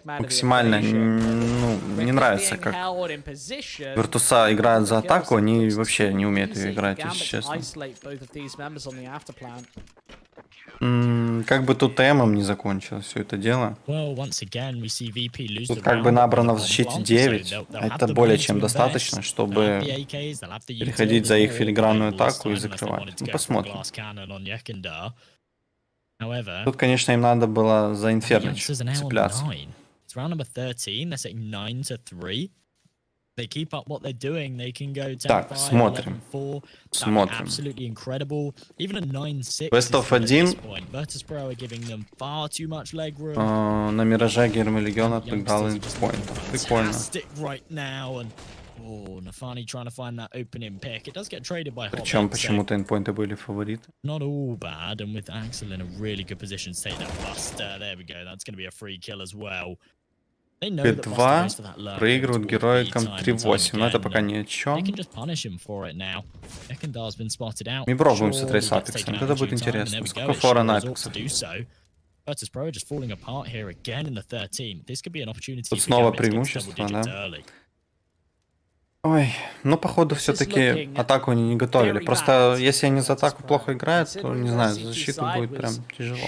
максимально не нравится, как Virtus играют за атаку. Они вообще не умеют ее играть, если честно. Как бы тут ТМом не закончилось все это дело. Тут как бы набрано в защите 9. Это более чем достаточно, чтобы переходить за их филигранную атаку и закрывать. Ну, посмотрим. Тут, конечно, им надо было за Инфернич цепляться. Так, смотрим. Смотрим. Best of 1. На Мираже Герми Легиона отыграл инпоинтов. Прикольно. Причем почему-то инпоинты были фавориты. 2 проигрывают героикам 3-8, но это пока ни о чем. Мы пробуем смотреть с апексом, это будет интересно. Сколько фора на апексах? Тут снова преимущество, да? Ой, ну походу все-таки атаку они не готовили. Просто если они за атаку плохо играют, то не знаю, за защиту будет прям тяжело.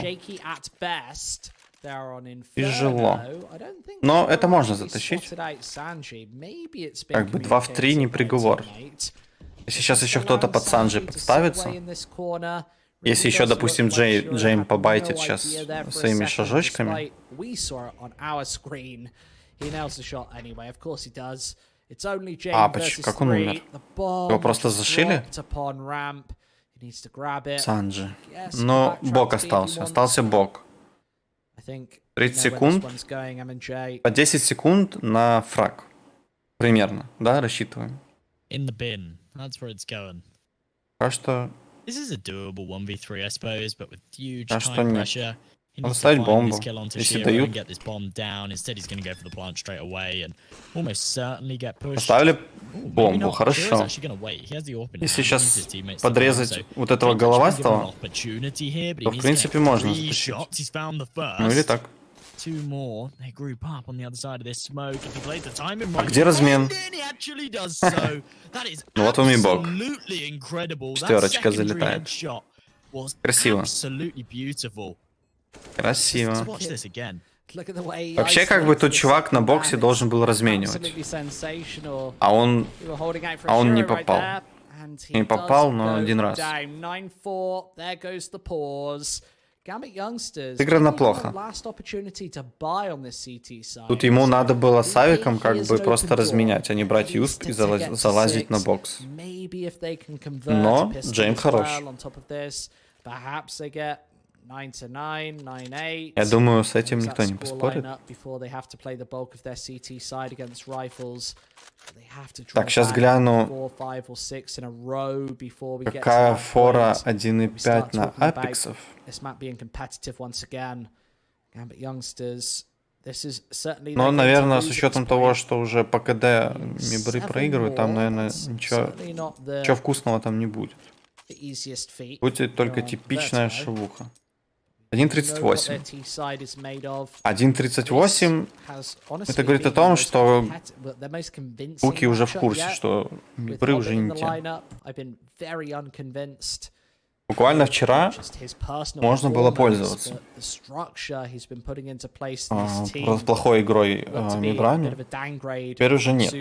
Тяжело. Но это можно затащить. Как бы 2 в 3 не приговор. Если сейчас еще кто-то под Санджи подставится, если еще, допустим, Джейм побайтит сейчас своими шажочками. А, почему? Как он умер? Его просто зашили? Санджи. Но Бог остался. Остался Бог. 30 секунд. По 10 секунд на фраг. Примерно, да, рассчитываем. Пока что... Пока что нет. Надо ставить бомбу, если дают. Поставили бомбу, хорошо. Если сейчас подрезать вот этого головастого, то в принципе можно затащить. Ну или так. А где размен? Ну вот вам и бог. 4 залетает. Красиво. Красиво. Вообще, как бы тут чувак на боксе должен был разменивать. А он не попал. Не попал, но один раз. Сыграно плохо. Тут ему надо было с авиком как бы просто разменять, а не брать юсп и залазить на бокс. Но Джейм хорош. Я думаю, с этим никто не поспорит. Так, сейчас гляну, какая фора 1.5 на апексов. Но, наверное, с учетом того, что уже по КД мибры проигрывают, там, наверное, ничего вкусного там не будет. Будет только типичная шавуха. 1.38. 1.38 это говорит о том, что буки уже в курсе, что мибры уже не те. Буквально вчера можно было пользоваться плохой игрой мибрами. Теперь уже нет.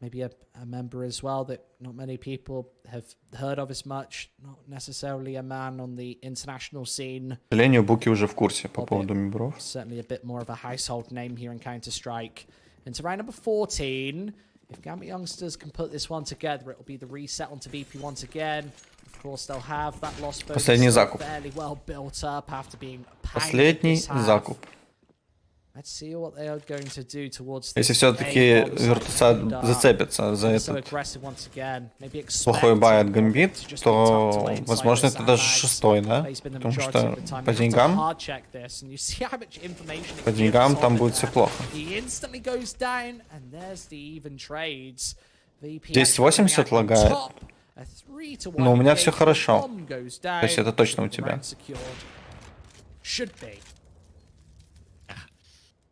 Maybe a member as well that not many people have heard of as much. Not necessarily a man on the international scene. К сожалению, буки уже в курсе по поводу мибров. Certainly a bit more of a household name here in Counter-Strike. Into round number 14. If Gambit youngsters can put this one together, it'll be the reset onto VP once again. Of course, they'll have that loss Последний закуп. fairly well built up after being Последний закуп. Если все-таки Virtus зацепится за этот плохой бай от Гамбит, то, возможно, это даже 6-й, да? Потому что по деньгам там будет все плохо. 1080 лагает. Но у меня все хорошо. То есть это точно у тебя.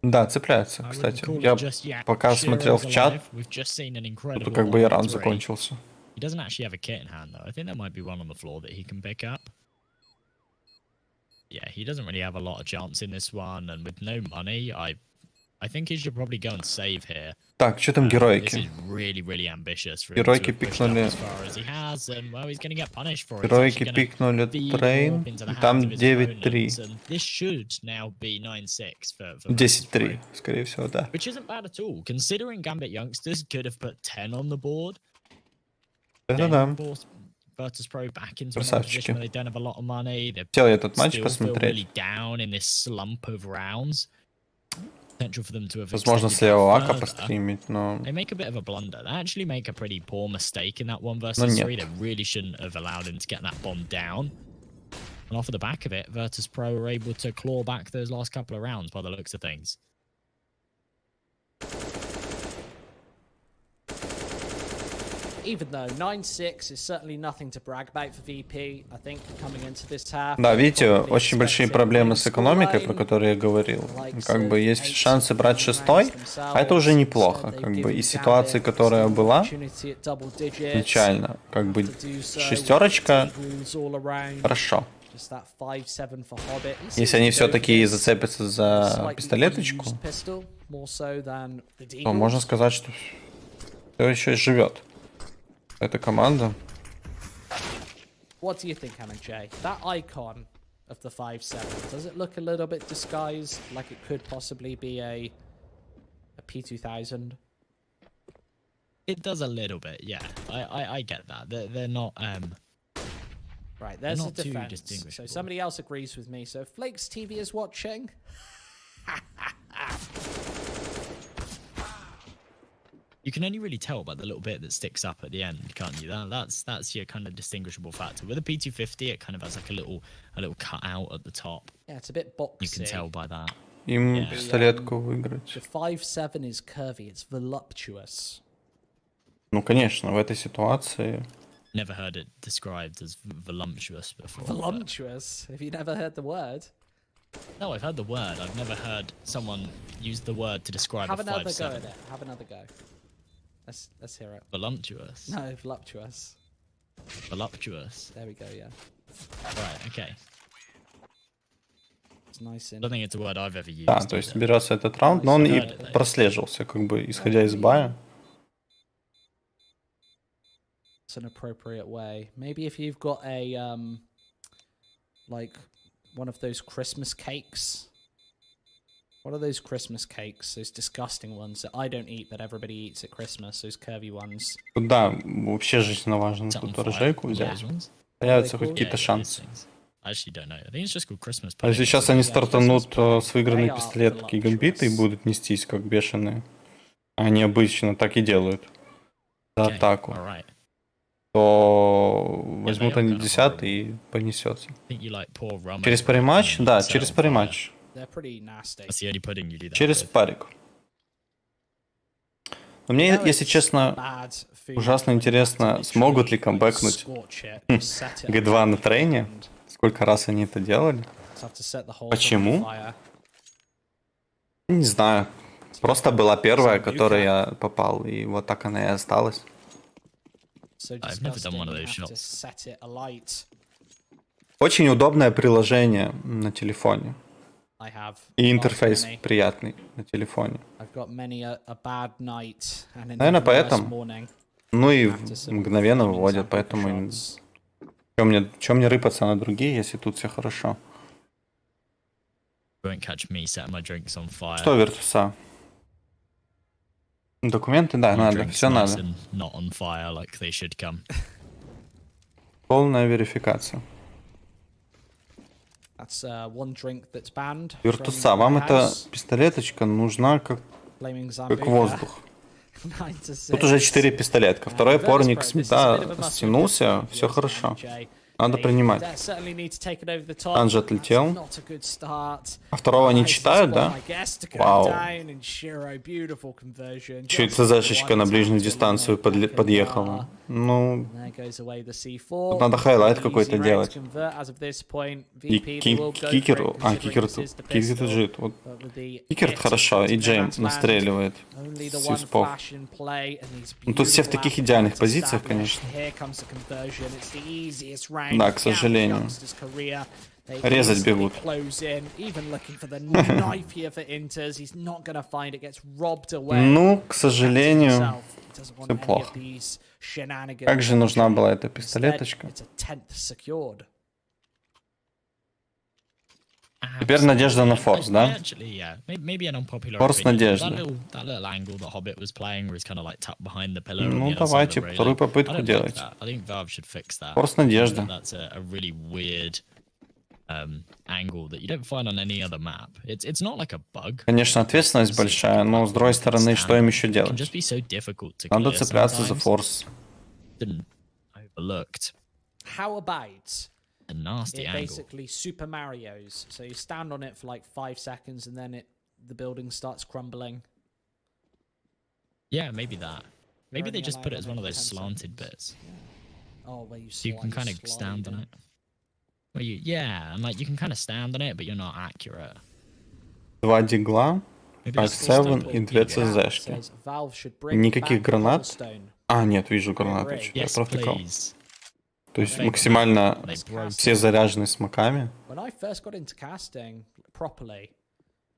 Да, цепляется, кстати. Я пока смотрел в чат, то как бы и раунд закончился. Yeah, he doesn't really have a lot of chance in this one, and with no money, I think he should probably go and save here. Так, что там This героики? is really, really ambitious for him to Героики have pushed up пикнули. as far as he has, and well, he's going to get punished for it. He's Героики actually gonna пикнули feed трейн. warp into the И hands там of his 9-3. opponents, and this should now be 9-6 for 10-3, скорее всего, да. which isn't bad at all, considering Gambit youngsters could have put 10 on the board. Это Then да. force Virtus.pro back into a Красавчики. position where they don't have a lot of money. They Хотел я этот матч still feel посмотреть. really down in this slump of rounds. Potential for them to have Возможно, extended с левого that ака further. постримить, но... They make a bit of a blunder. They actually make a pretty poor mistake in that 1 No, versus нет. 3. They really shouldn't have allowed him to get that bomb down. And off of the back of it, Virtus.pro were able to claw back those last couple of rounds by the looks of things. Even though 9-6 is certainly nothing to brag about for VP, I think coming into this half. Да, видите, probably очень большие expecting проблемы a с экономикой, про scoreline. которые я говорил. Как бы есть шансы брать 6-й, а это уже неплохо. Как бы из ситуации, которая была изначально, как бы 6-ка, хорошо. Если они все-таки зацепятся за пистолеточку, то можно сказать, что все еще живет. Эта команда. What do you think, MJ? That icon of the 5-7, does it look a little bit disguised, like it could possibly be a P2000? It does a little bit, yeah. I get that. They're not Right, there's a not too defense. So distinguishable. somebody else agrees with me. So if Flakes TV is watching, you can only really tell by the little bit that sticks up at the end, can't you? That's your kind of distinguishable factor. With a P250, it kind of has like a little cutout at the top. yeah, it's a bit boxy. You can tell by that. Им Yeah. пистолетку выиграть. The 5-7 is curvy. It's voluptuous. Ну, конечно, в этой ситуации... Never heard it described as voluptuous before. but- Voluptuous. Have you never heard the word? No, I've heard the word. I've never heard someone use the word to describe Have a another go 5-7. at it. Have another go. Let's hear it. Voluptuous. No, voluptuous. Voluptuous. There we go. Yeah, Right, okay. it's nice I and don't think it's a word I've ever used. Да, то есть either. берется этот раунд, но он и Да. прослеживался, как бы, исходя из бая. it's an appropriate way. Maybe if you've got a like one of those Christmas cakes. What are those Christmas cakes? Those disgusting ones that I don't eat, but everybody eats at Christmas. Those curvy ones. Да, вообще жизненно важно Something тут fire. оружейку Yeah, взять. those ones. Появятся хоть Yeah, какие-то Yeah, шансы. those things. I actually don't know. I think it's just called Christmas А если pudding. сейчас они Yeah, стартанут Christmas с выигранной pudding. пистолетки и They are гамбиты и voluptuous. будут нестись как бешеные, они обычно так и делают, за Okay, атаку, all right. то возьмут they are они gonna 10 и понесется. I think you like pour rum Через over it пари-матч? and Да, set через on fire. пари-матч. They're pretty nasty. That's the only pudding you do that Через with. парик. Но мне, You know если it's честно, bad food ужасно when you интересно, literally смогут ли like камбэкнуть scorch it, just set it G2 on на трейне. and Сколько раз они это делали? just have to set the whole Почему? thing on fire. Не знаю. Просто была первая, которой я попал, и вот так она и осталась. So I've never done disgusting, one of you those have to shots. set it alight. Очень удобное приложение на телефоне. I have И far too интерфейс many. приятный на телефоне. I've got many a bad night and an Наверное, even worse поэтому. morning Ну и after some мгновенно flaming выводят, sample поэтому shots. чё мне рыпаться на другие, если тут все хорошо. Won't catch me setting my drinks on fire. Что Виртуса? Документы, да, My надо, drinks все nice надо. and not on fire like they should come. Полная верификация. That's one drink that's banned. from Виртуса, my вам эта house. пистолеточка нужна как Flaming как Zambuca. воздух. 9-6. Тут уже 4 пистолетка. Второй Virtus.pro, порник this is a bit of a да, must-win стянулся, for все Virtus, хорошо. MJ. Надо They принимать. certainly need to take it over the top. Танжи That's отлетел. not a good start. А второго они Nice читают, spot, да? I guess, to go Вау. down, and Shiro, beautiful conversion. Чё Just это ЦЗшечка на one ближнюю tap to дистанцию the back of подъехала? Ну, There goes away the C4. тут надо хайлайт Easy какой-то round to делать. convert as of this point. И VP, they will go for it, кикеру... А, considering кикер this is the кикер pistol, жит. Вот. but with the Кикер hit, хорошо, и no Джейм man's land. настреливает. Only the с one юспов. flash in play, and these Ну, тут все в beautiful таких outcomes идеальных позициях, established. конечно. Here comes the conversion. It's the easiest round Да, of к сожалению. Youngster's career. Резать бегут. Ну, к сожалению, все плохо. Как же нужна была эта пистолеточка? Теперь надежда на форс, да? Форс надежда. Ну, давайте вторую попытку делать. Форс надежда. Конечно, ответственность большая, но с другой стороны, что им еще делать? Надо цепляться за форс. A nasty angle. Basically Super Mario's. So you stand on it for like 5 seconds and then the building starts crumbling. Yeah, maybe that. Maybe they just put it as one of those slanted bits. Yeah. Oh, where you so you can kind of stand on it. Where you, yeah, and like you can kind of stand on it, but you're not accurate. 2 дигла, 5-7 и 2 ЦЗшки. Никаких гранат. А, нет, вижу гранаты. Я протыкал. То есть максимально все заряжены смоками. То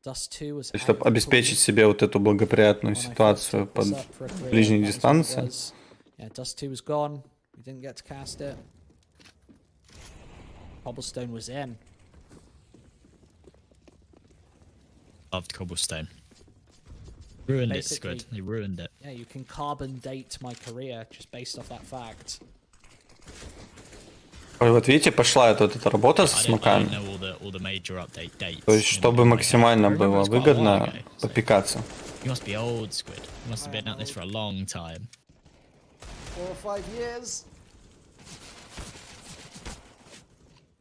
есть, чтобы обеспечить себе вот эту благоприятную ситуацию под ближней дистанции. Loved cobblestone. Ruined it, Squid. They ruined it. Yeah, you can carbon date my career just based off that fact. Ой, вот видите, пошла эта работа со смоками. То есть, чтобы максимально было выгодно попикаться.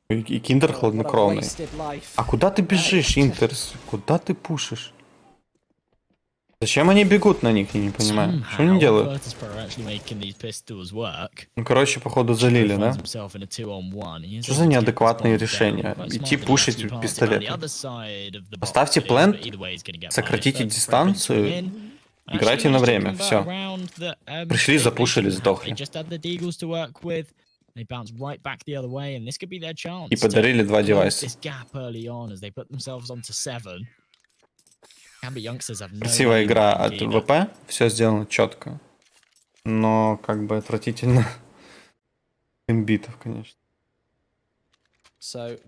И Киндер хладнокровный. А куда ты бежишь, Интерс? Куда ты пушишь? Зачем они бегут на них, я не понимаю. Что они делают? Ну, короче, походу залили, да? Что за неадекватные решения? Идти пушить пистолет. Поставьте плент, сократите дистанцию, играйте на время, все. Пришли, запушили, сдохли. И подарили 2 девайса. Красивая игра от ВП, все сделано четко, но как бы отвратительно имбитов, конечно. В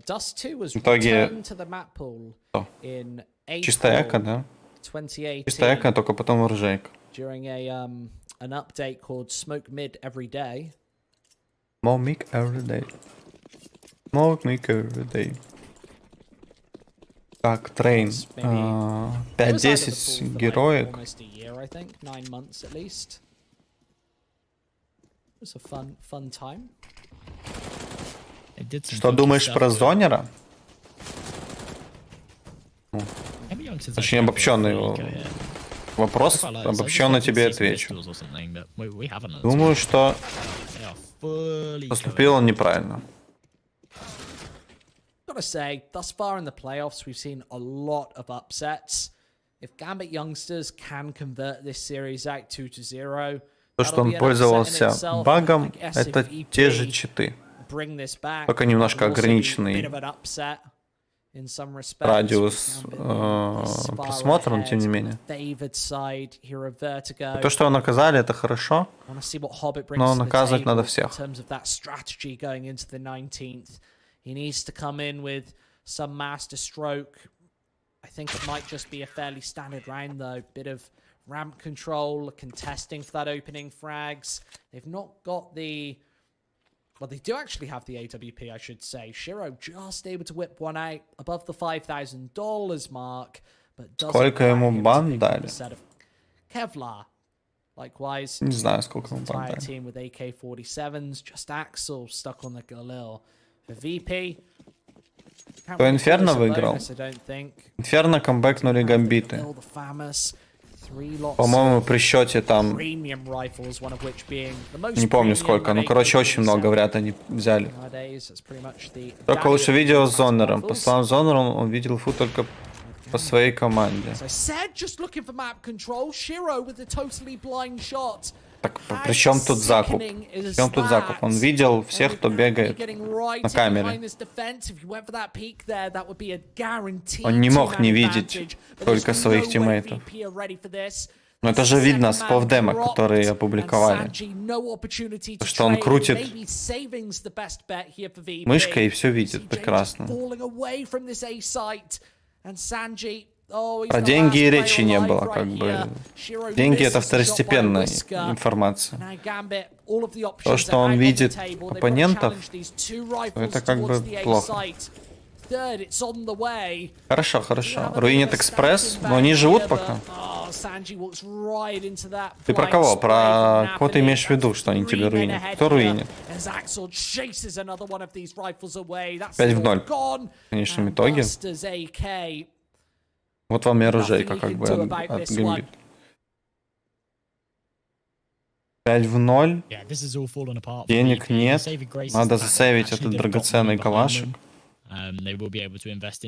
итоге чистая эко, да? Чистая эко, только потом оружейка. Smoke me every day. Так, трейн. 5-10 героек. Что думаешь про зонера? Очень обобщенный вопрос. Обобщенно тебе отвечу. Думаю, что поступил он неправильно. Gotta say, thus far in the playoffs, we've seen a lot of upsets. If Gambit youngsters can convert this series out 2-0, то, что он пользовался багом, это те же читы, только немножко ограниченный радиус просмотра, но тем не менее. То, что его наказали, это хорошо, но наказывать надо всех. He needs to come in with some master stroke. I think it might just be a fairly standard round though. Bit of ramp control, contesting for that opening frags. They've not got the... Well, they do actually have the AWP, I should say. Shiro just able to whip one out above the $5,000 mark. But сколько ему бан дали? Kevlar. Likewise, не знаю, сколько ему бан дали. Team with AK-47s. Just Axel stuck on the Galil. То Инферно выиграл. Инферно камбэкнули Гамбиты. По-моему, при счете там... Не помню сколько, ну, короче, очень много вряд они взяли. Только лучше видео с Зонером. По словам Зонера, он видел фу только по своей команде. Так при чем тут закуп? При чем тут закуп? Он видел всех, кто бегает на камере. Он не мог не видеть только своих тиммейтов. Но это же видно с полдемок, которые опубликовали. Что он крутит мышкой и все видит прекрасно. Про деньги и речи не было, как бы. Деньги — это второстепенная информация. То, что он видит оппонентов, это как бы плохо. Хорошо, хорошо. Руинит экспресс, но они живут пока. Ты про кого? Про кого ты имеешь в виду, что они тебе руинят? Кто руинит? 5 в 0. В конечном итоге. Вот вам и оружейка, как бы, от Гамбит. 5 в 0. Денег нет. Надо засейвить этот драгоценный калашик.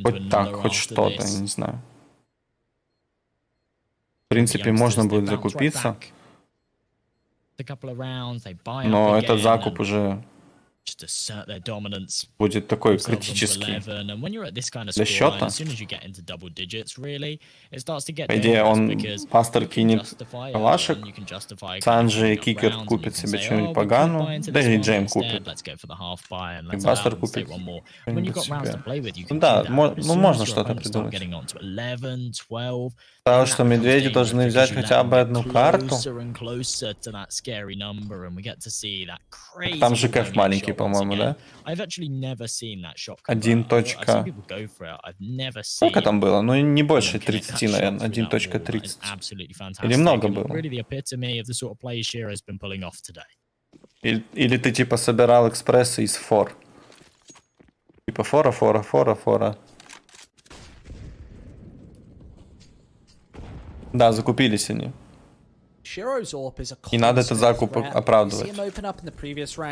Хоть так, хоть что-то, я не знаю. В принципе, можно будет закупиться. Но этот закуп уже будет такой критический для счета. По идее, он пастор кинет калашек, Санджи и Кикер купит себе что-нибудь погану, да и Джейм купит. И Бастер купит что-нибудь себе. Ну да, ну можно что-то придумать. Потому что медведи должны взять хотя бы одну карту. Там же кэф маленький, по-моему, да? 1. Сколько там было? Ну, не больше 30, наверное. 1.30. Или много было? Или ты типа собирал экспрессы из фор? Типа фора. Да, закупились они. И надо этот закуп оправдывать.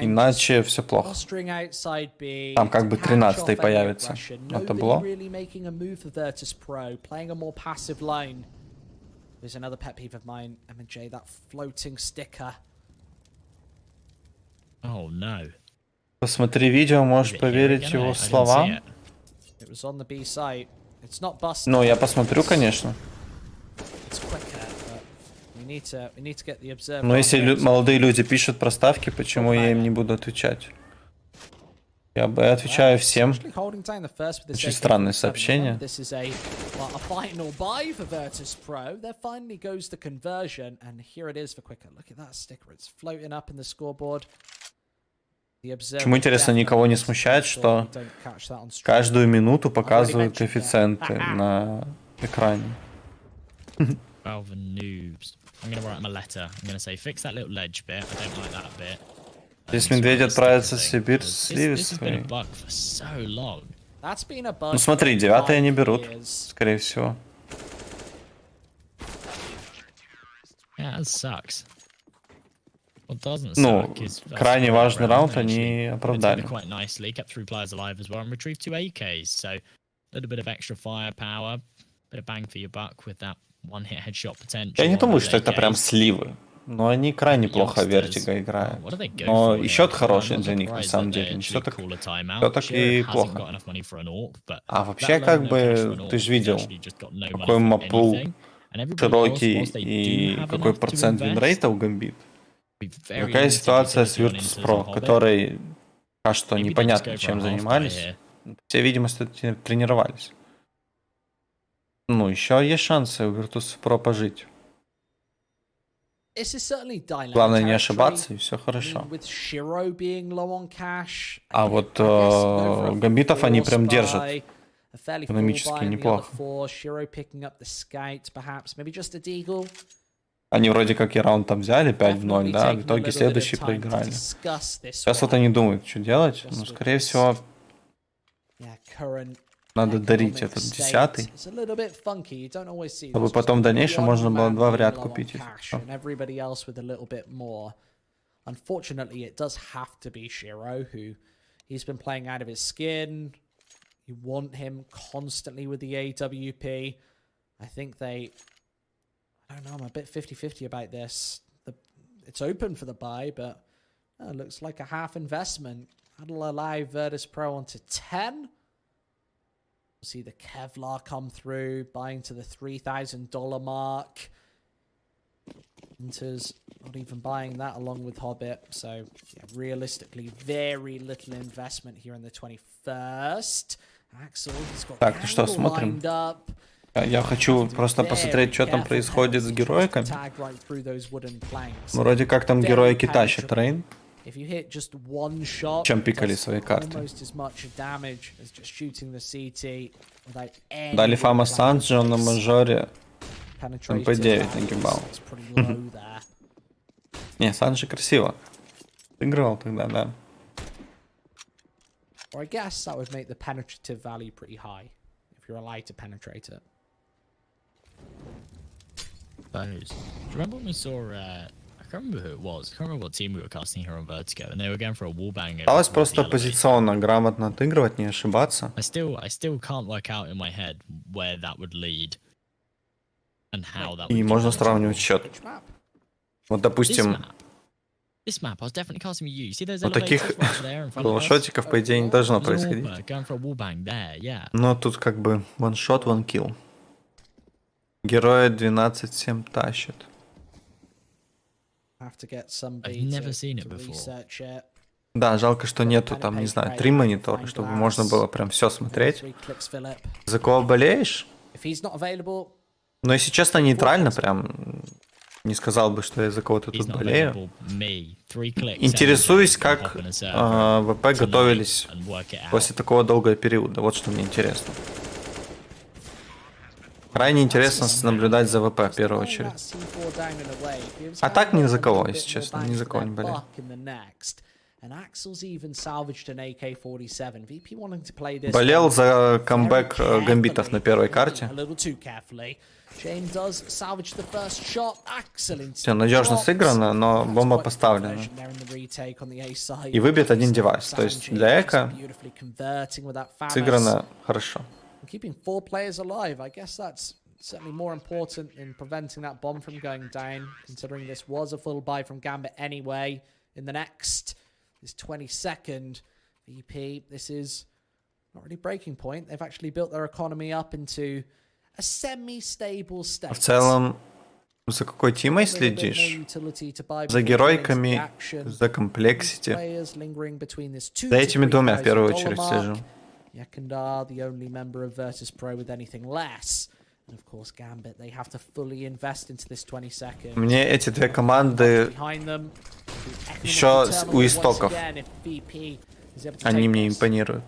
Иначе все плохо. Там как бы 13-й появится на табло. Посмотри видео, можешь проверить его слова. Ну, я посмотрю, конечно. Но если молодые люди пишут про ставки, почему я им не буду отвечать? Я отвечаю всем. Очень странное сообщение. Почему, интересно, никого не смущает, что каждую минуту показывают коэффициенты на экране? Если медведь отправится в Сибирь с Сливи своей. Ну смотри, 9-е они берут, скорее всего. Ну, крайне важный раунд они оправдали. Я не думаю, что это прям сливы. Но они крайне плохо Вертиго играют. Но и счет хороший для них, на самом деле. Не все так и плохо. А вообще, как бы, ты же видел, какой маппул широкий и какой процент винрейта у Гамбит. Какая ситуация с Virtus.pro, который пока что непонятно чем занимались. Все, видимо, тренировались. Ну, еще есть шансы у Virtus.pro пожить. Главное не ошибаться, и все хорошо. А вот гамбитов они прям держат. Экономически неплохо. Они вроде как и раунд там взяли, 5 в 0, да, в итоге следующий проиграли. Сейчас вот они думают, что делать. Ну, скорее всего, надо дарить этот 10-й, чтобы потом в дальнейшем можно было 2 в ряд купить. Unfortunately, it does have to be Shiro, who he's been playing out of his skin. You want him constantly with the AWP. I think I don't know, I'm a bit 50-50 about this. it's open for the buy, but looks like a half investment. That'll allow Virtus.pro onto 10. We'll see the Kevlar come through, buying to the $3,000 mark. Enters, not even buying that along with Hobbit. So, yeah, realistically, very little investment here in the 21st. Axel, he's got Так, ну что, смотрим. lined up. Я хочу просто посмотреть, что там происходит с героиками. Вроде как там героики тащат трейн. Чем пикали свои карты. Дали Фама Санджо на мажоре. МП9 нагибал. Не, Санджи красиво. Играл тогда, да. Or I guess that would make the penetrative value pretty high if you're allowed to penetrate it. Do you remember when we saw? I can't remember who it was. I can't remember what team we were casting here on Vertigo, and they were going for a wallbang. Осталось просто позиционно, грамотно отыгрывать, не ошибаться. I still can't work out in my head where that would lead and how that. И можно сравнивать счет. Вот, допустим, This map, I was definitely casting with you. You see those вот таких шотиков, по идее, не должно происходить. Но тут как бы one shot, one kill. Героя 12-7 тащит. Да, жалко, что нету там, не знаю, 3 монитора, чтобы можно было прям все смотреть. За кого болеешь? Но если честно, нейтрально прям. Не сказал бы, что я за кого-то тут болею. Интересуюсь, как ВП готовились после такого долгого периода. Вот что мне интересно. Крайне интересно наблюдать за ВП в первую очередь. А так ни за кого, если честно, ни за кого не болею. Болел за камбэк гамбитов на первой карте. Все надежно сыграно, но бомба поставлена. И выбит один девайс. То есть для эко сыграно хорошо. Certainly more important in preventing that bomb from going down, considering this was a full buy from Gambit anyway. In the next, this 22nd VP, this is not really breaking point. They've actually built their economy up into a semi-stable state. В целом, за какой тимой следишь? За геройками, за комплексити. За этими двумя в первую очередь слежу. Yakandar, the only member of Virtus.pro with anything less. And of course, Gambit, they have to fully invest into this 22nd. Мне эти две команды еще у истоков. Они мне импонируют.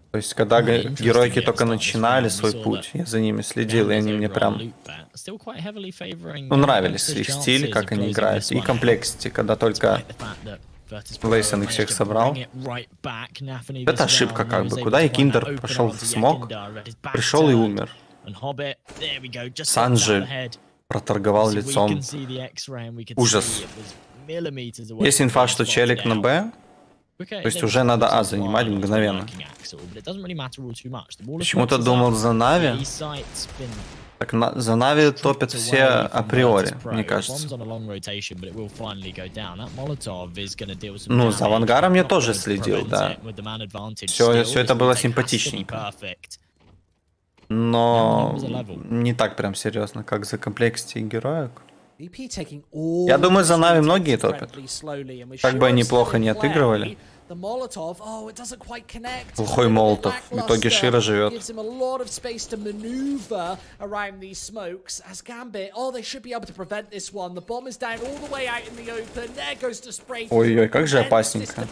То есть, когда геройки только начинали свой путь, я за ними следил, и они мне прям нравились, их стиль, как они играют, и комплексити, когда только Лейсон их всех собрал. Это ошибка как бы. Куда и Киндер пошел в смог, пришел и умер. Санджи проторговал лицом. Ужас. Есть инфа, что челик на Б. То есть уже надо А занимать мгновенно. Почему-то думал за Нави. Так за Нави топят все априори, мне кажется. Ну, за Авангаром я тоже следил, да. Все это было симпатичненько. Но не так прям серьезно, как за комплексити и героек. Я думаю, за Нави многие топят. Как бы они плохо не отыгрывали. Плохой Молотов. В итоге Шира живет. Ой-ой, как же опасненько.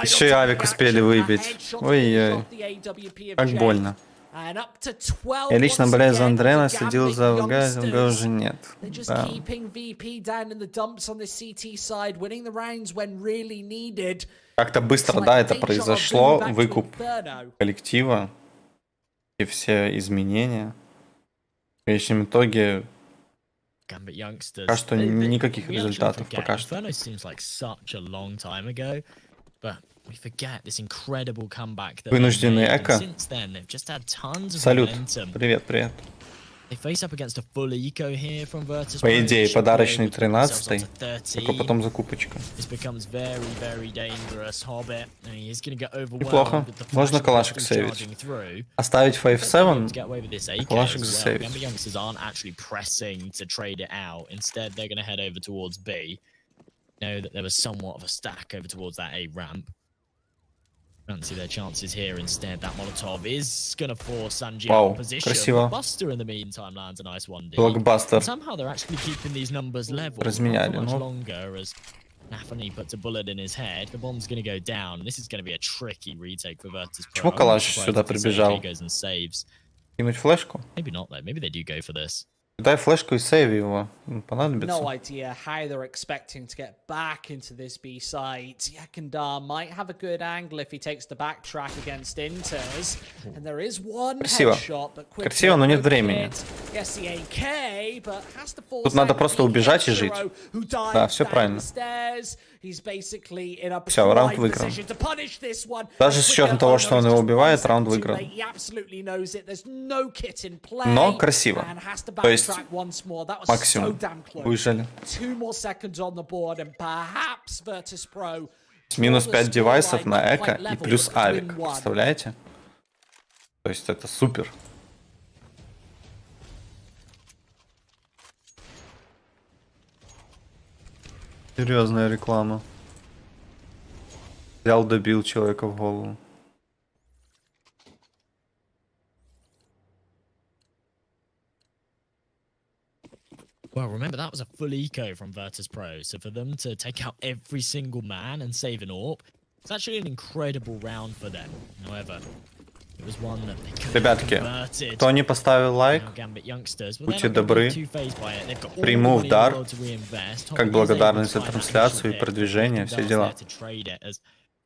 Еще и авик успели выбить. Ой-ой. Как больно. Я лично, болею за Андрена, следил за ВГ уже нет. Да. Как-то быстро, да, это произошло, выкуп коллектива и все изменения. В конечном итоге пока что никаких результатов, пока что. Вынужденный эко. Салют. Привет, привет. They face up against a full eco here from Virtus. По идее, подарочный 13-й, только потом закупочка. This becomes very, very dangerous. Hobbit, and he is going to get overwhelmed. Неплохо. with the Можно flash калашик charging сейвить. through. Оставить 5-7, To get away with this AK калашик as well. засейвить. Gambit youngsters aren't actually pressing to trade it out. Instead, they're going to head over towards B. Know that there was somewhat of a stack over towards that A ramp. Fancy their chances here instead. That Molotov is going to force Sanji out of position. Красиво. Buster in the meantime lands a nice 1D. Блокбастер. Somehow they're actually keeping these numbers level. Разменяли, Not for much ну. longer as Nafani puts a bullet in his head. The bomb's going to go down. This is going to be a tricky retake for Virtus.pro. Почему Калаш сюда прибежал? Goes and saves. Кинуть флешку? Maybe not though. Maybe they do go for this. Дай флешку и сейви его. Понадобится. No idea how they're expecting to get back into this B site. Yakandar might have a good angle if he takes the backtrack against Inters. And there is one Красиво. headshot, but quickly Красиво, но нет времени. Yes, the AK, but has to force Тут надо out просто the убежать и жить. who dives Да, всё down правильно. the stairs. He's basically in a Всё, раунд prime выигран. position to punish this one. Даже с учетом того, что он его убивает, раунд выигран. He absolutely knows it. There's no kit in play. Но красиво. And has to То есть backtrack once more. That was максимум. so damn close. Выжили. 2 more seconds on the board and perhaps Virtus.pro. Минус 5 девайсов на эко и плюс авик. Представляете? То есть это супер. Серьезная реклама. Взял, добил человека в голову. Well, remember that was a full eco from Virtus.pro, so for them to take out every single man and save an AWP, it's actually an incredible round for them. However, it was one that they could have Ребятки, converted. кто не поставил лайк, Now Gambit youngsters, but будьте they're not gonna добры, be too fazed by it. They've got all приму the money in the удар, world to reinvest. как Hobby is благодарность able за to find that трансляцию и initial pick, продвижение, but все Dar's дела. there to trade it as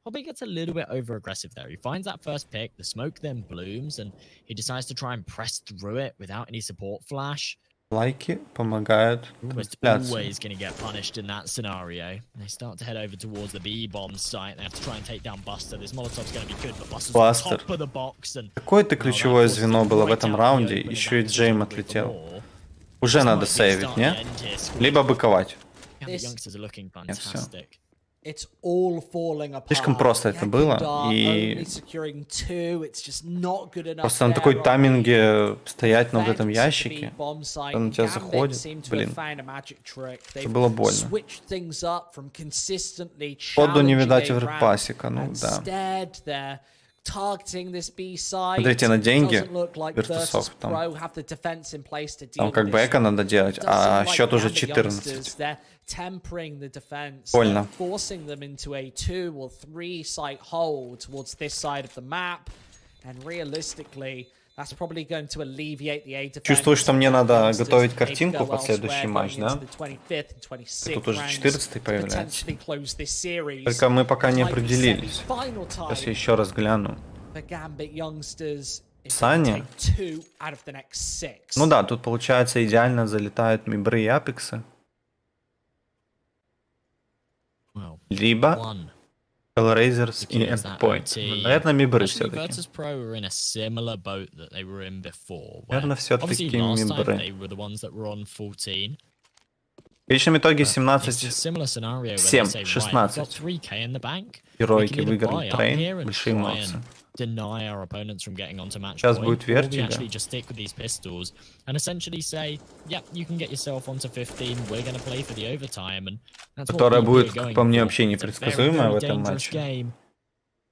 Hobby gets a little bit over aggressive there. He finds that first pick, the smoke then blooms, and he decides to try and press through it without any support flash. Лайки помогают Almost трансляции. always going to get punished in that scenario. They start to head over towards the B bomb site. They have to try and take down Buster. This Molotov's going to be good, but Buster's on Buster. top of the box. And Какое-то ключевое звено было в этом раунде, еще и Джейм отлетел. Уже надо сейвить, не? Либо быковать. Gambit youngsters are looking fantastic. It's all falling apart. Слишком просто это было, и Only securing 2. It's just not good enough просто на there такой on тайминге стоять на вот the этом defense ящике, to the bomb site. когда на тебя Gambit заходит, seem to have блин, found a magic trick. это They've было больно. switched things up from consistently Ходу не challenging видать a в ramp. пасека, ну да. Instead, they're targeting this B site. Смотрите на деньги Doesn't look like Virtus.pro, там, Virtus.pro have the defense in place to deal там как with бы this. эко надо делать, Does а seem like счет уже Gambit 14. youngsters, they're tempering the defense, Больно. they're forcing them into a 2 or 3 site hold towards this side of the map, and realistically, that's probably going to alleviate the A defense. Чувствую, что мне надо Youngsters, готовить they картинку go под следующий elsewhere, матч, going да? into the 25th and 26th Тут уже rounds 14-й to появляется. potentially close this series. Только мы пока не Might be определились. semi-final Сейчас time я еще раз гляну. for Gambit youngsters if they Саня. take 2 out of the next 6. Ну да, тут получается идеально залетают мибры и апексы. Well, Либо one. Hellraisers и Secures that Endpoint. OT. Наверное, мибры Actually, все-таки. Virtus.pro were in a similar boat that they were in before. where Наверное, obviously все-таки last time мибры. they were the ones that were on 14. В конечном итоге It's a 17 similar scenario where 7, they say, right, we've 16. got 3k in the bank. героики We can either выиграли buy up трейн. here and Большие try молодцы. and deny our opponents from getting onto match Сейчас point, будет or we Вертига. actually just stick with these pistols and essentially say, yeah, you can get yourself onto 15, we're going to play for the overtime. And that's what Которая we будет, are going по мне, for. вообще It's a непредсказуемая в very, very этом dangerous матче. game.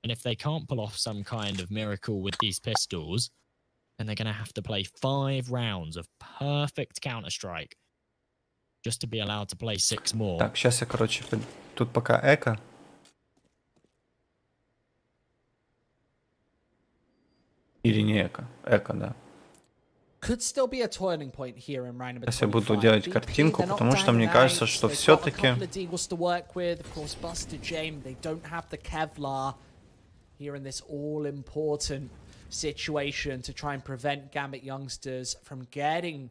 And if they can't pull off some kind of miracle with these pistols, then they're going to have to play 5 rounds of perfect Counter-Strike just to be allowed to play 6 more. Так, сейчас я, короче, тут пока эко. Или не эко? Эко, да. Could still be a turning point here in round number Сейчас я буду 25. делать BP, картинку, they're not потому что down мне and кажется, out. что They've got a все-таки couple of deals to work with. Of course, Buster James, they don't have the Kevlar here in this all-important situation to try and prevent Gambit youngsters from getting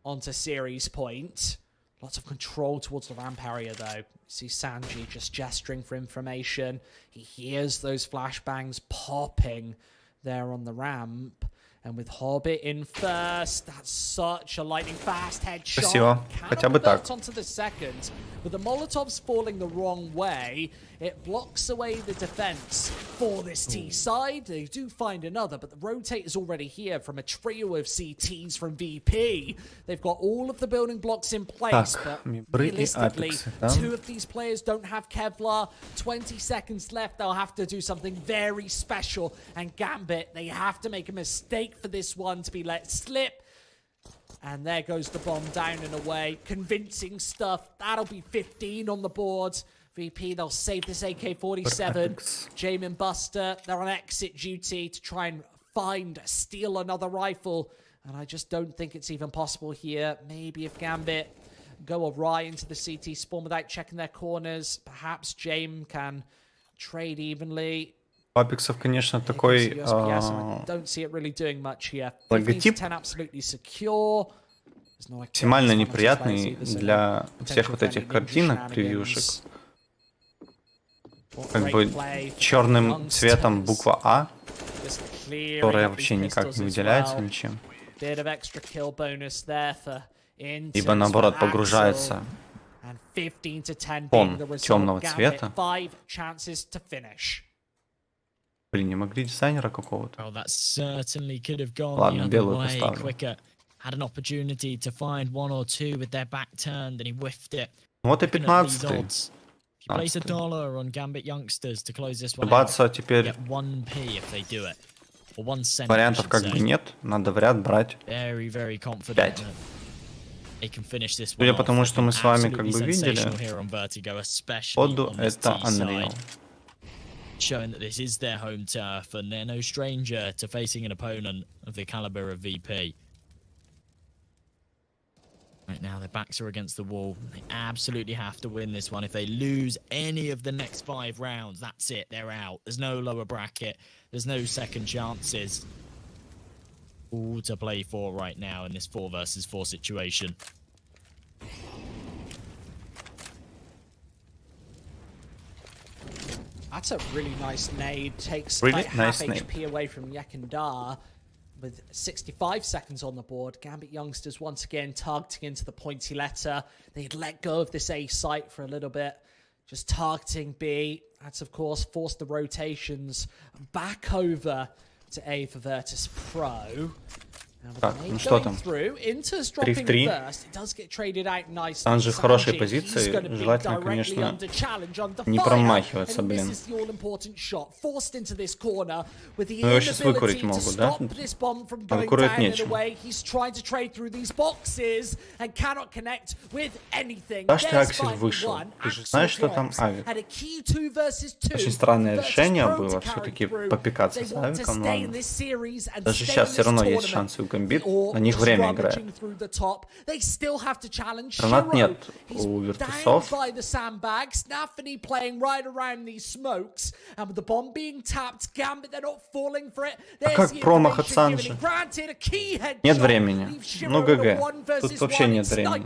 onto series point. Lots of control towards the ramp area, though. See Sanji just gesturing for information. He hears those flashbangs popping there on the ramp. And with Hobbit in first, that's such a lightning fast headshot. Спасибо. Хотя бы так. Onto the second. With the Molotovs falling the wrong way, it blocks away the defense for this T side. They do find another, but the rotate is already here from a trio of CTs from VP. They've got all of the building blocks in place, but realistically, two of these players don't have Kevlar. 20 seconds left. They'll have to do something very special. And Gambit, they have to make a mistake for this one to be let slip. And there goes the bomb down and away. Convincing stuff. That'll be 15 on the board. VP, they'll save this AK-47. Jamin Buster, they're on exit duty to try and steal another rifle. And I just don't think it's even possible here. Maybe if Gambit go awry into the CT spawn without checking their corners, perhaps Jame can trade evenly. У Апексов, конечно, такой логотип максимально неприятный для всех вот этих картинок, превьюшек. Как бы черным цветом буква А, которая вообще никак не выделяется ничем. Либо наоборот погружается в фон темного цвета. Блин, не могли дизайнера какого-то. Ладно, белую поставлю. Вот и 15-й. Баца теперь вариантов как бы нет. Надо в ряд брать 5. Судя по тому, что мы с вами как бы видели, походу это Unreal. Showing that this is their home turf and they're no stranger to facing an opponent of the caliber of VP. Right now, their backs are against the wall. They absolutely have to win this one. If they lose any of the next 5 rounds, that's it. They're out. There's no lower bracket. There's no second chances. All to play for right now in this 4 versus 4 situation. That's a really nice nade. Takes really like nice half nade. HP away from Yakandar with 65 seconds on the board. Gambit youngsters once again targeting into the pointy letter. They'd let go of this A site for a little bit. Just targeting B. That's, of course, forced the rotations back over to A for Virtus.pro. Так, ну что там? 3 в 3. Там же в хорошей позиции. Желательно, конечно, не промахиваться, блин. Ну, его сейчас выкурить могут, да? А выкурить нечем. Дашь ты Аксель вышел. Ты же знаешь, что там авик. Очень странное решение было все-таки попекаться с авиком, но даже сейчас все равно есть шансы у Гамбит, на них время играет. Гранат нет у Виртусов. А как промах от Санджи? Нет времени. Ну ГГ. Тут вообще нет времени.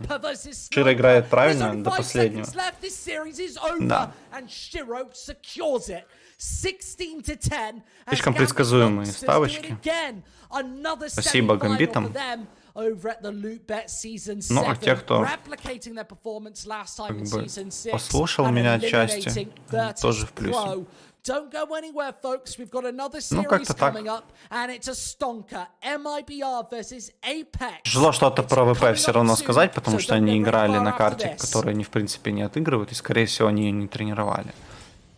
Широ играет правильно до последнего. Да. Слишком предсказуемые ставочки. Спасибо Гамбитам. Ну, а те, кто как бы послушал меня отчасти, тоже в плюсе. Ну, как-то так. Тяжело что-то про ВП все равно сказать, потому что они играли на карте, которую они, в принципе, не отыгрывают, и, скорее всего, они ее не тренировали.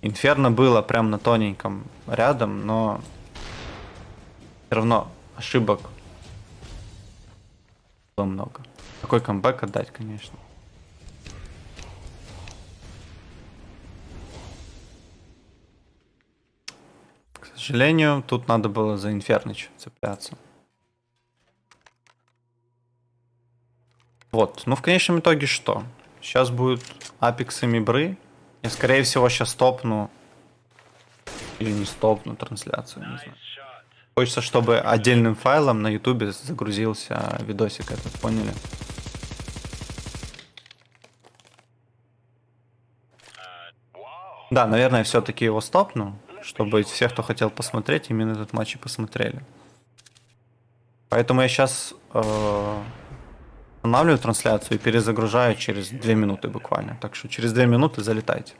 Инферно было прям на тоненьком рядом, но все равно ошибок было много. Такой камбэк отдать, конечно. К сожалению, тут надо было за Инферныч цепляться. Вот, ну в конечном итоге что? Сейчас будут апексы мибры. Я, скорее всего, сейчас стопну. Или не стопну трансляцию, не знаю. Хочется, чтобы отдельным файлом на ютубе загрузился видосик этот, поняли? Да, наверное, все-таки его стопну, чтобы все, кто хотел посмотреть, именно этот матч и посмотрели. Поэтому я сейчас останавливаю трансляцию и перезагружаю через 2 минуты буквально. Так что через 2 минуты залетайте.